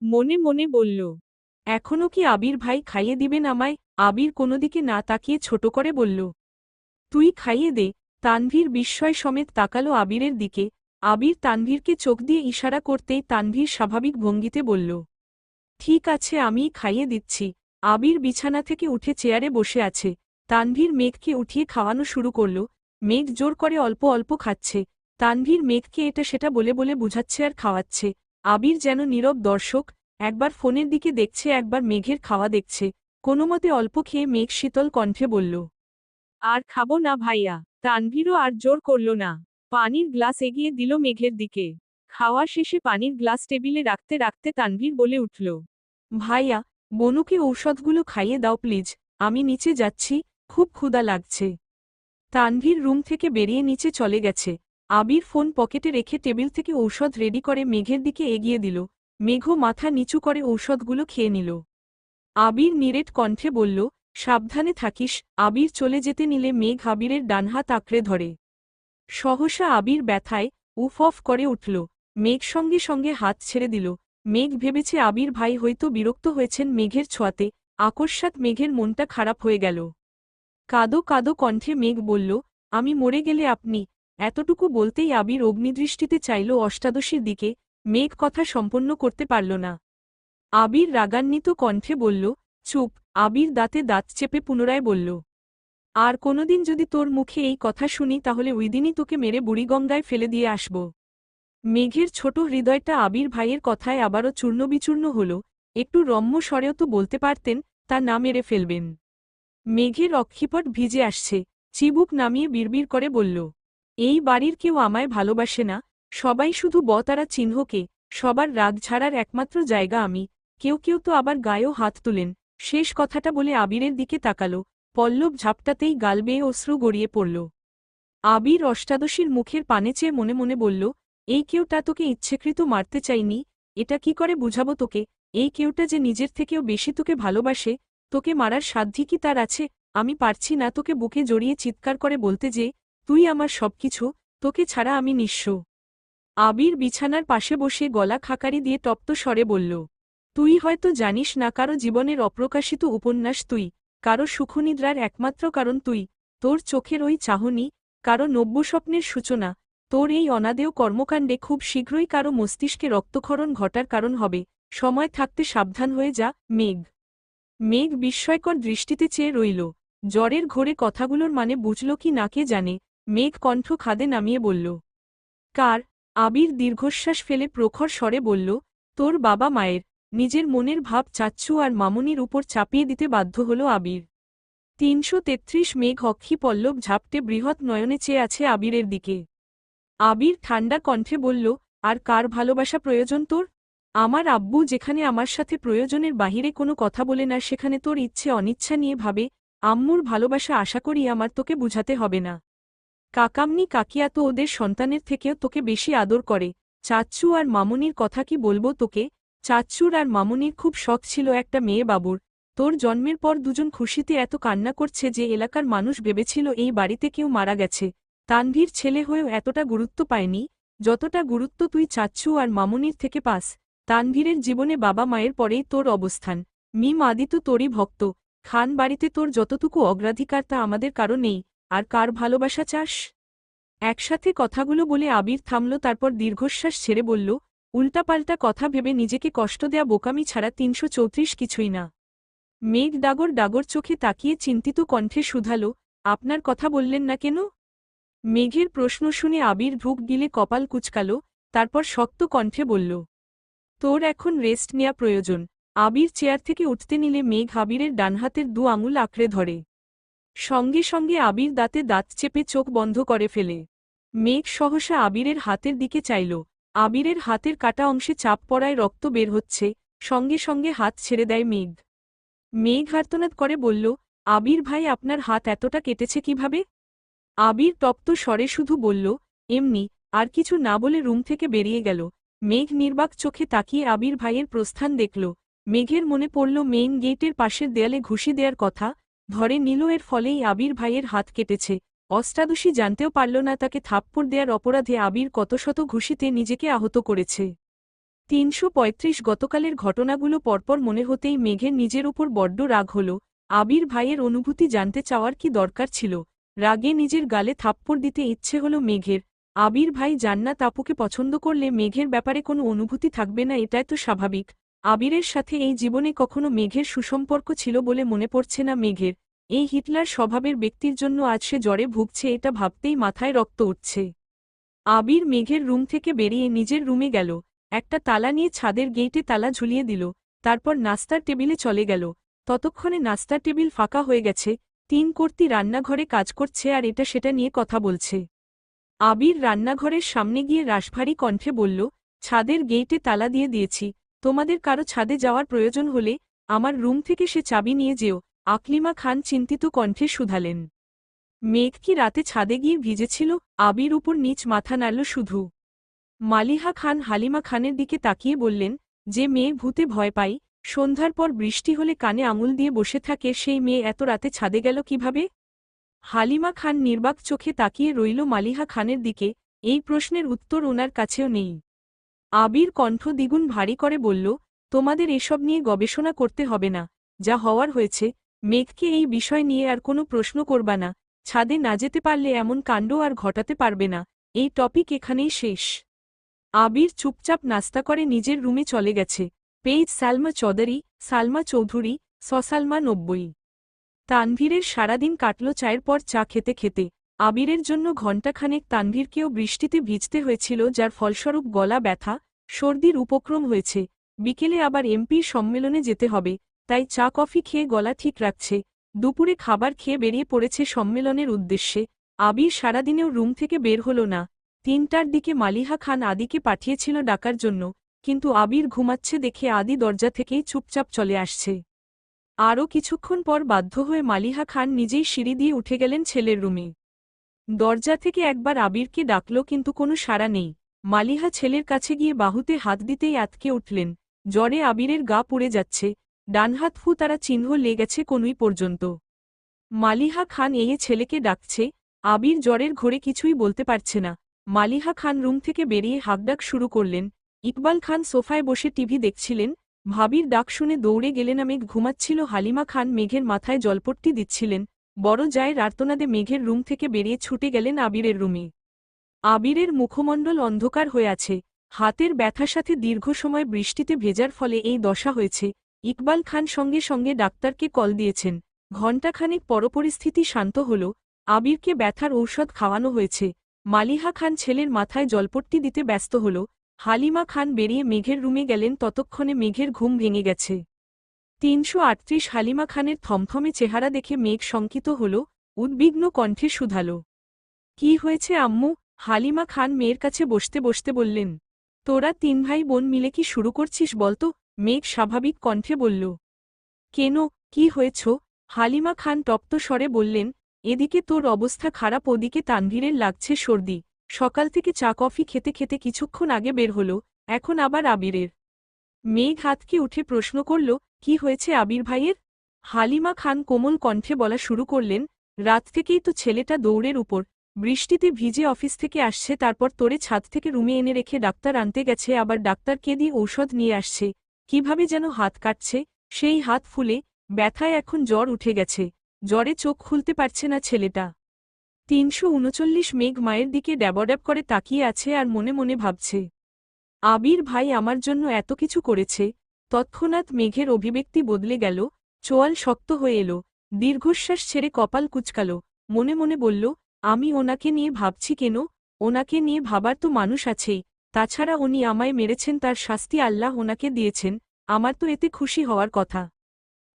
মনে মনে বলল, এখনও কি আবির ভাই খাইয়ে দিবেন আমায়? আবির কোনো দিকে না তাকিয়ে ছোট করে বলল, তুই খাইয়ে দে। তানভীর বিস্ময় সমেত তাকালো আবিরের দিকে। আবির তানভীরকে চোখ দিয়ে ইশারা করতেই তানভীর স্বাভাবিক ভঙ্গিতে বলল, ঠিক আছে আমিই খাইয়ে দিচ্ছি। আবির বিছানা থেকে উঠে চেয়ারে বসে আছে। তানভীর মেঘকে উঠিয়ে খাওয়ানো শুরু করল। মেঘ জোর করে অল্প অল্প খাচ্ছে। তানভীর মেঘকে এটা সেটা বলে বলে বুঝাচ্ছে আর খাওয়াচ্ছে। আবির যেন নীরব দর্শক, একবার ফোনের দিকে দেখছে, একবার মেঘের খাওয়া দেখছে। কোনোমতে অল্প খেয়ে মেঘ শীতল কণ্ঠে বলল, আর খাবো না ভাইয়া। তানভীরও আর জোর করল না। পানির গ্লাস এগিয়ে দিল মেঘের দিকে। খাওয়া শেষে পানির গ্লাস টেবিলে রাখতে রাখতে তানভীর বলে উঠল, ভাইয়া, বনুকে ঔষধগুলো খাইয়ে দাও প্লিজ, আমি নিচে যাচ্ছি, খুব ক্ষুধা লাগছে। তানভীর রুম থেকে বেরিয়ে নিচে চলে গেছে। আবির ফোন পকেটে রেখে টেবিল থেকে ঔষধ রেডি করে মেঘের দিকে এগিয়ে দিল। মেঘও মাথা নিচু করে ঔষধগুলো খেয়ে নিল। আবির নিরেট কণ্ঠে বলল, সাবধানে থাকিস। আবির চলে যেতে নিলে মেঘ আবিরের ডান হাত আঁকড়ে ধরে। সহসা আবির ব্যথায় উফ অফ করে উঠল। মেঘ সঙ্গে সঙ্গে হাত ছেড়ে দিল। মেঘ ভেবেছে আবির ভাই হয়তো বিরক্ত হয়েছেন মেঘের ছোঁয়াতে। আকস্মাৎ মেঘের মনটা খারাপ হয়ে গেল। কাদো কাদো কণ্ঠে মেঘ বলল, আমি মরে গেলে আপনি। এতটুকু বলতেই আবির অগ্নিদৃষ্টিতে চাইল অষ্টাদশীর দিকে। মেঘ কথা সম্পন্ন করতে পারল না। আবির রাগান্বিত কণ্ঠে বলল, চুপ। আবির দাঁতে দাঁত চেপে পুনরায় বলল, আর কোনোদিন যদি তোর মুখে এই কথা শুনি তাহলে ওইদিনই তোকে মেরে বুড়িগঙ্গায় ফেলে দিয়ে আসব। মেঘের ছোট হৃদয়টা আবির ভাইয়ের কথায় আবারও চূর্ণবিচূর্ণ হল। একটু রম্য স্বরেও তো বলতে পারতেন, তা না মেরে ফেলবেন। মেঘের অক্ষিপট ভিজে আসছে। চিবুক নামিয়ে বিড়বিড় করে বলল, এই বাড়ির কেউ আমায় ভালোবাসে না, সবাই শুধু বতারা চিহ্নকে। সবার রাগ ঝাড়ার একমাত্র জায়গা আমি। কেউ কেউ তো আবার গায়েও হাত তুলেন। শেষ কথাটা বলে আবিরের দিকে তাকালো। পল্লব ঝাপটাতেই গাল বেয়ে অশ্রু গড়িয়ে পড়ল। আবির অষ্টাদশীর মুখের পানে চেয়ে মনে মনে বলল, এই কেউটা তোকে ইচ্ছেকৃত মারতে চাইনি। এটা কি করে বুঝাবো তোকে? এই কেউটা যে নিজের থেকেও বেশি তোকে ভালোবাসে। তোকে মারার সাধ্য কি তার আছে? আমি পারছি না তোকে বুকে জড়িয়ে চিৎকার করে বলতে যে, তুই আমার সবকিছু, তোকে ছাড়া আমি নিঃস্ব। আবির বিছানার পাশে বসে গলা খাকারি দিয়ে তপ্ত স্বরে বলল, তুই হয়তো জানিস না কারো জীবনের অপ্রকাশিত উপন্যাস তুই, কারো সুখনিদ্রার একমাত্র কারণ তুই, তোর চোখের ওই চাহনি, কারো নব্যস্বপ্নের সূচনা, তোর এই অনাদেয় কর্মকাণ্ডে খুব শীঘ্রই কারো মস্তিষ্কে রক্তক্ষরণ ঘটার কারণ হবে। সময় থাকতে সাবধান হয়ে যা। মেঘ। মেঘ বিস্ময়কর দৃষ্টিতে চেয়ে রইল। জ্বরের ঘোরে কথাগুলোর মানে বুঝল কি না কে জানে। মেঘ কণ্ঠ খাদে নামিয়ে বলল, কার? আবির দীর্ঘশ্বাস ফেলে প্রখর স্বরে বলল, তোর বাবা মায়ের। নিজের মনের ভাব চাচ্চু আর মামুনির উপর চাপিয়ে দিতে বাধ্য হল আবির। ৩৩৩ মেঘ অক্ষি পল্লব ঝাপটে বৃহৎ নয়নে চেয়ে আছে আবিরের দিকে। আবির ঠান্ডা কণ্ঠে বলল, আর কার ভালোবাসা প্রয়োজন তোর? আমার আব্বু যেখানে আমার সাথে প্রয়োজনের বাহিরে কোনো কথা বলে না সেখানে তোর ইচ্ছে অনিচ্ছা নিয়ে ভাবে। আম্মুর ভালোবাসা আশা করি আমার তোকে বুঝাতে হবে না। কাকামনি কাকিয়া তো ওদের সন্তানের থেকেও তোকে বেশি আদর করে। চাচ্চু আর মামুনির কথা কি বলবো তোকে? চাচ্চুর আর মামুনির খুব শখ ছিল একটা মেয়ে বাবুর। তোর জন্মের পর দুজন খুশিতে এত কান্না করছে যে এলাকার মানুষ ভেবেছিল এই বাড়িতে কেউ মারা গেছে। তানভীর ছেলে হয়েও এতটা গুরুত্ব পায়নি যতটা গুরুত্ব তুই চাচ্চু আর মামুনির থেকে পাস। তানভীরের জীবনে বাবা মায়ের পরেই তোর অবস্থান। মিম আদি তো তোরই ভক্ত। খান বাড়িতে তোর যতটুকু অগ্রাধিকার তা আমাদের কারো নেই। আর কার ভালোবাসা চাস? একসাথে কথাগুলো বলে আবির থামল, তারপর দীর্ঘশ্বাস ছেড়ে বলল, উল্টাপাল্টা কথা ভেবে নিজেকে কষ্ট দেয়া বোকামি ছাড়া ৩৩৪ কিছুই না। মেঘ ডাগর ডাগর চোখে তাকিয়ে চিন্তিত কণ্ঠে শুধালো, আপনার কথা বললেন না কেন? মেঘের প্রশ্ন শুনে আবির ঢুক গিলে কপাল কুচকাল, তারপর শক্ত কণ্ঠে বলল, তোর এখন রেস্ট নেয়া প্রয়োজন। আবির চেয়ার থেকে উঠতে নিলে মেঘ আবিরের ডানহাতের দু আঙুল আঁকড়ে ধরে। সঙ্গে সঙ্গে আবির দাঁতে দাঁত চেপে চোখ বন্ধ করে ফেলে। মেঘ সহসা আবিরের হাতের দিকে চাইল। আবিরের হাতের কাটা অংশে চাপ পড়ায় রক্ত বের হচ্ছে। সঙ্গে সঙ্গে হাত ছেড়ে দেয় মেঘ। মেঘ আর্তনাদ করে বলল, আবির ভাই আপনার হাত এতটা কেটেছে কিভাবে? আবির তপ্ত স্বরে শুধু বলল, এমনি। আর কিছু না বলে রুম থেকে বেরিয়ে গেল। মেঘ নির্বাক চোখে তাকিয়ে আবির ভাইয়ের প্রস্থান দেখল। মেঘের মনে পড়ল মেইন গেটের পাশের দেয়ালে ঘুষি দেয়ার কথা। ধরে নিল এর ফলেই আবির ভাইয়ের হাত কেটেছে। অষ্টাদশী জানতেও পারল না তাকে থাপ্পড় দেয়ার অপরাধে আবির কত শত ঘুষিতে নিজেকে আহত করেছে। ৩৩৫ গতকালের ঘটনাগুলো পরপর মনে হতেই মেঘের নিজের উপর বড্ড রাগ হল। আবির ভাইয়ের অনুভূতি জানতে চাওয়ার কি দরকার ছিল? রাগে নিজের গালে থাপ্পড় দিতে ইচ্ছে হল মেঘের। আবির ভাই জান্নাত আপুকে পছন্দ করলে মেঘের ব্যাপারে কোনো অনুভূতি থাকবে না, এটাই তো স্বাভাবিক। আবিরের সাথে এই জীবনে কখনো মেঘের সুসম্পর্ক ছিল বলে মনে পড়ছে না মেঘের। এই হিটলার স্বভাবের ব্যক্তির জন্য আজ সে জ্বরে ভুগছে, এটা ভাবতেই মাথায় রক্ত উঠছে। আবির মেঘের রুম থেকে বেরিয়ে নিজের রুমে গেল। একটা তালা নিয়ে ছাদের গেইটে তালা ঝুলিয়ে দিল। তারপর নাস্তার টেবিলে চলে গেল। ততক্ষণে নাস্তার টেবিল ফাঁকা হয়ে গেছে। ৩ কর্তি রান্নাঘরে কাজ করছে আর এটা সেটা নিয়ে কথা বলছে। আবির রান্নাঘরের সামনে গিয়ে রাশভারী কণ্ঠে বলল, ছাদের গেইটে তালা দিয়ে দিয়েছি, তোমাদের কারো ছাদে যাওয়ার প্রয়োজন হলে আমার রুম থেকে সে চাবি নিয়ে যেও। আকলিমা খান চিন্তিত কণ্ঠে শুধালেন। মেঘ কি রাতে ছাদে গিয়ে ভিজেছিল? আবির উপর নিচ মাথা নাড়ল শুধু। মালিহা খান হালিমা খানের দিকে তাকিয়ে বললেন, যে মেয়ে ভূতে ভয় পায়, সন্ধ্যার পর বৃষ্টি হলে কানে আঙুল দিয়ে বসে থাকে, সেই মেয়ে এত রাতে ছাদে গেল কিভাবে? হালিমা খান নির্বাক চোখে তাকিয়ে রইল মালিহা খানের দিকে, এই প্রশ্নের উত্তর ওনার কাছেও নেই। আবির কণ্ঠ দ্বিগুণ ভারী করে বলল, তোমাদের এসব নিয়ে গবেষণা করতে হবে না, যা হওয়ার হয়েছে। মেঘকে এই বিষয় নিয়ে আর কোনো প্রশ্ন করবা না, ছাদে না যেতে পারলে এমন কাণ্ড আর ঘটাতে পারবে না, এই টপিক এখানেই শেষ। আবির চুপচাপ নাস্তা করে নিজের রুমে চলে গেছে। পেজ সালমা চৌধুরী, সালমা চৌধুরী, সসালমা 90। তানভীরের সারাদিন কাটল চায়ের পর চা খেতে খেতে। আবিরের জন্য ঘণ্টাখানেক তানভীরকেও বৃষ্টিতে ভিজতে হয়েছিল, যার ফলস্বরূপ গলা ব্যথা, সর্দির উপক্রম হয়েছে। বিকেলে আবার এমপির সম্মেলনে যেতে হবে, তাই চা কফি খেয়ে গলা ঠিক রাখছে। দুপুরে খাবার খেয়ে বেরিয়ে পড়েছে সম্মেলনের উদ্দেশ্যে। আবির সারাদিনেও রুম থেকে বের হল না। 3টার দিকে মালিহা খান আদিকে পাঠিয়েছিল ডাকার জন্য, কিন্তু আবির ঘুমাচ্ছে দেখে আদি দরজা থেকেই চুপচাপ চলে আসছে। আরও কিছুক্ষণ পর বাধ্য হয়ে মালিহা খান নিজেই সিঁড়ি দিয়ে উঠে গেলেন ছেলের রুমে। দরজা থেকে একবার আবিরকে ডাকল, কিন্তু কোনো সাড়া নেই। মালিহা ছেলের কাছে গিয়ে বাহুতে হাত দিতেই আতকে উঠলেন। জ্বরে আবিরের গা পুড়ে যাচ্ছে, ডানহাত ফু তারা চিহ্ন লেগেছে কনুই পর্যন্ত। মালিহা খান এয়ে ছেলেকে ডাকছে, আবির জ্বরের ঘোরে কিছুই বলতে পারছে না। মালিহা খান রুম থেকে বেরিয়ে হাঁকডাক শুরু করলেন। ইকবাল খান সোফায় বসে টিভি দেখছিলেন, ভাবির ডাক শুনে দৌড়ে গেলেন। মেঘ ঘুমাচ্ছিল, হালিমা খান মেঘের মাথায় জলপট্টি দিচ্ছিলেন। বড় জায়ের আর্তনাদে মেঘের রুম থেকে বেরিয়ে ছুটে গেলেন আবিরের রুমে। আবিরের মুখমণ্ডল অন্ধকার হয়ে আছে, হাতের ব্যথার সাথে দীর্ঘ সময় বৃষ্টিতে ভেজার ফলে এই দশা হয়েছে। ইকবাল খান সঙ্গে সঙ্গে ডাক্তারকে কল দিয়েছেন। ঘণ্টাখানেক পর পরিস্থিতি শান্ত হল, আবিরকে ব্যথার ঔষধ খাওয়ানো হয়েছে। মালিহা খান ছেলের মাথায় জলপট্টি দিতে ব্যস্ত হল। হালিমা খান বেরিয়ে মেঘের রুমে গেলেন, ততক্ষণে মেঘের ঘুম ভেঙে গেছে। 338 হালিমা খানের থমথমে চেহারা দেখে মেঘ শঙ্কিত হল, উদ্বিগ্ন কণ্ঠে শুধাল, কি হয়েছে আম্মু? হালিমা খান মেয়ের কাছে বসতে বসতে বললেন, তোরা 3 ভাই বোন মিলে কি শুরু করছিস বলতো? মেঘ স্বাভাবিক কণ্ঠে বলল, কেন, কি হয়েছ? হালিমা খান তপ্ত স্বরে বললেন, এদিকে তোর অবস্থা খারাপ, ওদিকে তানভীরের লাগছে সর্দি। সকাল থেকে চা কফি খেতে খেতে কিছুক্ষণ আগে বের হল, এখন আবার আবিরের। মেঘ হাতকে উঠে প্রশ্ন করল, কি হয়েছে আবির ভাইয়ের? হালিমা খান কোমল কণ্ঠে বলা শুরু করলেন, রাত থেকেই তো ছেলেটা দৌড়ের উপর, বৃষ্টিতে ভিজে অফিস থেকে আসছে, তারপর তোরে ছাদ থেকে রুমে এনে রেখে ডাক্তার আনতে গেছে, আবার ডাক্তারকে দিয়ে ঔষধ নিয়ে আসছে, কিভাবে যেন হাত কাটছে, সেই হাত ফুলে ব্যথায় এখন জ্বর উঠে গেছে, জ্বরে চোখ খুলতে পারছে না ছেলেটা। 339 মেঘ মায়ের দিকে ড্যাবড্যাব করে তাকিয়ে আছে আর মনে মনে ভাবছে, আবির ভাই আমার জন্য এত কিছু করেছে। তৎক্ষণাৎ মেঘের অভিব্যক্তি বদলে গেল, চোয়াল শক্ত হয়ে এলো, দীর্ঘশ্বাস ছেড়ে কপাল কুচকাল, মনে মনে বলল, আমি ওনাকে নিয়ে ভাবছি কেন? ওনাকে নিয়ে ভাবার তো মানুষ আছেই, তাছাড়া উনি আমায় মেরেছেন, তার শাস্তি আল্লাহ ওনাকে দিয়েছেন, আমার তো এতে খুশি হওয়ার কথা।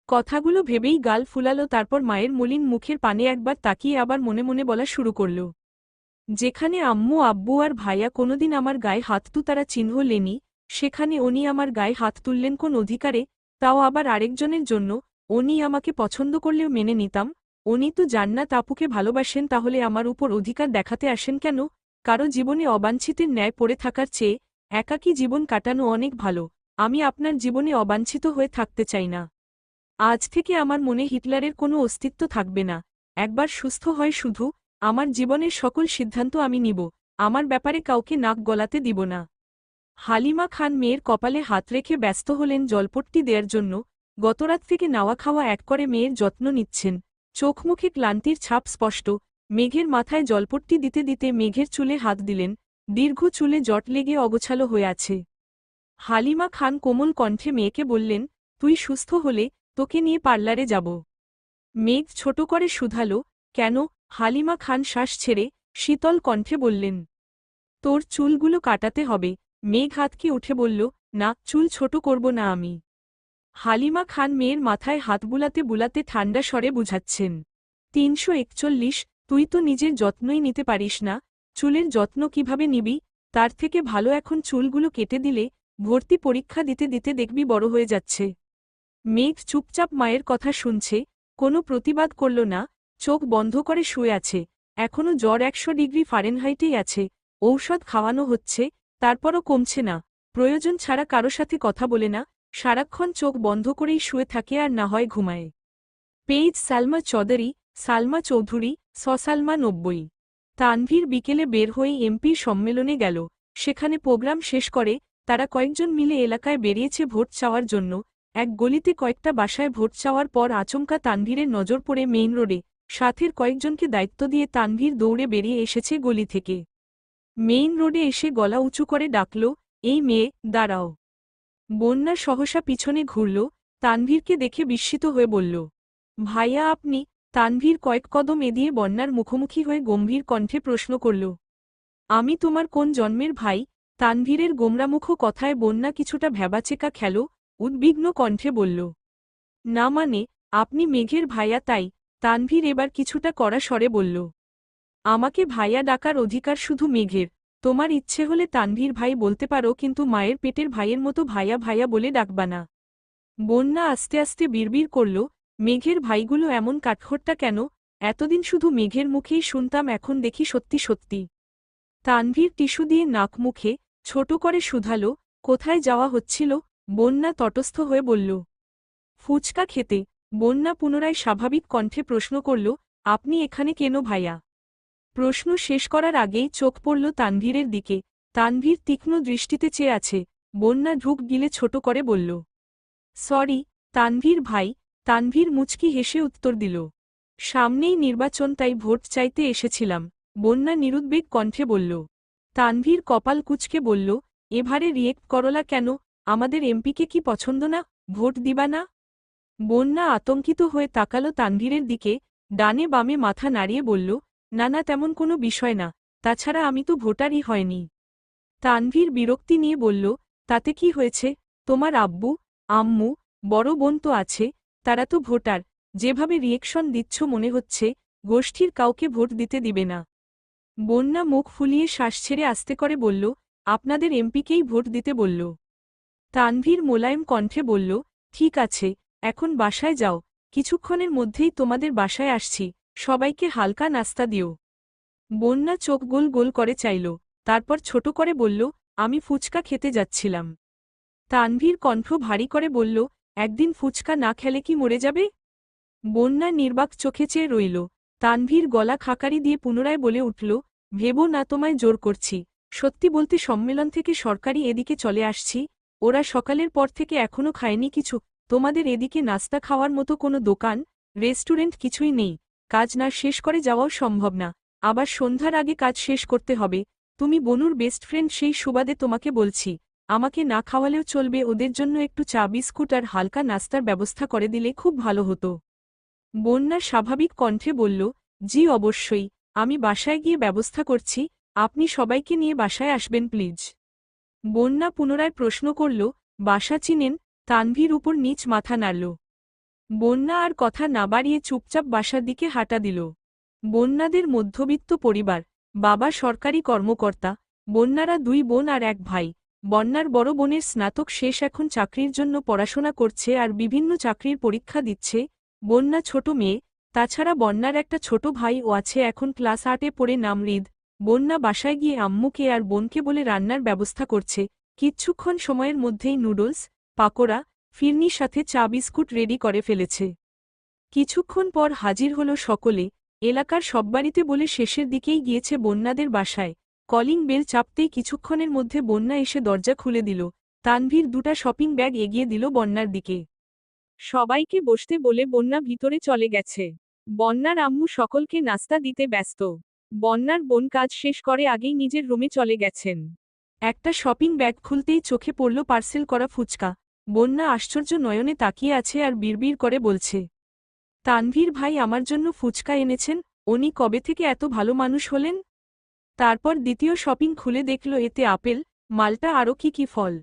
কথাগুলো ভেবেই গাল ফুলালো, তারপর মায়ের মলিন মুখের পানে একবার তাকিয়ে আবার মনে মনে বলা শুরু করল, যেখানে আম্মু আব্বু আর ভাইয়া কোনোদিন আমার গায়ে হাত তারা চিহ্ন লেনি, সেখানে উনি আমার গায়ে হাত তুললেন কোন অধিকারে, তাও আবার আরেকজনের জন্য? উনি আমাকে পছন্দ করলেও মেনে নিতাম, উনি তো জান্নাত আপুকে ভালোবাসেন, তাহলে আমার উপর অধিকার দেখাতে আসেন কেন? কারো জীবনে অবাঞ্ছিতের ন্যায় পড়ে থাকার চেয়ে একাকী জীবন কাটানো অনেক ভালো। আমি আপনার জীবনে অবাঞ্ছিত হয়ে থাকতে চাই না। আজ থেকে আমার মনে হিটলারের কোনো অস্তিত্ব থাকবে না। একবার সুস্থ হয় শুধু, আমার জীবনের সকল সিদ্ধান্ত আমি নিব, আমার ব্যাপারে কাউকে নাক গলাতে দিব না। হালিমা খান মেয়ের কপালে হাত রেখে ব্যস্ত হলেন জলপট্টি দেওয়ার জন্য। গতরাত থেকে নাওয়া খাওয়া এক করে মেয়ের যত্ন নিচ্ছেন, চোখ মুখে ক্লান্তির ছাপ স্পষ্ট। মেঘের মাথায় জলপট্টি দিতে দিতে মেঘের চুলে হাত দিলেন, দীর্ঘ চুলে জট লেগে অগোছালো হয়ে আছে। হালিমা খান কোমল কণ্ঠে মেয়েকে বললেন, তুই সুস্থ হলে তোকে নিয়ে পার্লারে যাব। মেঘ ছোট করে শুধালো, কেন? হালিমা খান শ্বাস ছেড়ে শীতল কণ্ঠে বললেন, তোর চুলগুলো কাটাতে হবে। মেঘ হাতকে উঠে বলল, না, চুল ছোট করব না আমি। হালিমা খান মেয়ের মাথায় হাত বুলাতে বুলাতে ঠান্ডা স্বরে বুঝাচ্ছেন, 341, তুই তো নিজের যত্নই নিতে পারিস না, চুলের যত্ন কিভাবে নিবি? তার থেকে ভালো এখন চুলগুলো কেটে দিলে ভর্তি পরীক্ষা দিতে দিতে দেখবি বড় হয়ে যাচ্ছে। মেঘ চুপচাপ মায়ের কথা শুনছে, কোনো প্রতিবাদ করল না, চোখ বন্ধ করে শুয়ে আছে। এখনও জ্বর 100 ডিগ্রি ফারেনহাইটেই আছে, ঔষধ খাওয়ানো হচ্ছে, তারপরও কমছে না। প্রয়োজন ছাড়া কারো সাথে কথা বলে না, সারাক্ষণ চোখ বন্ধ করেই শুয়ে থাকে আর না হয় ঘুমায়। পেইজ সালমা চৌধুরী, সালমা চৌধুরী, সসালমা 90। তানভীর বিকেলে বের হয়ে এমপির সম্মেলনে গেল। সেখানে প্রোগ্রাম শেষ করে তারা কয়েকজন মিলে এলাকায় বেরিয়েছে ভোট চাওয়ার জন্য। এক গলিতে কয়েকটা বাসায় ভোট চাওয়ার পর আচমকা তানভীরের নজর পড়ে মেইন রোডে। সাথের কয়েকজনকে দায়িত্ব দিয়ে তানভীর দৌড়ে বেরিয়ে এসেছে গলি থেকে। মেইন রোডে এসে গলা উঁচু করে ডাকল, এই মেয়ে, দাঁড়াও। বন্যা সহসা পিছনে ঘুরল, তানভীরকে দেখে বিস্মিত হয়ে বলল, ভাইয়া আপনি? তানভীর কয়েক কদম এদিয়ে বন্যার মুখোমুখি হয়ে গম্ভীর কণ্ঠে প্রশ্ন করল, আমি তোমার কোন জন্মের ভাই? তানভীরের গোমরামুখ কথায় বন্যা কিছুটা ভ্যাবাচেকা খেল, উদ্বিগ্ন কণ্ঠে বলল, না মানে, আপনি মেঘের ভাইয়া তাই। তানভীর এবার কিছুটা কড়া স্বরে বলল, আমাকে ভাইয়া ডাকার অধিকার শুধু মেঘের। তোমার ইচ্ছে হলে তানভীর ভাই বলতে পারো, কিন্তু মায়ের পেটের ভাইয়ের মতো ভাইয়া ভাইয়া বলে ডাকবা না। বন্যা আস্তে আস্তে বিড়বিড় করল, মেঘের ভাইগুলো এমন কাঠখোট্টা কেন? এতদিন শুধু মেঘের মুখেই শুনতাম, এখন দেখি সত্যি সত্যি। তানভীর টিস্যু দিয়ে নাক মুখে ছোট করে শুধাল, কোথায় যাওয়া হচ্ছিল? বন্যা তটস্থ হয়ে বলল, ফুচকা খেতে। বন্যা পুনরায় স্বাভাবিক কণ্ঠে প্রশ্ন করল, আপনি এখানে কেন ভাইয়া? প্রশ্ন শেষ করার আগেই চোখ পড়ল তানভীরের দিকে। তানভীর তীক্ষ্ণ দৃষ্টিতে চেয়ে আছে। বন্যা ঢুক গিলে ছোট করে বলল, সরি তানভীর ভাই। তানভীর মুচকি হেসে উত্তর দিল, সামনেই নির্বাচন, তাই ভোট চাইতে এসেছিলাম। বন্যা নিরুদ্বেগ কণ্ঠে বলল। তানভীর কপাল কুঁচকে বলল, এভারে রিয়েক্ট করলা কেন? আমাদের এমপিকে কি পছন্দ না? ভোট দিবা না? বন্যা আতঙ্কিত হয়ে তাকালো তানভীরের দিকে, ডানে বামে মাথা নাড়িয়ে বলল, না না, তেমন কোনো বিষয় না, তাছাড়া আমি তো ভোটারই হয়নি। তানভীর বিরক্তি নিয়ে বলল, তাতে কি হয়েছে? তোমার আব্বু, আম্মু, বড় বোন তো আছে, তারা তো ভোটার। যেভাবে রিয়েকশন দিচ্ছ মনে হচ্ছে গোষ্ঠীর কাউকে ভোট দিতে দিবে না। বন্যা মুখ ফুলিয়ে শ্বাস ছেড়ে আস্তে করে বলল, আপনাদের এমপিকেই ভোট দিতে বলল। তানভীর মোলায়েম কণ্ঠে বলল, ঠিক আছে, এখন বাসায় যাও, কিছুক্ষণের মধ্যেই তোমাদের বাসায় আসছি, সবাইকে হালকা নাস্তা দিও। বন্যা চোখ গোল গোল করে চাইল, তারপর ছোট করে বলল, আমি ফুচকা খেতে যাচ্ছিলাম। তানভীর কণ্ঠ ভারী করে বলল, একদিন ফুচকা না খেলে কি মরে যাবে? বন্যা নির্বাক চোখে চেয়ে রইল। তানভীর গলা খাকারি দিয়ে পুনরায় বলে উঠল, ভেবো না তোমায় জোর করছি। সত্যি বলতে সম্মেলন থেকে সরকারি এদিকে চলে আসছি, ওরা সকালের পর থেকে এখনও খায়নি কিছু। তোমাদের এদিকে নাস্তা খাওয়ার মতো কোনো দোকান, রেস্টুরেন্ট কিছুই নেই। কাজ না শেষ করে যাওয়াও সম্ভব না, আবার সন্ধ্যার আগে কাজ শেষ করতে হবে। তুমি বনুর বেস্ট ফ্রেন্ড, সেই সুবাদে তোমাকে বলছি, আমাকে না খাওয়ালেও চলবে, ওদের জন্য একটু চা বিস্কুট আর হালকা নাস্তার ব্যবস্থা করে দিলে খুব ভালো হতো। বন্যা স্বাভাবিক কণ্ঠে বলল, জি অবশ্যই, আমি বাসায় গিয়ে ব্যবস্থা করছি, আপনি সবাইকে নিয়ে বাসায় আসবেন প্লিজ। বন্যা পুনরায় প্রশ্ন করল, বাসা চিনেন? তানভীর উপর নিচ মাথা নাড়ল। বন্যা আর কথা না বাড়িয়ে চুপচাপ বাসার দিকে হাঁটা দিল। বন্যাদের মধ্যবিত্ত পরিবার, বাবা সরকারি কর্মকর্তা, বন্যারা 2 বোন আর 1 ভাই। বন্যার বড় বোনের স্নাতক শেষ, এখন চাকরির জন্য পড়াশোনা করছে আর বিভিন্ন চাকরির পরীক্ষা দিচ্ছে। বন্যা ছোট মেয়ে, তাছাড়া বন্যার একটা ছোট ভাইও আছে, এখন ক্লাস 8-এ পড়ে, নাম হৃদ। বন্যা বাসায় গিয়ে আম্মুকে আর বোনকে বলে রান্নার ব্যবস্থা করছে। কিছুক্ষণ সময়ের মধ্যেই নুডলস, পাকোড়া, ফিরনির সাথে চা বিস্কুট রেডি করে ফেলেছে। কিছুক্ষণ পর হাজির হলো সকলে। এলাকার সব বাড়িতে বলে শেষের দিকেই গিয়েছে বন্যাদের বাসায়। কলিং বেল চাপতেই কিছুক্ষণের মধ্যে বন্যা এসে দরজা খুলে দিল। তানভীর 2টা শপিং ব্যাগ এগিয়ে দিল বন্যার দিকে। সবাইকে বসতে বলে বন্যা ভিতরে চলে গেছে। বন্যার আম্মু সকলকে নাস্তা দিতে ব্যস্ত। বন্যার বোন কাজ শেষ করে আগেই নিজের রুমে চলে গেছেন। একটা শপিং ব্যাগ খুলতেই চোখে পড়ল পার্সেল করা ফুচকা। বন্যা আশ্চর্য নয়নে তাকিয়ে আছে আর বিড়বিড় করে বলছে, তানভীর ভাই আমার জন্য ফুচকা এনেছেন? উনি কবে থেকে এত ভালো মানুষ হলেন? তারপর দ্বিতীয় শপিং খুলে দেখল এতে আপেল, মালটা আরও কি ফল।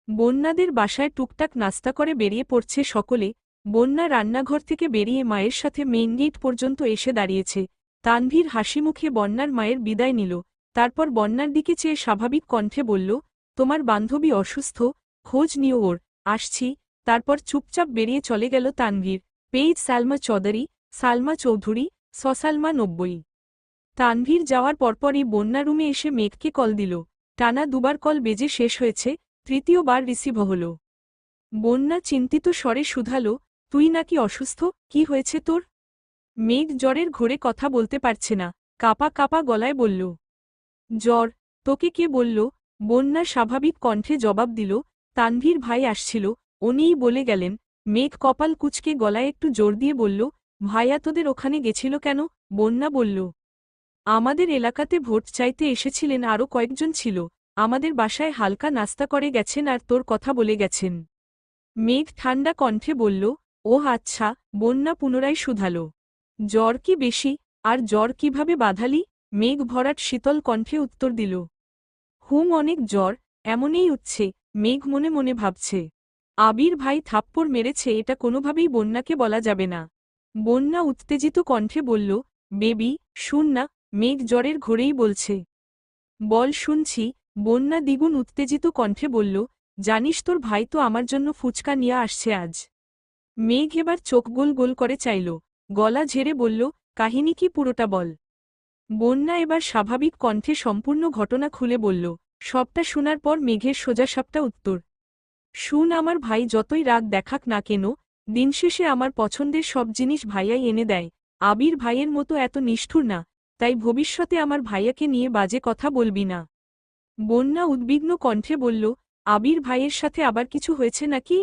বন্যাদের বাসায় টুকটাক নাস্তা করে বেরিয়ে পড়ছে সকলে। বন্যা রান্নাঘর থেকে বেরিয়ে মায়ের সাথে মেইন গেট পর্যন্ত এসে দাঁড়িয়েছে। তানভীর হাসিমুখে বন্যার মায়ের বিদায় নিল। তারপর বন্যার দিকে চেয়ে স্বাভাবিক কণ্ঠে বলল, তোমার বান্ধবী অসুস্থ, খোঁজ নিও ওর, আসছি। তারপর চুপচাপ বেরিয়ে চলে গেল তানভীর। পেইজ সালমা চৌধুরী, সালমা চৌধুরী, সসালমা 90। তানভীর যাওয়ার পরপরই বন্যা রুমে এসে মেঘকে কল দিল। টানা দুবার কল বেজে শেষ হয়েছে, তৃতীয়বার রিসিভ হল। বন্যা চিন্তিত স্বরে শুধালো, তুই নাকি অসুস্থ, কি হয়েছে তোর? মেঘ জ্বরের ঘোরে কথা বলতে পারছে না, কাপা কাপা গলায় বলল, জ্বর। তোকে কে বলল? বন্যা স্বাভাবিক কণ্ঠে জবাব দিল, তানভীর ভাই আসছিল, উনিই বলে গেলেন। মেঘ কপাল কুঁচকে গলায় একটু জোর দিয়ে বলল, ভাইয়া তোদের ওখানে গেছিল কেন? বন্যা বলল, আমাদের এলাকাতে ভোট চাইতে এসেছিলেন, আরও কয়েকজন ছিল, আমাদের বাসায় হালকা নাস্তা করে গেছেন আর তোর কথা বলে গেছেন। মেঘ ঠান্ডা কণ্ঠে বলল, ওহ আচ্ছা। বন্যা পুনরায় শুধাল, জ্বর কি বেশি? আর জ্বর কিভাবে বাঁধালি? মেঘ ভরাট শীতল কণ্ঠে উত্তর দিল, অনেক জ্বর, এমনই উঠছে। মেঘ মনে মনে ভাবছে, আবির ভাই থাপ্পড় মেরেছে, এটা কোনোভাবেই বন্যাকে বলা যাবে না। বন্যা উত্তেজিত কণ্ঠে বলল, বেবি শুন না। মেঘ জ্বরের ঘোরেই বলছে, বল শুনছি। বন্যা দ্বিগুণ উত্তেজিত কণ্ঠে বলল, জানিস তোর ভাই তো আমার জন্য ফুচকা নিয়ে আসছে আজ। মেঘ এবার চোখ গোল গোল করে চাইল, গলা ঝেড়ে বলল, কাহিনী কি, পুরোটা বল। বন্যা এবার স্বাভাবিক কণ্ঠে সম্পূর্ণ ঘটনা খুলে বলল। সবটা শোনার পর মেঘের সোজাসাপটা উত্তর, শুন, আমার ভাই যতই রাগ দেখাক না কেন, দিনশেষে আমার পছন্দের সব জিনিস ভাইয়াই এনে দেয়। আবির ভাইয়ের মতো এত নিষ্ঠুর না, তাই ভবিষ্যতে আমার ভাইয়াকে নিয়ে বাজে কথা বলবি না। বন্যা উদ্বিগ্ন কণ্ঠে বলল, আবির ভাইয়ের সাথে আবার কিছু হয়েছে নাকি?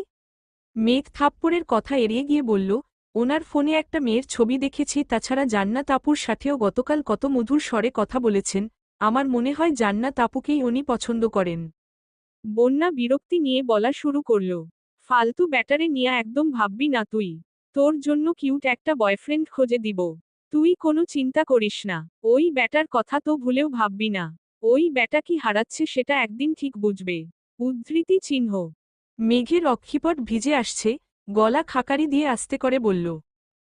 মেঘ থাপ্পড়ের কথা এড়িয়ে গিয়ে বলল, ওনার ফোনে একটা মেয়ের ছবি দেখেছি, তাছাড়া জান্নাত আপুর সাথেও গতকাল কত মধুর স্বরে কথা বলেছেন, আমার মনে হয় জান্নাত আপুকেই উনি পছন্দ করেন। বন্যা বিরক্তি নিয়ে বলা শুরু করল, ফালতু ব্যাটারে নিয়ে একদম ভাববি না তুই, তোর জন্য কিউট একটা বয়ফ্রেন্ড খুঁজে দিব। তুই কোনো চিন্তা করিস না, ওই ব্যাটার কথা তো ভুলেও ভাববি না। ওই ব্যাটা কি হারাচ্ছে সেটা একদিন ঠিক বুঝবে। উদ্ধৃতি চিহ্ন। মেঘের অক্ষিপট ভিজে আসছে, গলা খাকারি দিয়ে আস্তে করে বলল,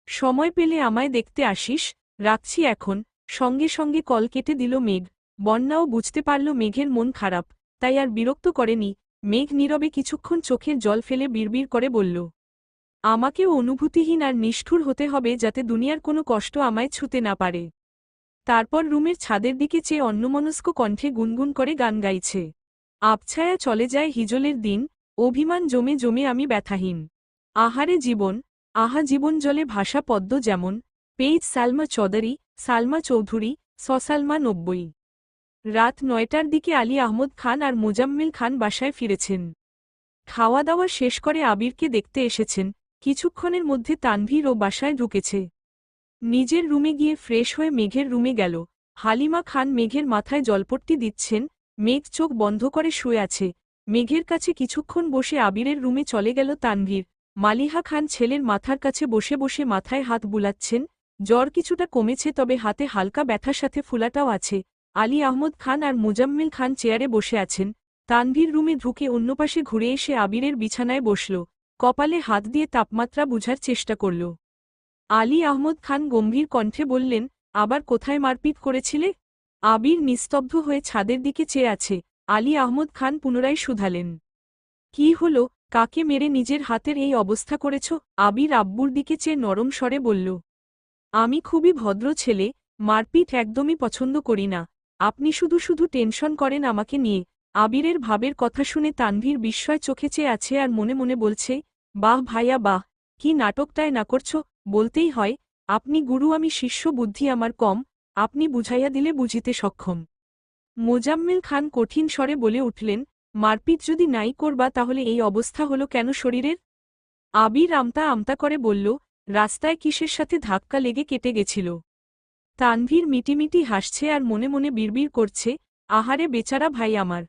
সময় পেলে আমায় দেখতে আসিস, রাখছি এখন। সঙ্গে সঙ্গে কল কেটে দিল মেঘ। বন্যাও বুঝতে পারল মেঘের মন খারাপ, তাই আর বিরক্ত করেনি। মেঘ নীরবে কিছুক্ষণ চোখের জল ফেলে বিড়বিড় করে বলল, আমাকেও অনুভূতিহীন আর নিষ্ঠুর হতে হবে যাতে দুনিয়ার কোনো কষ্ট আমায় ছুতে না পারে। তারপর রুমের ছাদের দিকে চেয়ে অন্যমনস্ক কণ্ঠে গুনগুন করে গান গাইছে, আবছায়া চলে যায় হিজলের দিন, অভিমান জমে জমে আমি ব্যথাহীন। আহারে জীবন, আহা জীবন জলে ভাসা পদ্ম যেমন। পেইজ সালমা চৌধুরী, সালমা চৌধুরী, সসালমা 90। রাত 9টার দিকে আলী আহমদ খান আর মোজাম্মেল খান বাসায় ফিরেছেন। খাওয়া দাওয়া শেষ করে আবিরকে দেখতে এসেছেন। কিছুক্ষণের মধ্যে তানভীর ও বাসায় ঢুকেছে। নিজের রুমে গিয়ে ফ্রেশ হয়ে মেঘের রুমে গেল। হালিমা খান মেঘের মাথায় জলপট্টি দিচ্ছেন। মেঘ চোখ বন্ধ করে শুয়ে আছে। মেঘের কাছে কিছুক্ষণ বসে আবিরের রুমে চলে গেল তানভীর। মালিহা খান ছেলের মাথার কাছে বসে বসে মাথায় হাত বুলাচ্ছেন। জ্বর কিছুটা কমেছে, তবে হাতে হালকা ব্যথার সাথে ফুলাটাও আছে। আলী আহমদ খান আর মোজাম্মেল খান চেয়ারে বসে আছেন। তানভীর রুমে ঢুকে অন্য পাশে ঘুরে এসে আবিরের বিছানায় বসল। কপালে হাত দিয়ে তাপমাত্রা বুঝার চেষ্টা করল। আলী আহমদ খান গম্ভীর কণ্ঠে বললেন, আবার কোথায় মারপিট করেছিলে? আবির নিস্তব্ধ হয়ে ছাদের দিকে চেয়ে আছে। আলী আহমদ খান পুনরায় শুধালেন, কি হলো, কাকে মেরে নিজের হাতের এই অবস্থা করেছ? আবির আব্বুর দিকে চেয়ে নরম স্বরে বলল, আমি খুবই ভদ্র ছেলে, মারপিট একদমই পছন্দ করি না। আপনি শুধু শুধু টেনশন করেন আমাকে নিয়ে। আবিরের ভাবের কথা শুনে তানভীর বিস্ময় চোখে চেয়ে আছে আর মনে মনে বলছে, বাহ ভাইয়া বাহ, কি নাটকটায় না করছ। বলতেই হয়, আপনি গুরু আমি শিষ্য, বুদ্ধি আমার কম, আপনি বুঝাইয়া দিলে বুঝিতে সক্ষম। মোজাম্মেল খান কঠিন স্বরে বলে উঠলেন, মারপিট যদি নাই করবা তাহলে এই অবস্থা হলো কেন শরীরের? আবির আমতা আমতা করে বলল, রাস্তায় কিসের সাথে ধাক্কা লেগে কেটে গেছিল। তানভীর মিটিমিটি হাসছে আর মনে মনে বিড়বিড় করছে, আহারে বেচারা ভাই আমার।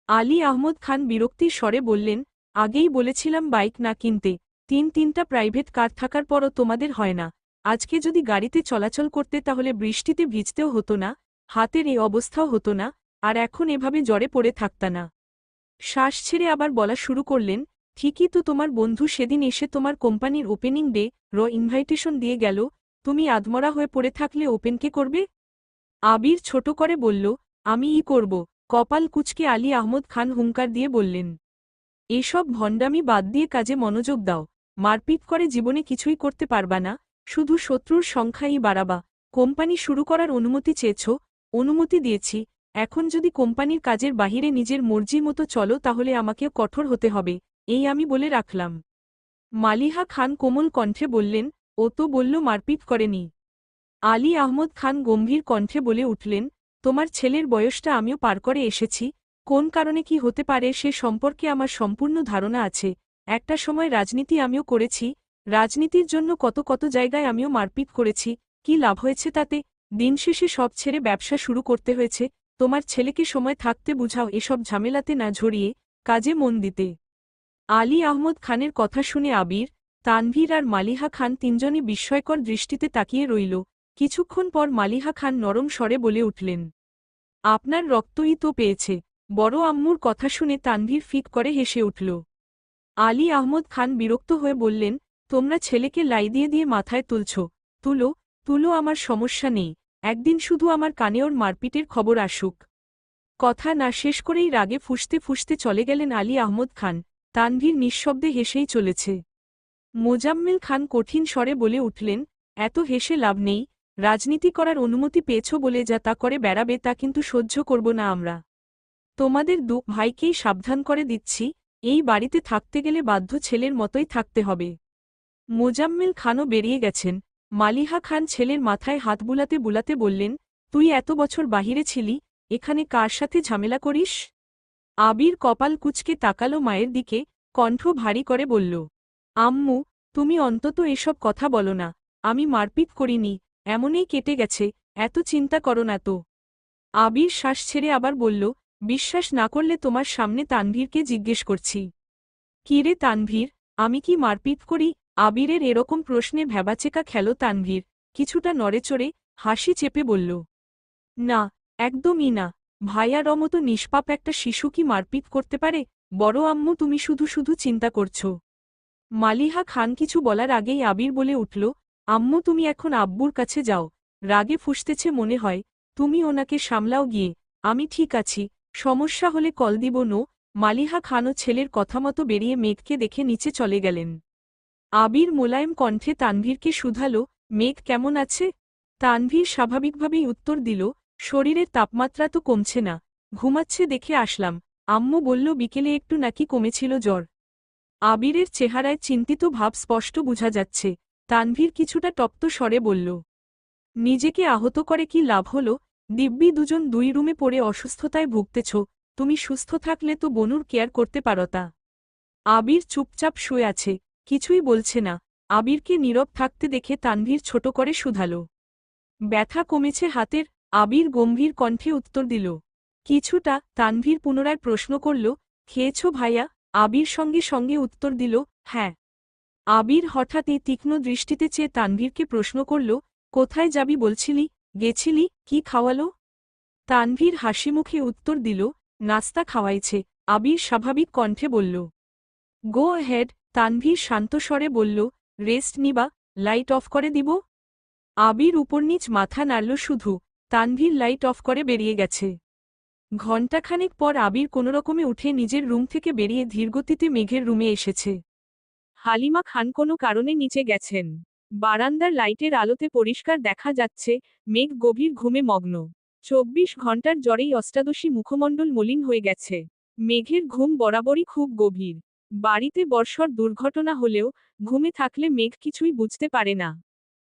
আলী আহমদ খান বিরক্তির স্বরে বললেন, আগেই বলেছিলাম বাইক না কিনতে। তিনটা প্রাইভেট কার থাকার পরও তোমাদের হয় না। আজকে যদি গাড়িতে চলাচল করতে তাহলে বৃষ্টিতে ভিজতেও হতো না, হাতের এই অবস্থাও হতো না, আর এখন এভাবে জ্বরে পড়ে থাকতা না। শ্বাস ছেড়ে আবার বলা শুরু করলেন, ঠিকই তো, তোমার বন্ধু সেদিন এসে তোমার কোম্পানির ওপেনিং ডে ইনভাইটেশন দিয়ে গেল, তুমি আধমরা হয়ে পড়ে থাকলে ওপেন কে করবে? আবির ছোট করে বলল, আমি করব। কপাল কুঁচকে আলী আহমদ খান হুঙ্কার দিয়ে বললেন, এসব ভণ্ডামি বাদ দিয়ে কাজে মনোযোগ দাও। মারপিট করে জীবনে কিছুই করতে পারবা না, শুধু শত্রুর সংখ্যাই বাড়াবা। কোম্পানি শুরু করার অনুমতি চেয়েছ, অনুমতি দিয়েছি। এখন যদি কোম্পানির কাজের বাহিরে নিজের মর্জি মতো চলো তাহলে আমাকেও কঠোর হতে হবে, এই আমি বলে রাখলাম। মালিহা খান কোমল কণ্ঠে বললেন, ও তো বলল মারপিট করেনি। আলী আহমদ খান গম্ভীর কণ্ঠে বলে উঠলেন, তোমার ছেলের বয়সটা আমিও পার করে এসেছি, কোন কারণে কি হতে পারে সে সম্পর্কে আমার সম্পূর্ণ ধারণা আছে। একটা সময় রাজনীতি আমিও করেছি, রাজনীতির জন্য কত কত জায়গায় আমিও মারপিট করেছি, কি লাভ হয়েছে তাতে? দিন শেষে সব ছেড়ে ব্যবসা শুরু করতে হয়েছে। তোমার ছেলেকে সময় থাকতে বুঝাও এসব ঝামেলাতে না ঝরিয়ে কাজে মন দিতে। আলী আহমদ খানের কথা শুনে আবির, তানভীর আর মালিহা খান তিনজনই বিস্ময়কর দৃষ্টিতে তাকিয়ে রইল। কিছুক্ষণ পর মালিহা খান নরম স্বরে বলে উঠলেন, আপনার রক্তই তো পেয়েছে। বড় আম্মুর কথা শুনে তানভীর ফিক করে হেসে উঠল। আলী আহমদ খান বিরক্ত হয়ে বললেন, তোমরা ছেলেকে লাই দিয়ে দিয়ে মাথায় তুলছ। তুলো তুলো, আমার সমস্যা নেই, একদিন শুধু আমার কানে ওর মারপিটের খবর আসুক। কথা না শেষ করেই রাগে ফুঁসতে ফুঁসতে চলে গেলেন আলী আহমদ খান। তানভীর নিঃশব্দে হেসেই চলেছে। মোজাম্মেল খান কঠিন স্বরে বলে উঠলেন, এত হেসে লাভ নেই। রাজনীতি করার অনুমতি পেয়েছ বলে যা তা করে বেড়াবে তা কিন্তু সহ্য করব না আমরা। তোমাদের দু ভাইকেই সাবধান করে দিচ্ছি, এই বাড়িতে থাকতে গেলে বাধ্য ছেলের মতোই থাকতে হবে। মোজাম্মেল খানও বেরিয়ে গেছেন। মালিহা খান ছেলের মাথায় হাত বুলাতে বুলাতে বললেন, তুই এত বছর বাহিরে ছিলি, এখানে কার সাথে ঝামেলা করিস? আবির কপাল কুঁচকে তাকালো মায়ের দিকে, কণ্ঠ ভারী করে বলল, আম্মু, তুমি অন্তত এসব কথা বলো না। আমি মারপিট করিনি, এমনই কেটে গেছে, এত চিন্তা করো না তো। আবির শ্বাস ছেড়ে আবার বলল, বিশ্বাস না করলে তোমার সামনে তানভীরকে জিজ্ঞেস করছি। কি রে তানভীর, আমি কি মারপিট করি? আবিরের এরকম প্রশ্নে ভ্যাবাচেকা খেল তানভীর, কিছুটা নড়েচড়ে হাসি চেপে বলল, না, একদমই না। ভাইয়ার মতো নিষ্পাপ একটা শিশু কি মারপিট করতে পারে? বড় আম্মু তুমি শুধু শুধু চিন্তা করছো। মালিহা খান কিছু বলার আগেই আবির বলে উঠল, আম্মু তুমি এখন আব্বুর কাছে যাও, রাগে ফুঁসতেছে মনে হয়, তুমি ওনাকে সামলাও গিয়ে। আমি ঠিক আছি, সমস্যা হলে কল দিব। নো। মালিহা খানও ছেলের কথামতো বেরিয়ে মেঘকে দেখে নিচে চলে গেলেন। আবির মোলায়েম কণ্ঠে তানভীরকে শুধালো, মেঘ কেমন আছে? তানভীর স্বাভাবিকভাবেই উত্তর দিল, শরীরের তাপমাত্রা তো কমছে না, ঘুমাচ্ছে দেখে আসলাম। আম্মু বলল বিকেলে একটু নাকি কমেছিল জ্বর। আবিরের চেহারায় চিন্তিত ভাব স্পষ্ট বোঝা যাচ্ছে। তানভীর কিছুটা তপ্ত স্বরে বলল, নিজেকে আহত করে কি লাভ হল? দিব্যি দুজন দুই রুমে পড়ে অসুস্থতায় ভুগতেছ, তুমি সুস্থ থাকলে তো বনুর কেয়ার করতে পারতা। আবির চুপচাপ শুয়ে আছে, কিছুই বলছে না। আবিরকে নীরব থাকতে দেখে তানভীর ছোট করে শুধালো, ব্যথা কমেছে হাতের? আবির গম্ভীর কণ্ঠে উত্তর দিল, কিছুটা। তানভীর পুনরায় প্রশ্ন করল, খেয়েছ ভাইয়া? আবির সঙ্গে সঙ্গে উত্তর দিল, হ্যাঁ। আবির হঠাৎই তীক্ষ্ণ দৃষ্টিতে চেয়ে তানভীরকে প্রশ্ন করল, কোথায় যাবি বলছিলি? গেছিলি, কি খাওয়ালো? তানভীর হাসিমুখে উত্তর দিল, নাস্তা খাওয়াইছে। আবির স্বাভাবিক কণ্ঠে বলল, গো হেড। তানভীর শান্ত স্বরে বলল, রেস্ট নিবা? লাইট অফ করে দিব? আবির উপরনীচ মাথা নাড়ল শুধু। তানভীর লাইট অফ করে বেরিয়ে গেছে। ঘণ্টাখানেক পর আবির কোনোরকমে উঠে নিজের রুম থেকে বেরিয়ে ধীরগতিতে মেঘের রুমে এসেছে। হালিমা খান কোনো কারণে নিচে গেছেন। বারান্দার লাইটের আলোতে পরিষ্কার দেখা যাচ্ছে, মেঘ গভীর ঘুমে মগ্ন। ২৪ ঘণ্টার জ্বরেই অষ্টাদশী মুখমণ্ডল মলিন হয়ে গেছে। মেঘের ঘুম বরাবরই খুব গভীর। বাড়িতে বর্ষর দুর্ঘটনা হলেও ঘুমে থাকলে মেঘ কিছুই বুঝতে পারে না।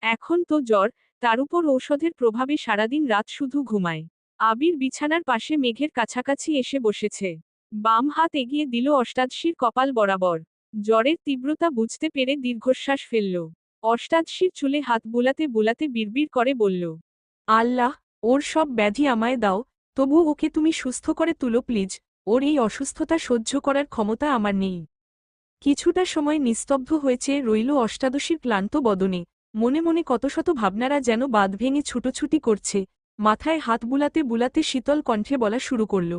এখন তো জ্বর, তার উপর ঔষধের প্রভাবে সারাদিন রাত শুধু ঘুমায়। আবির বিছানার পাশে মেঘের কাছাকাছি এসে বসেছে। বাম হাত এগিয়ে দিল অষ্টাদশীর কপাল বরাবর। জ্বরের তীব্রতা বুঝতে পেরে দীর্ঘশ্বাস ফেলল। অষ্টাদশীর চুলে হাত বুলাতে বুলাতে বিড়বিড় করে বলল, আল্লাহ, ওর সব ব্যাধি আমায় দাও, তবু ওকে তুমি সুস্থ করে তুলো প্লিজ। ওর এই অসুস্থতা সহ্য করার ক্ষমতা আমার নেই। কিছুটা সময় নিস্তব্ধ হয়েছে রইল অষ্টাদশীর ক্লান্ত বদনে। মনে মনে কত শত ভাবনারা যেন বাঁধ ভেঙে ছুটোছুটি করছে। মাথায় হাত বুলাতে বুলাতে শীতল কণ্ঠে বলা শুরু করল,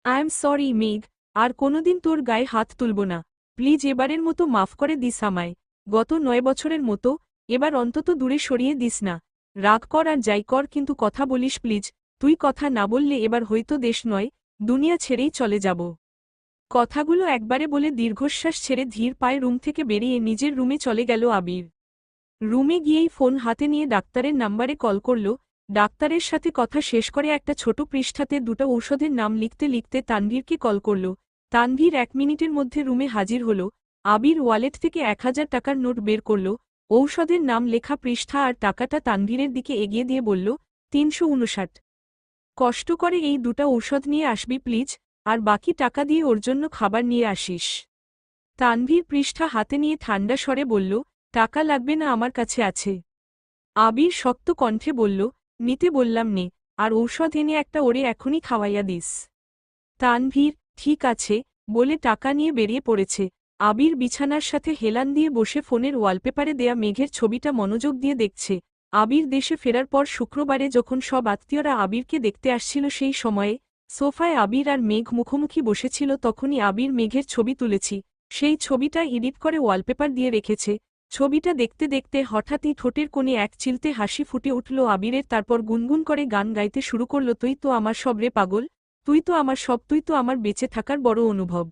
আই এম সরি মেঘ, আর কোনোদিন তোর গায়ে হাত তুলব না। প্লিজ এবারের মতো মাফ করে দিস আমায়। গত ৯ বছরের মতো এবার অন্তত দূরে সরিয়ে দিস না। রাগ কর আর যাই কর কিন্তু কথা বলিস প্লিজ। তুই কথা না বললে এবার হয়তো দেশ নয় দুনিয়া ছেড়েই চলে যাব। কথাগুলো একবারে বলে দীর্ঘশ্বাস ছেড়ে ধীর পায়ে রুম থেকে বেরিয়ে নিজের রুমে চলে গেল আবির। রুমে গিয়েই ফোন হাতে নিয়ে ডাক্তারের নাম্বারে কল করল। ডাক্তারের সাথে কথা শেষ করে একটা ছোট পৃষ্ঠাতে দুটো ঔষধের নাম লিখতে লিখতে তানভীরকে কল করল। তানভীর 1 মিনিটের মধ্যে রুমে হাজির হল। আবির ওয়ালেট থেকে 1000 টাকার নোট বের করল, ঔষধের নাম লেখা পৃষ্ঠা আর টাকাটা তানভীরের দিকে এগিয়ে দিয়ে বলল, 359। কষ্ট করে এই দুটা ঔষধ নিয়ে আসবি প্লিজ, আর বাকি টাকা দিয়ে ওর জন্য খাবার নিয়ে আসিস। তানভীর পৃষ্ঠা হাতে নিয়ে ঠান্ডা স্বরে বলল, টাকা লাগবে না, আমার কাছে আছে। আবির শক্ত কণ্ঠে বলল, নিতে বললাম নে, আর ঔষধ এনে একটা ওরে এখনই খাওয়াইয়া দিস। তানভীর, ঠিক আছে, বলে টাকা নিয়ে বেরিয়ে পড়েছে। আবির বিছানার সাথে হেলান দিয়ে বসে ফোনের ওয়ালপেপারে দেয়া মেঘের ছবিটা মনোযোগ দিয়ে দেখছে। আবির দেশে ফেরার পর শুক্রবারে যখন সব আত্মীয়রা আবিরকে দেখতে আসছিল সেই সময়ে সোফায় আবির আর মেঘ মুখোমুখি বসেছিল, তখনই আবির মেঘের ছবি তুলেছি, সেই ছবিটা এডিট করে ওয়ালপেপার দিয়ে রেখেছে। ছবিটা দেখতে দেখতে হঠাৎই ঠোঁটের কোণে এক চিলতে হাসি ফুটে উঠল আবিরের, তারপর গুনগুন করে গান গাইতে শুরু করল, তুই তো আমার সব রে পাগল, তুই তো আমার সব, তুই তো আমার বেঁচে থাকার বড় অনুভব।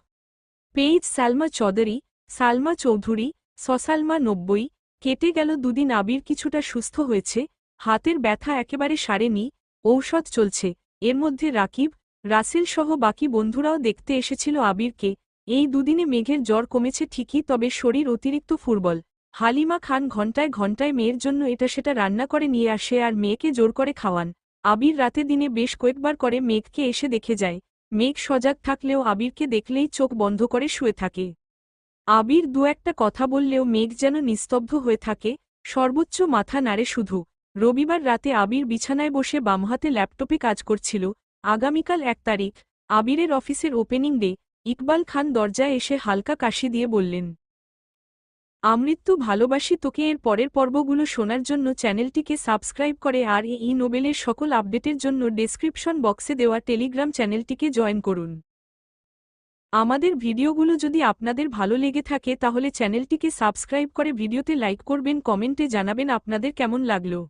পেইজ সালমা চৌধুরী, সালমা চৌধুরী, সসালমা 90। কেটে গেল দুদিন, আবির কিছুটা সুস্থ হয়েছে, হাতের ব্যথা একেবারে সারেনি, ঔষধ চলছে। এর মধ্যে রাকিব, রাসেল সহ বাকি বন্ধুরাও দেখতে এসেছিল আবিরকে। এই দুদিনে মেঘের জ্বর কমেছে ঠিকই, তবে শরীর অতিরিক্ত ফুরবল। হালিমা খান ঘণ্টায় ঘণ্টায় মেয়ের জন্য এটা সেটা রান্না করে নিয়ে আসে আর মেয়েকে জোর করে খাওয়ান। আবির রাতে দিনে বেশ কয়েকবার করে মেঘকে এসে দেখে যায়। মেঘ সজাগ থাকলেও আবিরকে দেখলেই চোখ বন্ধ করে শুয়ে থাকে। আবির দু একটা কথা বললেও মেঘ যেন নিস্তব্ধ হয়ে থাকে, সর্বোচ্চ মাথা নাড়ে শুধু। রবিবার রাতে আবির বিছানায় বসে বামহাতে ল্যাপটপে কাজ করছিল। আগামীকাল 1 তারিখ, আবিরের অফিসের ওপেনিং ডে। ইকবাল খান দরজায় এসে হালকা কাশি দিয়ে বললেন, আমৃত্যু ভালোবাসি তোকে। এর পরের পর্বগুলো শোনার জন্য চ্যানেলটিকে সাবস্ক্রাইব করে আর এই নোবেলের সকল আপডেটের জন্য ডেসক্রিপশন বক্সে দেওয়া টেলিগ্রাম চ্যানেলটিকে জয়েন করুন। আমাদের ভিডিওগুলো যদি আপনাদের ভালো লেগে থাকে তাহলে চ্যানেলটিকে সাবস্ক্রাইব করে ভিডিওতে লাইক করবেন, কমেন্টে জানাবেন আপনাদের কেমন লাগলো।